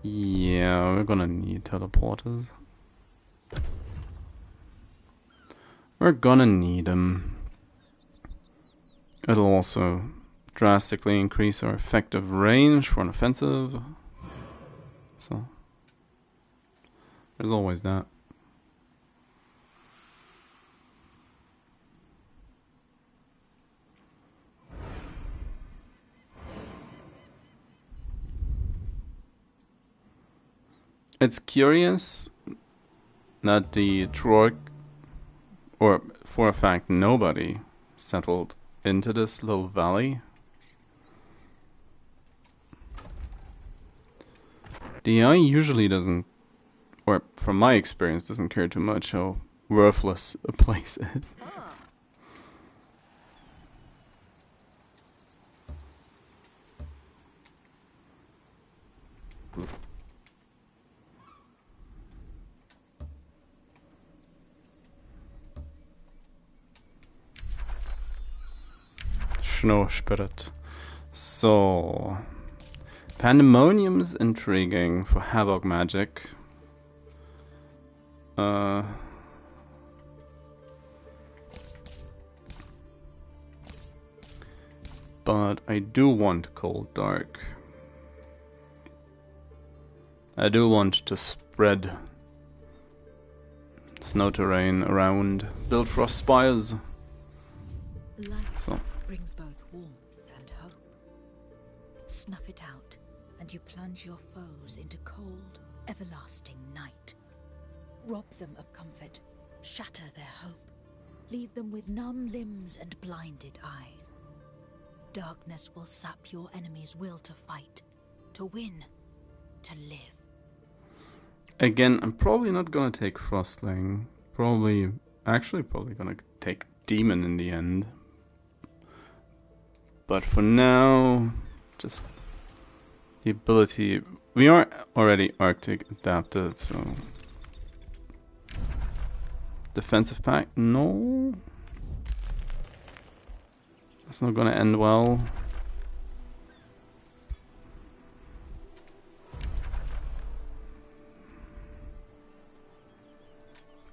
Yeah, we're gonna need teleporters. We're gonna need them. It'll also drastically increase our effective range for an offensive. So there's always that. It's curious that the Troark, or for a fact nobody, settled into this little valley. The AI usually doesn't, or from my experience, doesn't care too much how worthless a place is. Snow Spirit. So, Pandemonium's intriguing for Havoc magic. But I do want Cold Dark. I do want to spread snow terrain around, build frost spires. Light brings both warmth and hope. Snuff it out, and you plunge your foes into cold, everlasting night. Rob them of comfort, shatter their hope, leave them with numb limbs and blinded eyes. Darkness will sap your enemy's will to fight, to win, to live. Again, I'm probably not gonna take Frostling. Probably gonna take Demon in the end. But for now, just the ability. We are already Arctic adapted, so defensive pack. No, that's not gonna end well.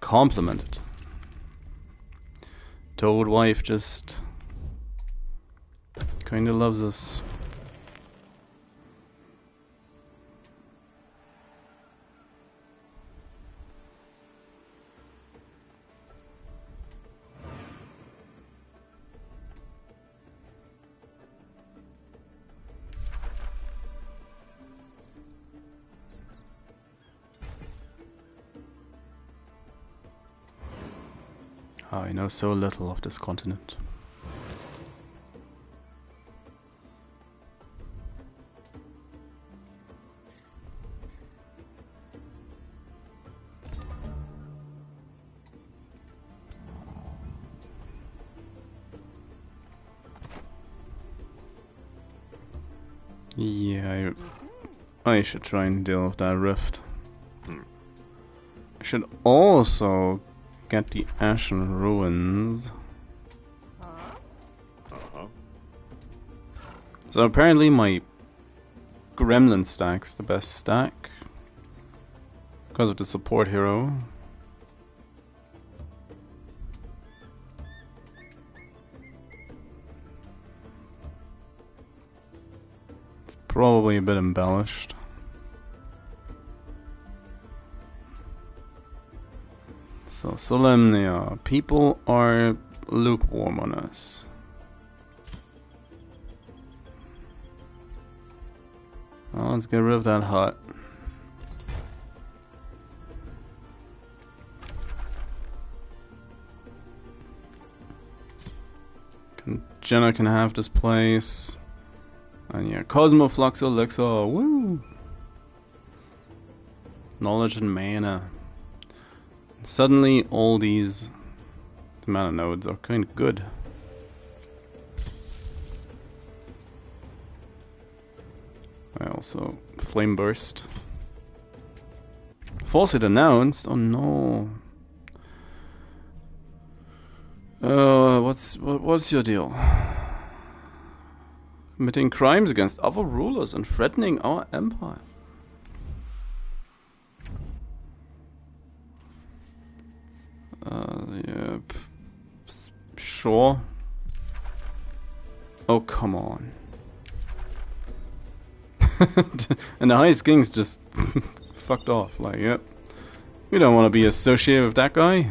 Complimented. Toad Wife just kinda loves us. I know so little of this continent. Yeah, I should try and deal with that rift. I should also get the Ashen Ruins. So apparently my Gremlin stack's the best stack because of the support hero. It's probably a bit embellished. So, Solemnia, people are lukewarm on us. Well, let's get rid of that hut. Jenna can have this place. And yeah, Cosmoflux Elixir, woo! Knowledge and mana. Suddenly, all these mana nodes are kind of good. I also Flame Burst. Faucet announced. Oh no. What's your deal? Committing crimes against other rulers and threatening our empire. Yep. Sure. Oh, come on. And the Highest King's just fucked off. Like, yep. We don't want to be associated with that guy.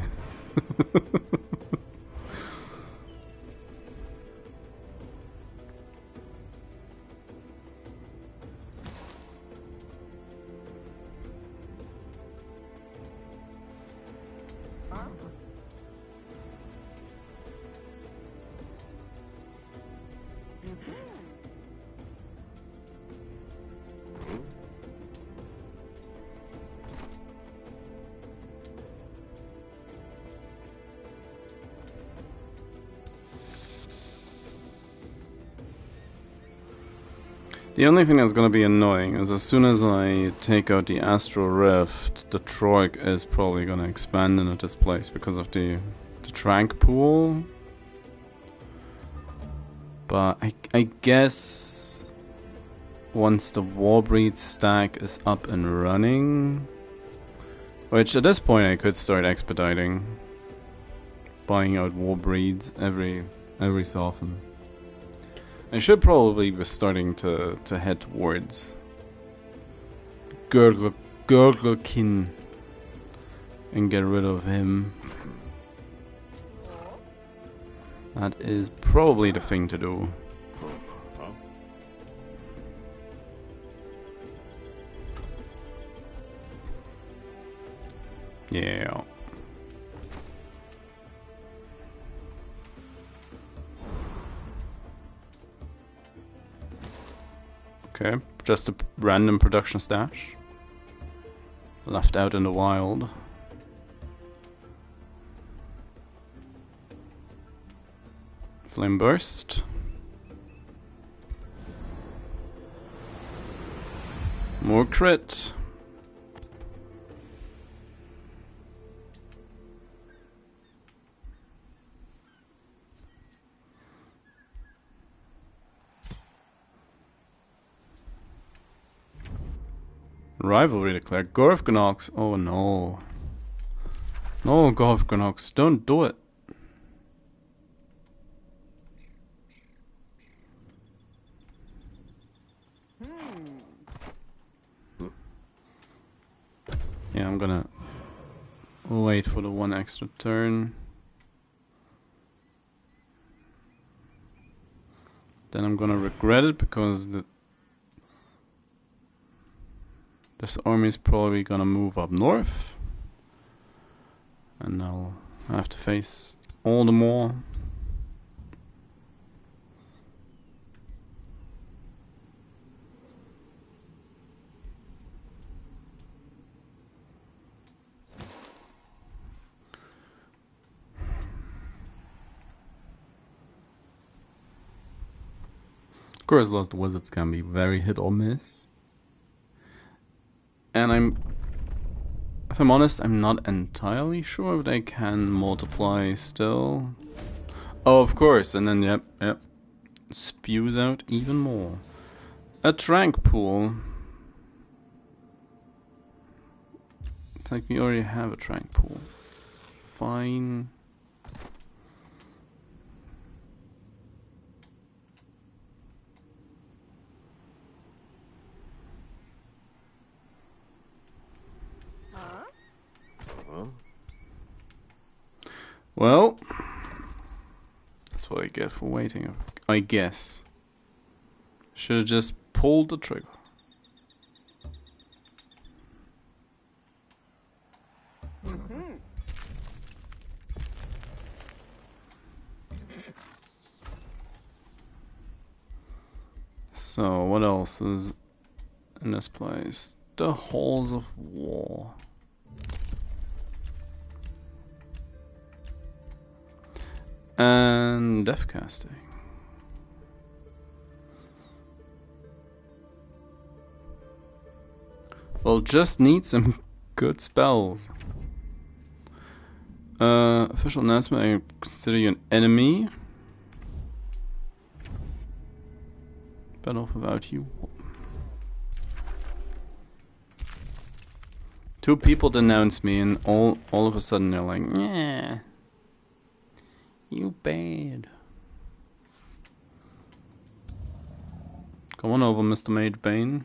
The only thing that's gonna be annoying is as soon as I take out the Astral Rift, the Troik is probably gonna expand into this place because of the Trank Pool. But I guess once the Warbreed stack is up and running, which at this point I could start expediting, buying out Warbreeds every so often. I should probably be starting to head towards Gurglekin and get rid of him. That is probably the thing to do. Yeah. Okay, just a random production stash. Left out in the wild. Flame Burst. More crit. Rivalry declared. Gorfganox. Oh no. No, Gorfganox. Don't do it. Yeah, I'm gonna wait for the one extra turn. Then I'm gonna regret it because this army is probably gonna move up north, and I'll have to face all the more. Of course, Lost Wizards can be very hit or miss. And if I'm honest, I'm not entirely sure if they can multiply still. Oh, of course, and then, yep, spews out even more. A Trank Pool. It's like we already have a Trank Pool. Fine. Well, that's what I get for waiting, I guess. Should have just pulled the trigger. So, what else is in this place? The Halls of War. And Death Casting. We'll just need some good spells. Official announcement, I consider you an enemy. Better off without you. 2 people denounce me and all of a sudden they're like, yeah. You bad. Come on over, Mr. Mage Bane.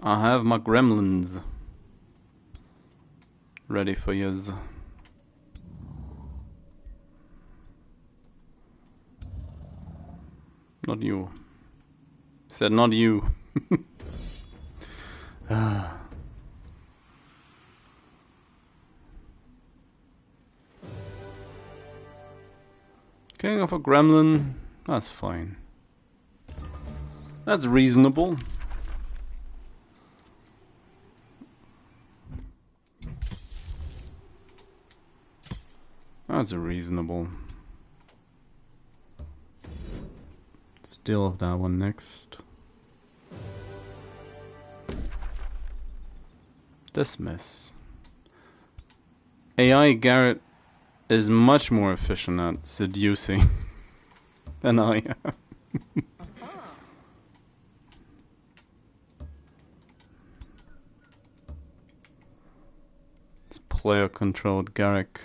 I have my gremlins ready for yous. Not you. Said not you. King of a gremlin, that's fine. That's reasonable. That's reasonable. Let's deal with that one next. Dismiss. AI Garrett is much more efficient at seducing than I am. It's player-controlled Garrick.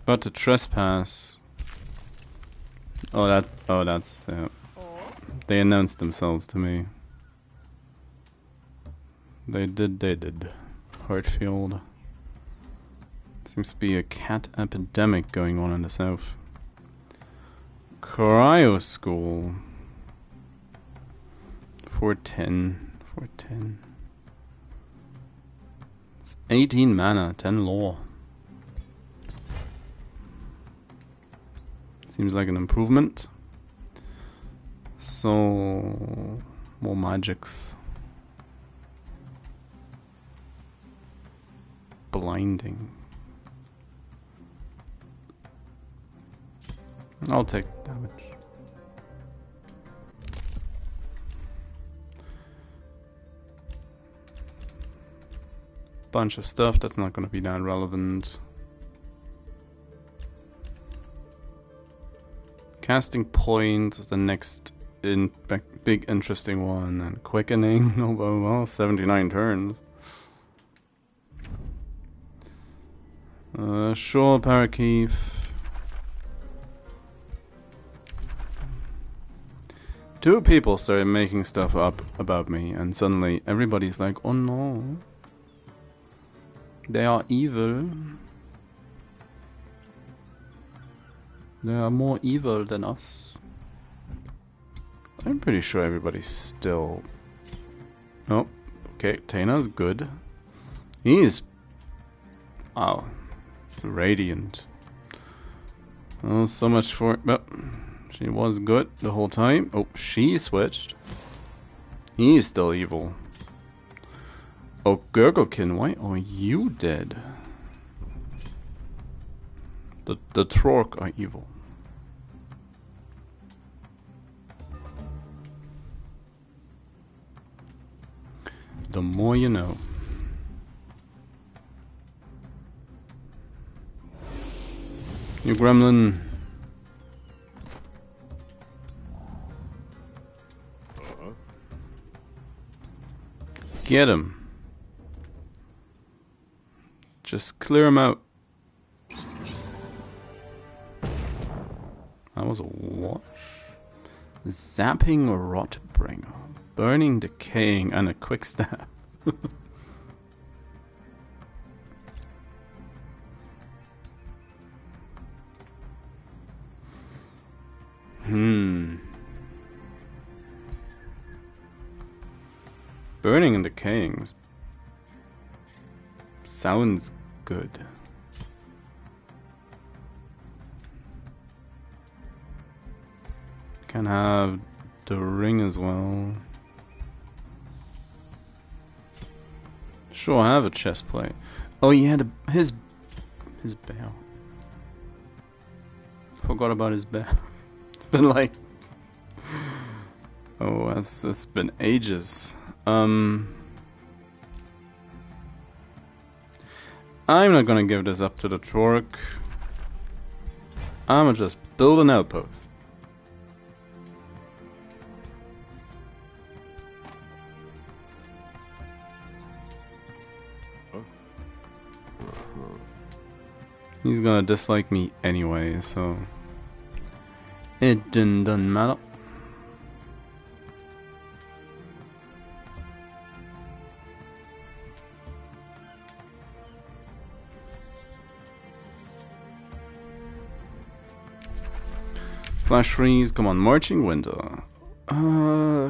But to trespass. That's. They announced themselves to me. They did. Hartfield. Seems to be a cat epidemic going on in the south. Cryo School. 410. It's 18 mana, 10 law. Seems like an improvement. So, more magics. Blinding. I'll take damage. Bunch of stuff that's not going to be that relevant. Casting Point is the next big interesting one, and Quickening. Oh well, 79 turns. Sure, Parakeet. Two people started making stuff up about me, and suddenly everybody's like, oh no. They are evil. They are more evil than us. I'm pretty sure everybody's still... Oh, okay, Taina's good. He's... Wow. Radiant. Oh, so much for... But she was good the whole time. Oh, she switched. He's still evil. Oh, Gurglekin, why are you dead? The Trork are evil. The more you know. You gremlin. Get him. Just clear him out. That was a wash. Zapping Rotbringer. Burning, Decaying, and a quick stab. Burning and Decaying sounds good. Can have the ring as well. Sure, I have a chest plate. Oh, he had his bell. Forgot about his bell. It's been like... Oh, it's been ages. I'm not gonna give this up to the Trork. I'ma just build an outpost. He's gonna dislike me anyway, so it doesn't matter. Flash freeze, come on, marching winter.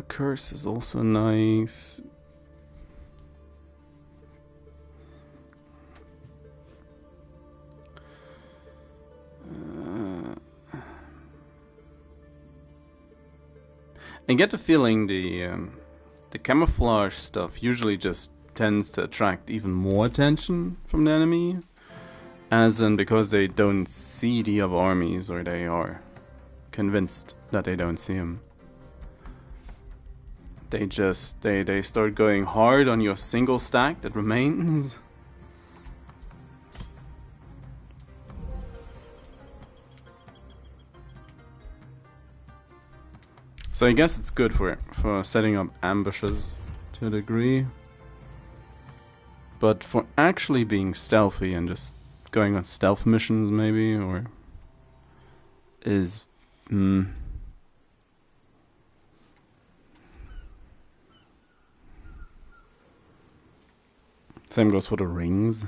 Curse is also nice. I get the feeling the camouflage stuff usually just tends to attract even more attention from the enemy, as in because they don't see the other armies, or they are convinced that they don't see them. They start going hard on your single stack that remains. So I guess it's good for setting up ambushes to a degree. But for actually being stealthy and just going on stealth missions maybe, or is Same goes for the rings.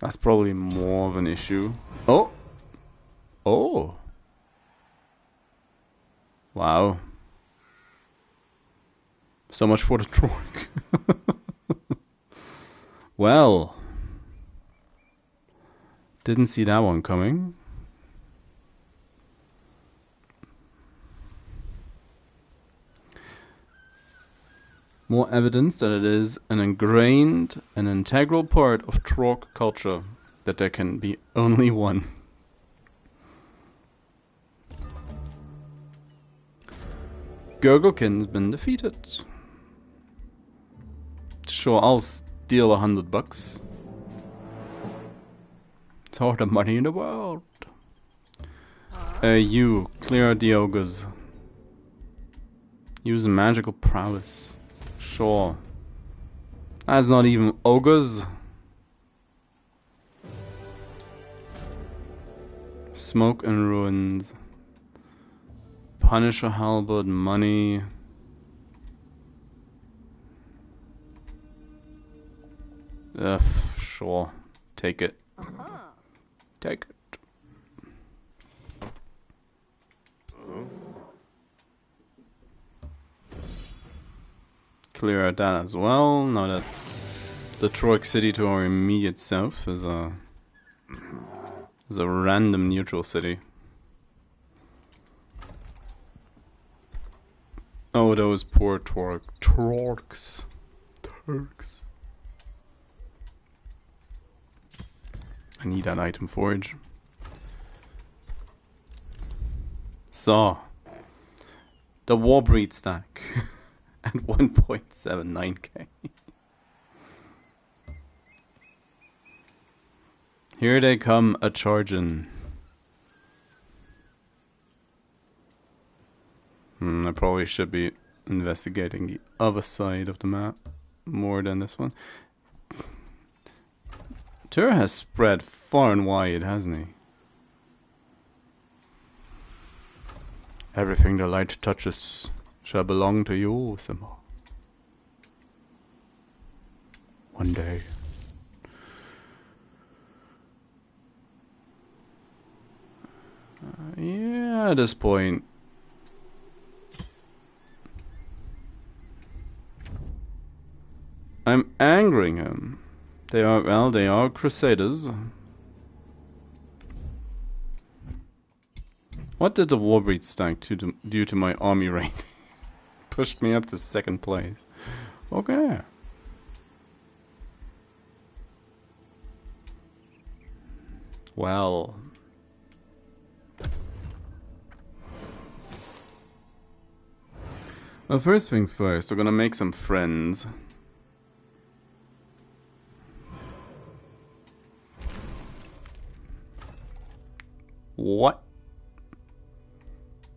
That's probably more of an issue. Oh! Oh! Wow. So much for the torque. Well. Didn't see that one coming. More evidence that it is an ingrained and integral part of Trork culture that there can be only one. Gurglekin's been defeated. Sure, I'll steal $100. It's all the money in the world. You clear the ogres. Use magical prowess. Sure. That's not even ogres. Smoke and ruins. Punisher halberd, money. Sure. Take it. Take it. Clear out that as well. Now that the Troic city to our immediate south is a random neutral city. Oh, those poor Turks. I need that item forge. So, the Warbreed stack at 1.79k. Here they come a chargin'. I probably should be investigating the other side of the map more than this one. Tur has spread far and wide, hasn't he? Everything the light touches shall belong to you, Simba. One day. Yeah, at this point. I'm angering him. They are crusaders. What did the Warbreed stack do to my army rating? Pushed me up to second place. Okay. Well. Well, first things first, we're gonna make some friends. What?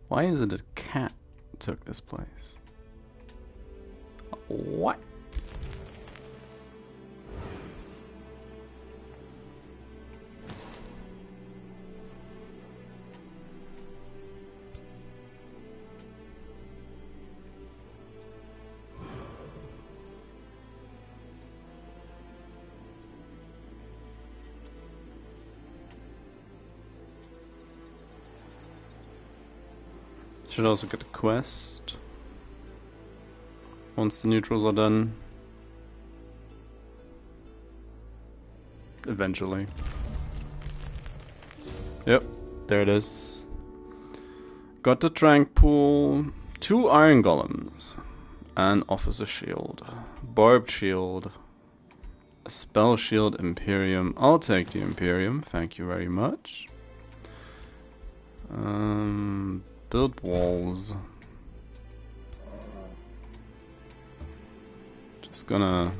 Why is it a cat took this place? What? Should also get a quest once the neutrals are done. Eventually. Yep, there it is. Got the trank pool, 2 iron golems, an officer shield, barbed shield, a spell shield Imperium. I'll take the Imperium, thank you very much. Build walls. Just gonna...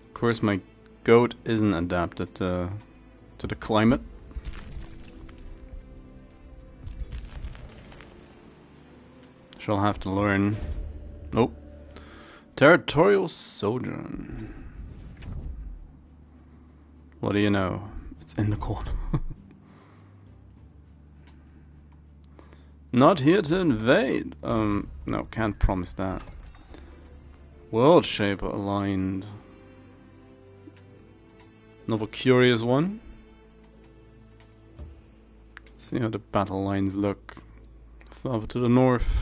Of course my goat isn't adapted to the climate. She'll have to learn. Nope. Territorial Sojourn. What do you know? It's in the corner. Not here to invade. No, can't promise that. World Shaper aligned. Another curious one. See how the battle lines look. Further to the north.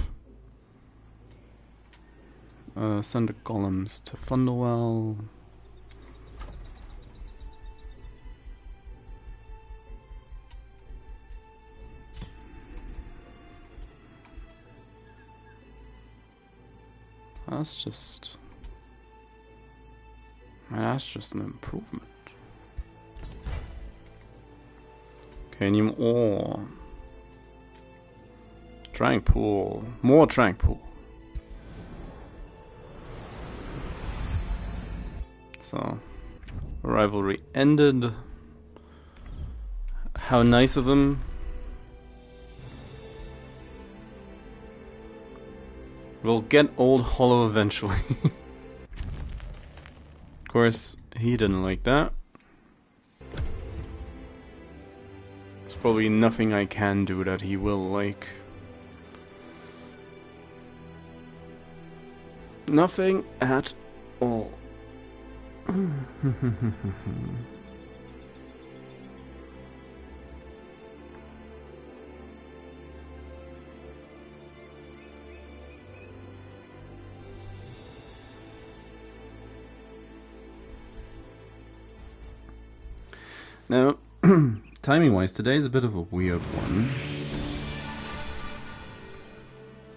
Send the columns to Thunderwell. That's just an improvement. Canium ore. Trank pool. More trank pool. So, rivalry ended. How nice of him. We'll get Old Hollow eventually. Of course, he didn't like that. There's probably nothing I can do that he will like. Nothing at all. Now, timing-wise, today's a bit of a weird one.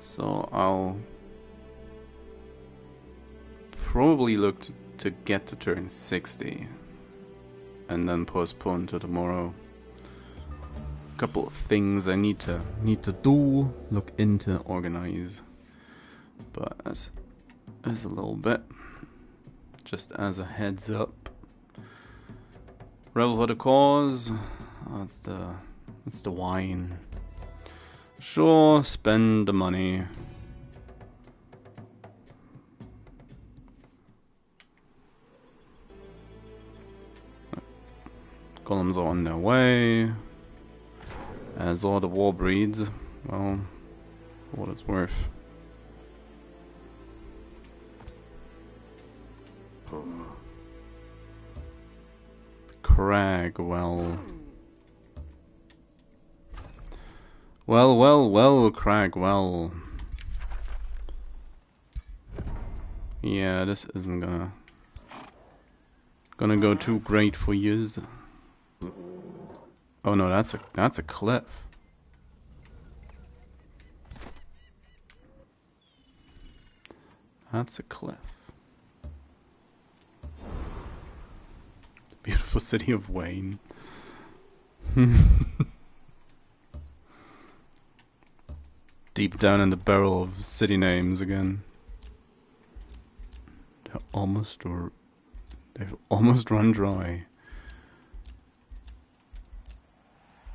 So I'll probably look to get to turn 60 and then postpone to tomorrow. A couple of things I need to do, look into, organize. But as a little bit, just as a heads up. Rebel for the cause. That's the wine. Sure, spend the money. Columns are on their way. As are the war breeds. Well, for what it's worth. Cragwell. Well, Cragwell. Yeah, this isn't gonna go too great for yous. Oh no, that's a cliff. That's a cliff. The beautiful city of Wayne. Deep down in the barrel of city names again. They've almost run dry.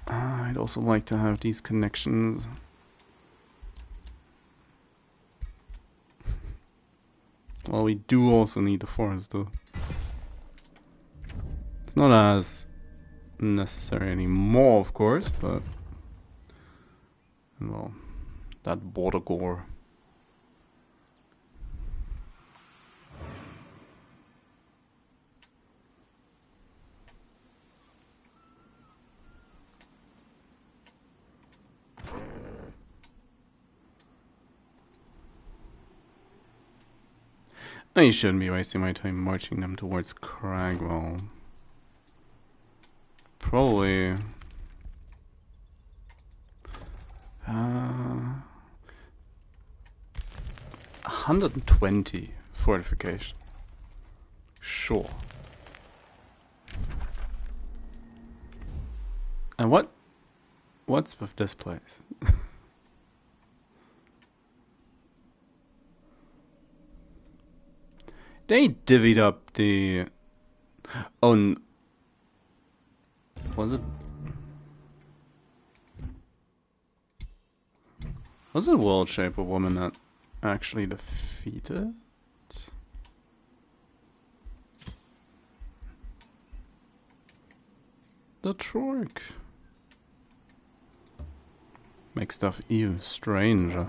I'd also like to have these connections. Well, we do also need the forest though. It's not as necessary anymore, of course, but well, that border gore. I shouldn't be wasting my time marching them towards Cragwell. Probably... 120 fortification. Sure. And what's with this place? They divvied up the... Oh, was it? Was it World Shaper Woman that actually defeated? The Troik. Makes stuff even stranger.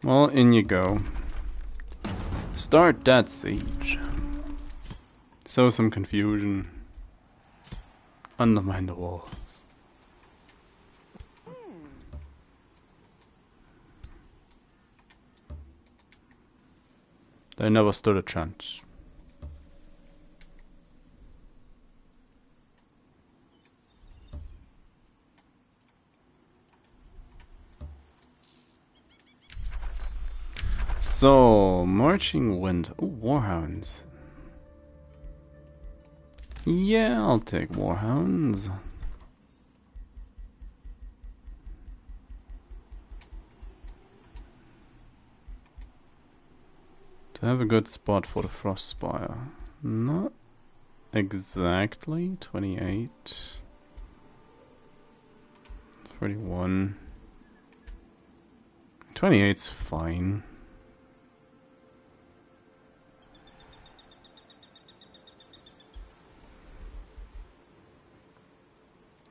Well, in you go. Start that siege. Sow some confusion. Undermine the walls. They never stood a chance. So, Marching Wind. Oh, Warhounds. Yeah, I'll take Warhounds. To have a good spot for the Frostspire. Not exactly. 28. 31. 28's fine.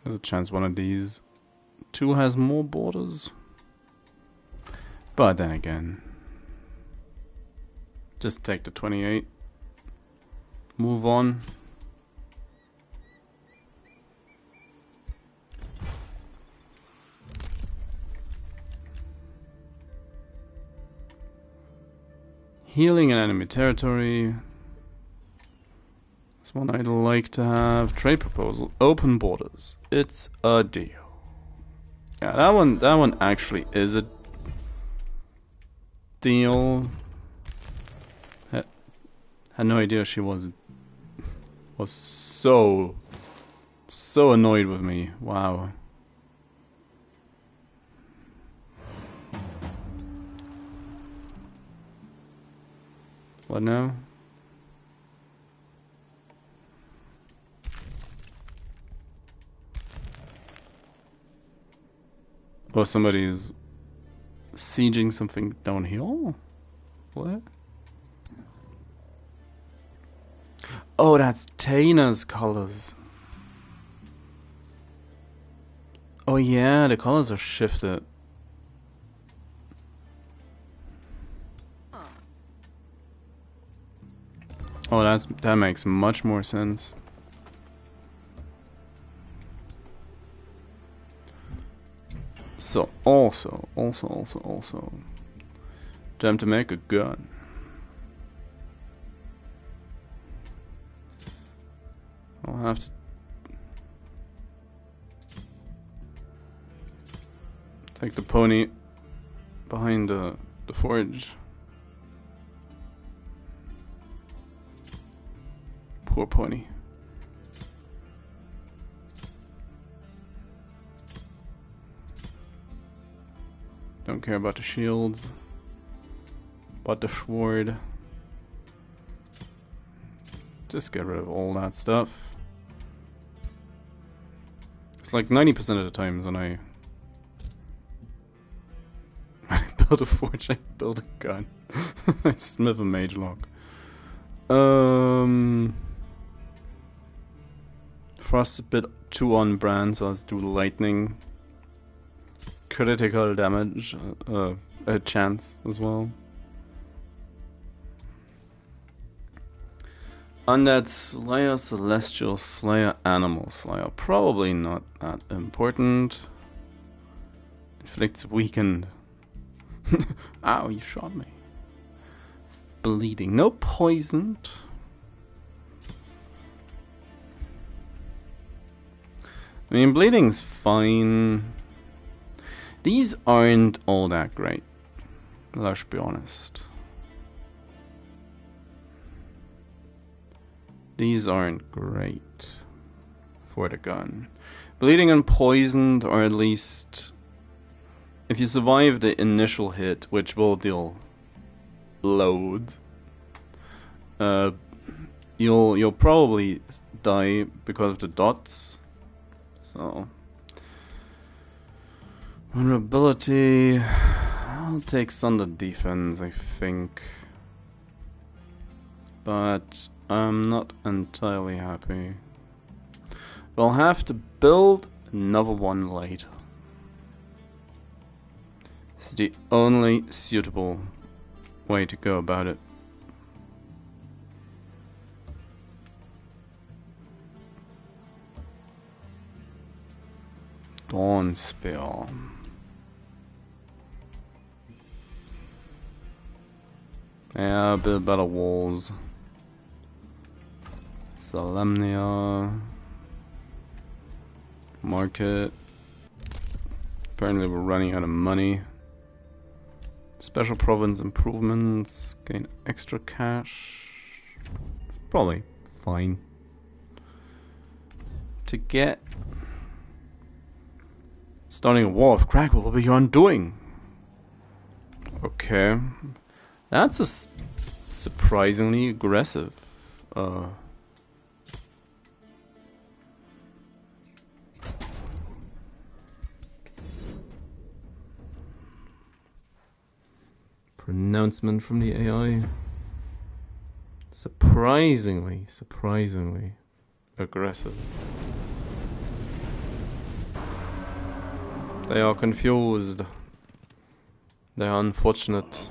There's a chance one of these two has more borders. But then again, just take the 28. Move on. Healing in enemy territory. This one I'd like to have. Trade proposal. Open borders. It's a deal. Yeah, that one actually is a deal. Had no idea she was so annoyed with me. Wow. What now? Oh, somebody's sieging something downhill? What? Oh, that's Tana's colors. Oh yeah, the colors are shifted. Oh, that makes much more sense. So also, time to make a gun. I'll have to take the pony behind the forge. Poor pony. Don't care about the shields, but the sword. Just get rid of all that stuff. It's like 90% of the times when I build a forge, I build a gun. I smith a mage lock. Frost a bit too on brand, so let's do lightning. Critical damage, a chance as well. Undead Slayer, Celestial Slayer, Animal Slayer. Probably not that important. Inflicts weakened. Ow, you shot me. Bleeding. No poisoned. I mean, bleeding's fine. These aren't all that great. Let's be honest. These aren't great for the gun. Bleeding and poisoned, or at least if you survive the initial hit, which will deal loads, you'll probably die because of the dots. So vulnerability, I'll take Thunder Defense, I think, but I'm not entirely happy. We'll have to build another one later. It's the only suitable way to go about it. Dawn Spear. Yeah, a bit better walls. Solemnia. Market. Apparently we're running out of money. Special province improvements. Gain extra cash. Probably fine. To get... Starting a war of crack will be your undoing. Okay. That's a surprisingly aggressive. Pronouncement from the AI. Surprisingly aggressive. They are confused. They are unfortunate.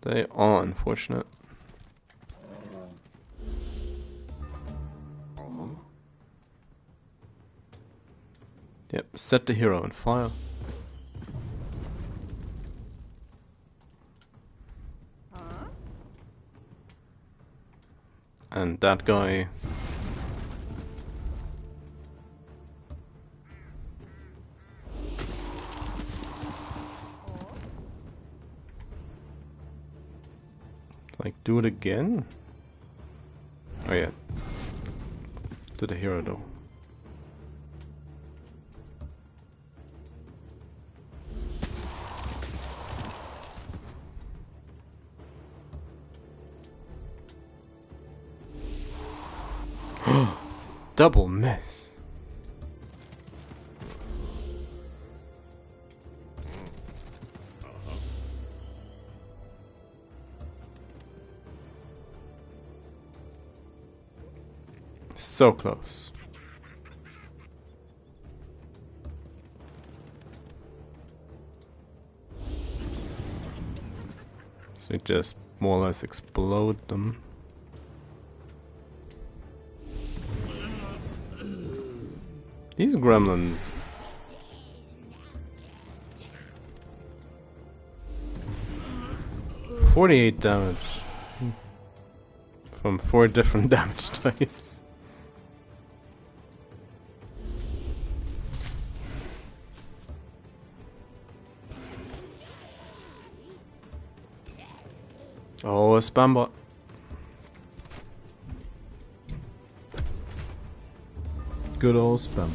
They are unfortunate. Yep, set the hero on fire. And that guy... Like, do it again? Oh yeah. To the hero though. Double miss. So close. So we just more or less explode them. These gremlins. $48 damage. From 4 different damage types. Oh, a spam bot. Good old spam.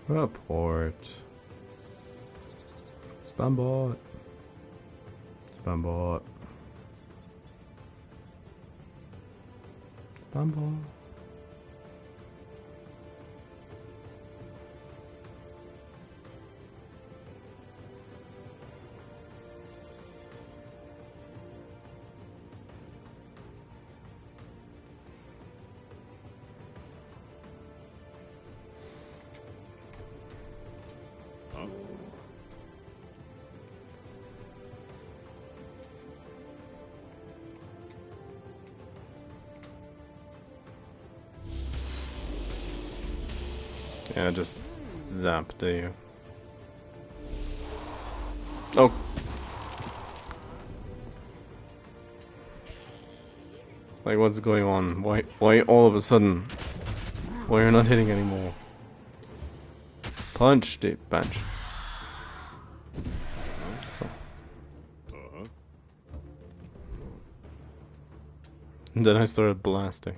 Report. Spam bot. Spam bot. Spam bot. Yeah, just zap there. Oh. Like, what's going on? Why all of a sudden? Why you're not hitting anymore? Punch the bench. So. And then I started blasting.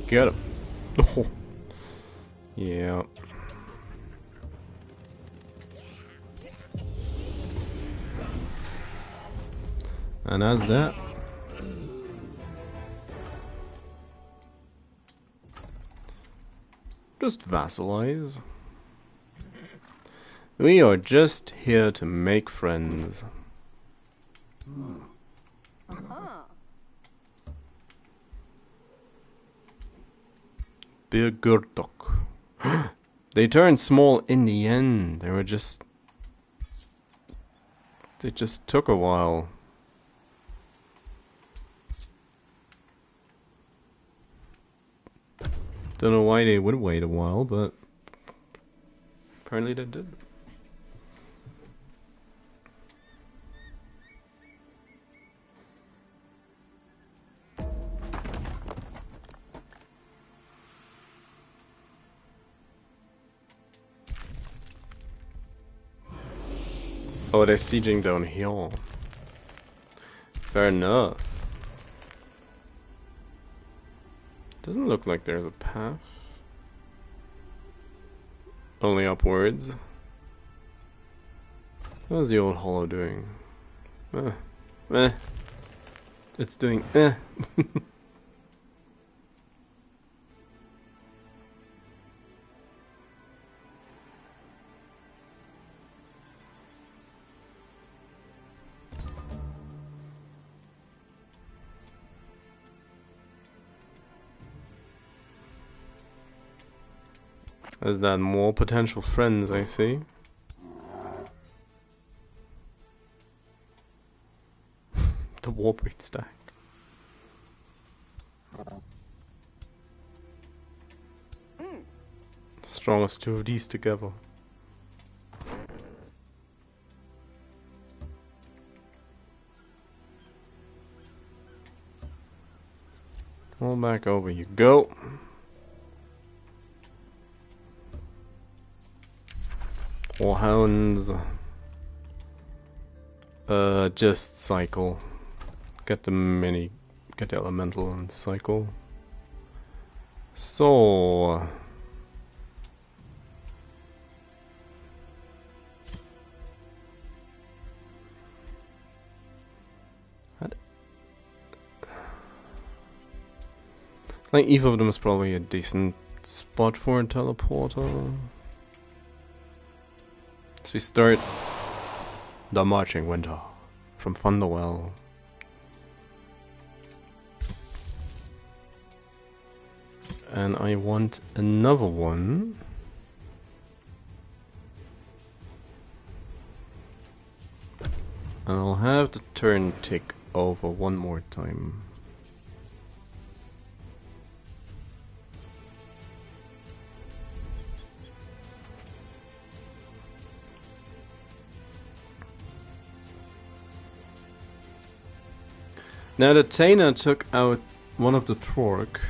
Get him. Oh. Yeah. And that's that. Just vassalize. We are just here to make friends. Birgurtok. They turned small in the end. They just took a while. Don't know why they would wait a while, but apparently they did. Oh, they're sieging down here. Fair enough. Doesn't look like there's a path. Only upwards. How's the old hollow doing? It's doing Is that more potential friends I see? The Warbeat stack. Strongest two of these together. All back over you go. Warhounds. Just cycle. Get the elemental and cycle. So. I think either of them is probably a decent spot for a teleporter. So we start the marching winter from Thunderwell. And I want another one. And I'll have the turn tick over one more time. Now the Taina took out one of the Torque,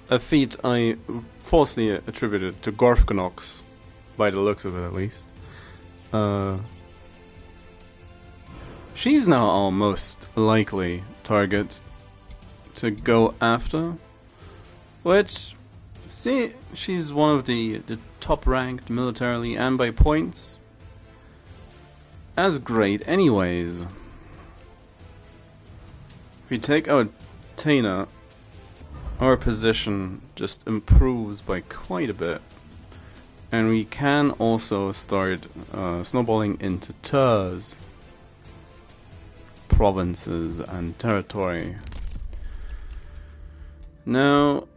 a feat I falsely attributed to Gorfganox, by the looks of it at least. She's now our most likely target to go after, which, see, she's one of the top ranked militarily and by points. As great anyways. If we take out Taina, our position just improves by quite a bit. And we can also start snowballing into Turs. provinces and territory. Now,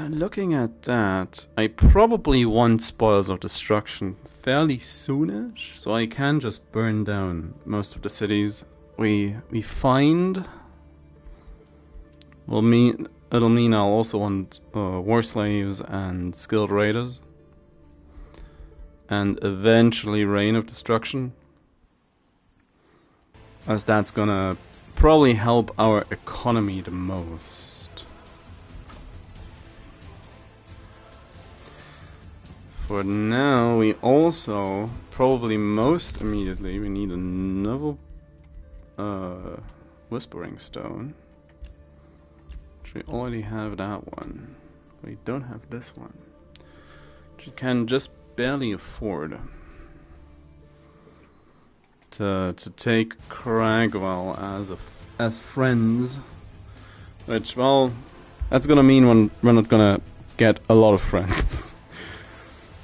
looking at that, I probably want Spoils of Destruction fairly soonish, so I can just burn down most of the cities we find. It'll mean I'll also want war slaves and skilled raiders, and eventually Reign of Destruction, as that's gonna probably help our economy the most. For now, we also, probably most immediately, we need another Whispering Stone. Which we already have that one. We don't have this one. Which we can just barely afford. To take Cragwell as friends. Which, well, that's gonna mean we're not gonna get a lot of friends.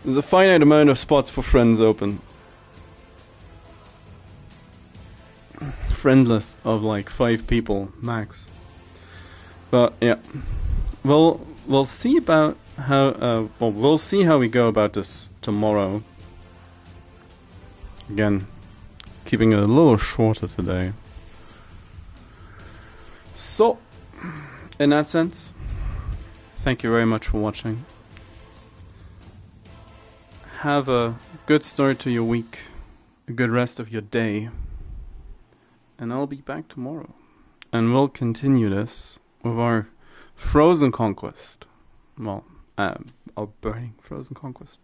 There's a finite amount of spots for friends open. Friend list of like 5 people max. But yeah, we'll see about how we'll see how we go about this tomorrow. Again, keeping it a little shorter today. So, in that sense, thank you very much for watching. Have a good start to your week, a good rest of your day, and I'll be back tomorrow. And we'll continue this with our Frozen Conquest. Well, our Burning Frozen Conquest.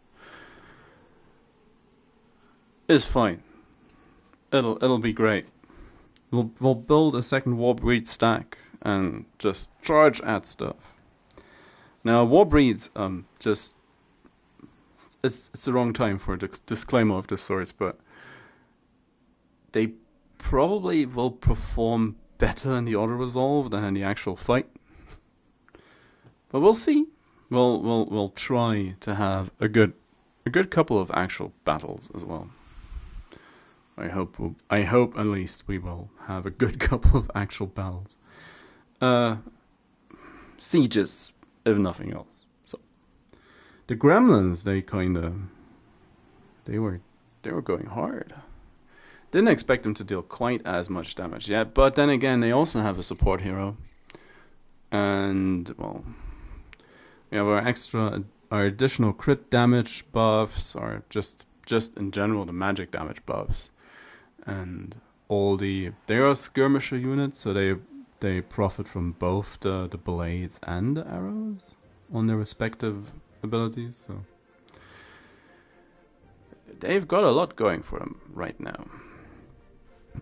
It's fine. It'll be great. We'll build a second war breed stack and just charge at stuff. Now, war breeds, just... It's the wrong time for a disclaimer of this sort, but they probably will perform better in the auto resolve than in the actual fight. But we'll see. We'll try to have a good couple of actual battles as well. I hope at least we will have a good couple of actual battles. Sieges, if nothing else. The gremlins, they were going hard. Didn't expect them to deal quite as much damage yet, but then again, they also have a support hero. And, well, we have our additional crit damage buffs, or just in general the magic damage buffs. And they are skirmisher units, so they profit from both the blades and the arrows on their respective abilities, so they've got a lot going for them right now.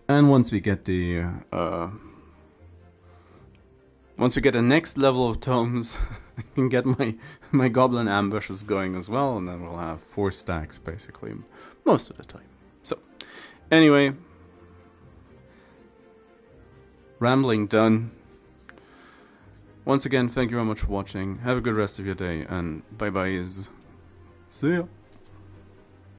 And once we get the next level of tomes, I can get my goblin ambushes going as well, and then we'll have 4 stacks basically most of the time. So anyway, rambling done. Once again, thank you very much for watching. Have a good rest of your day, and bye-byes. See ya.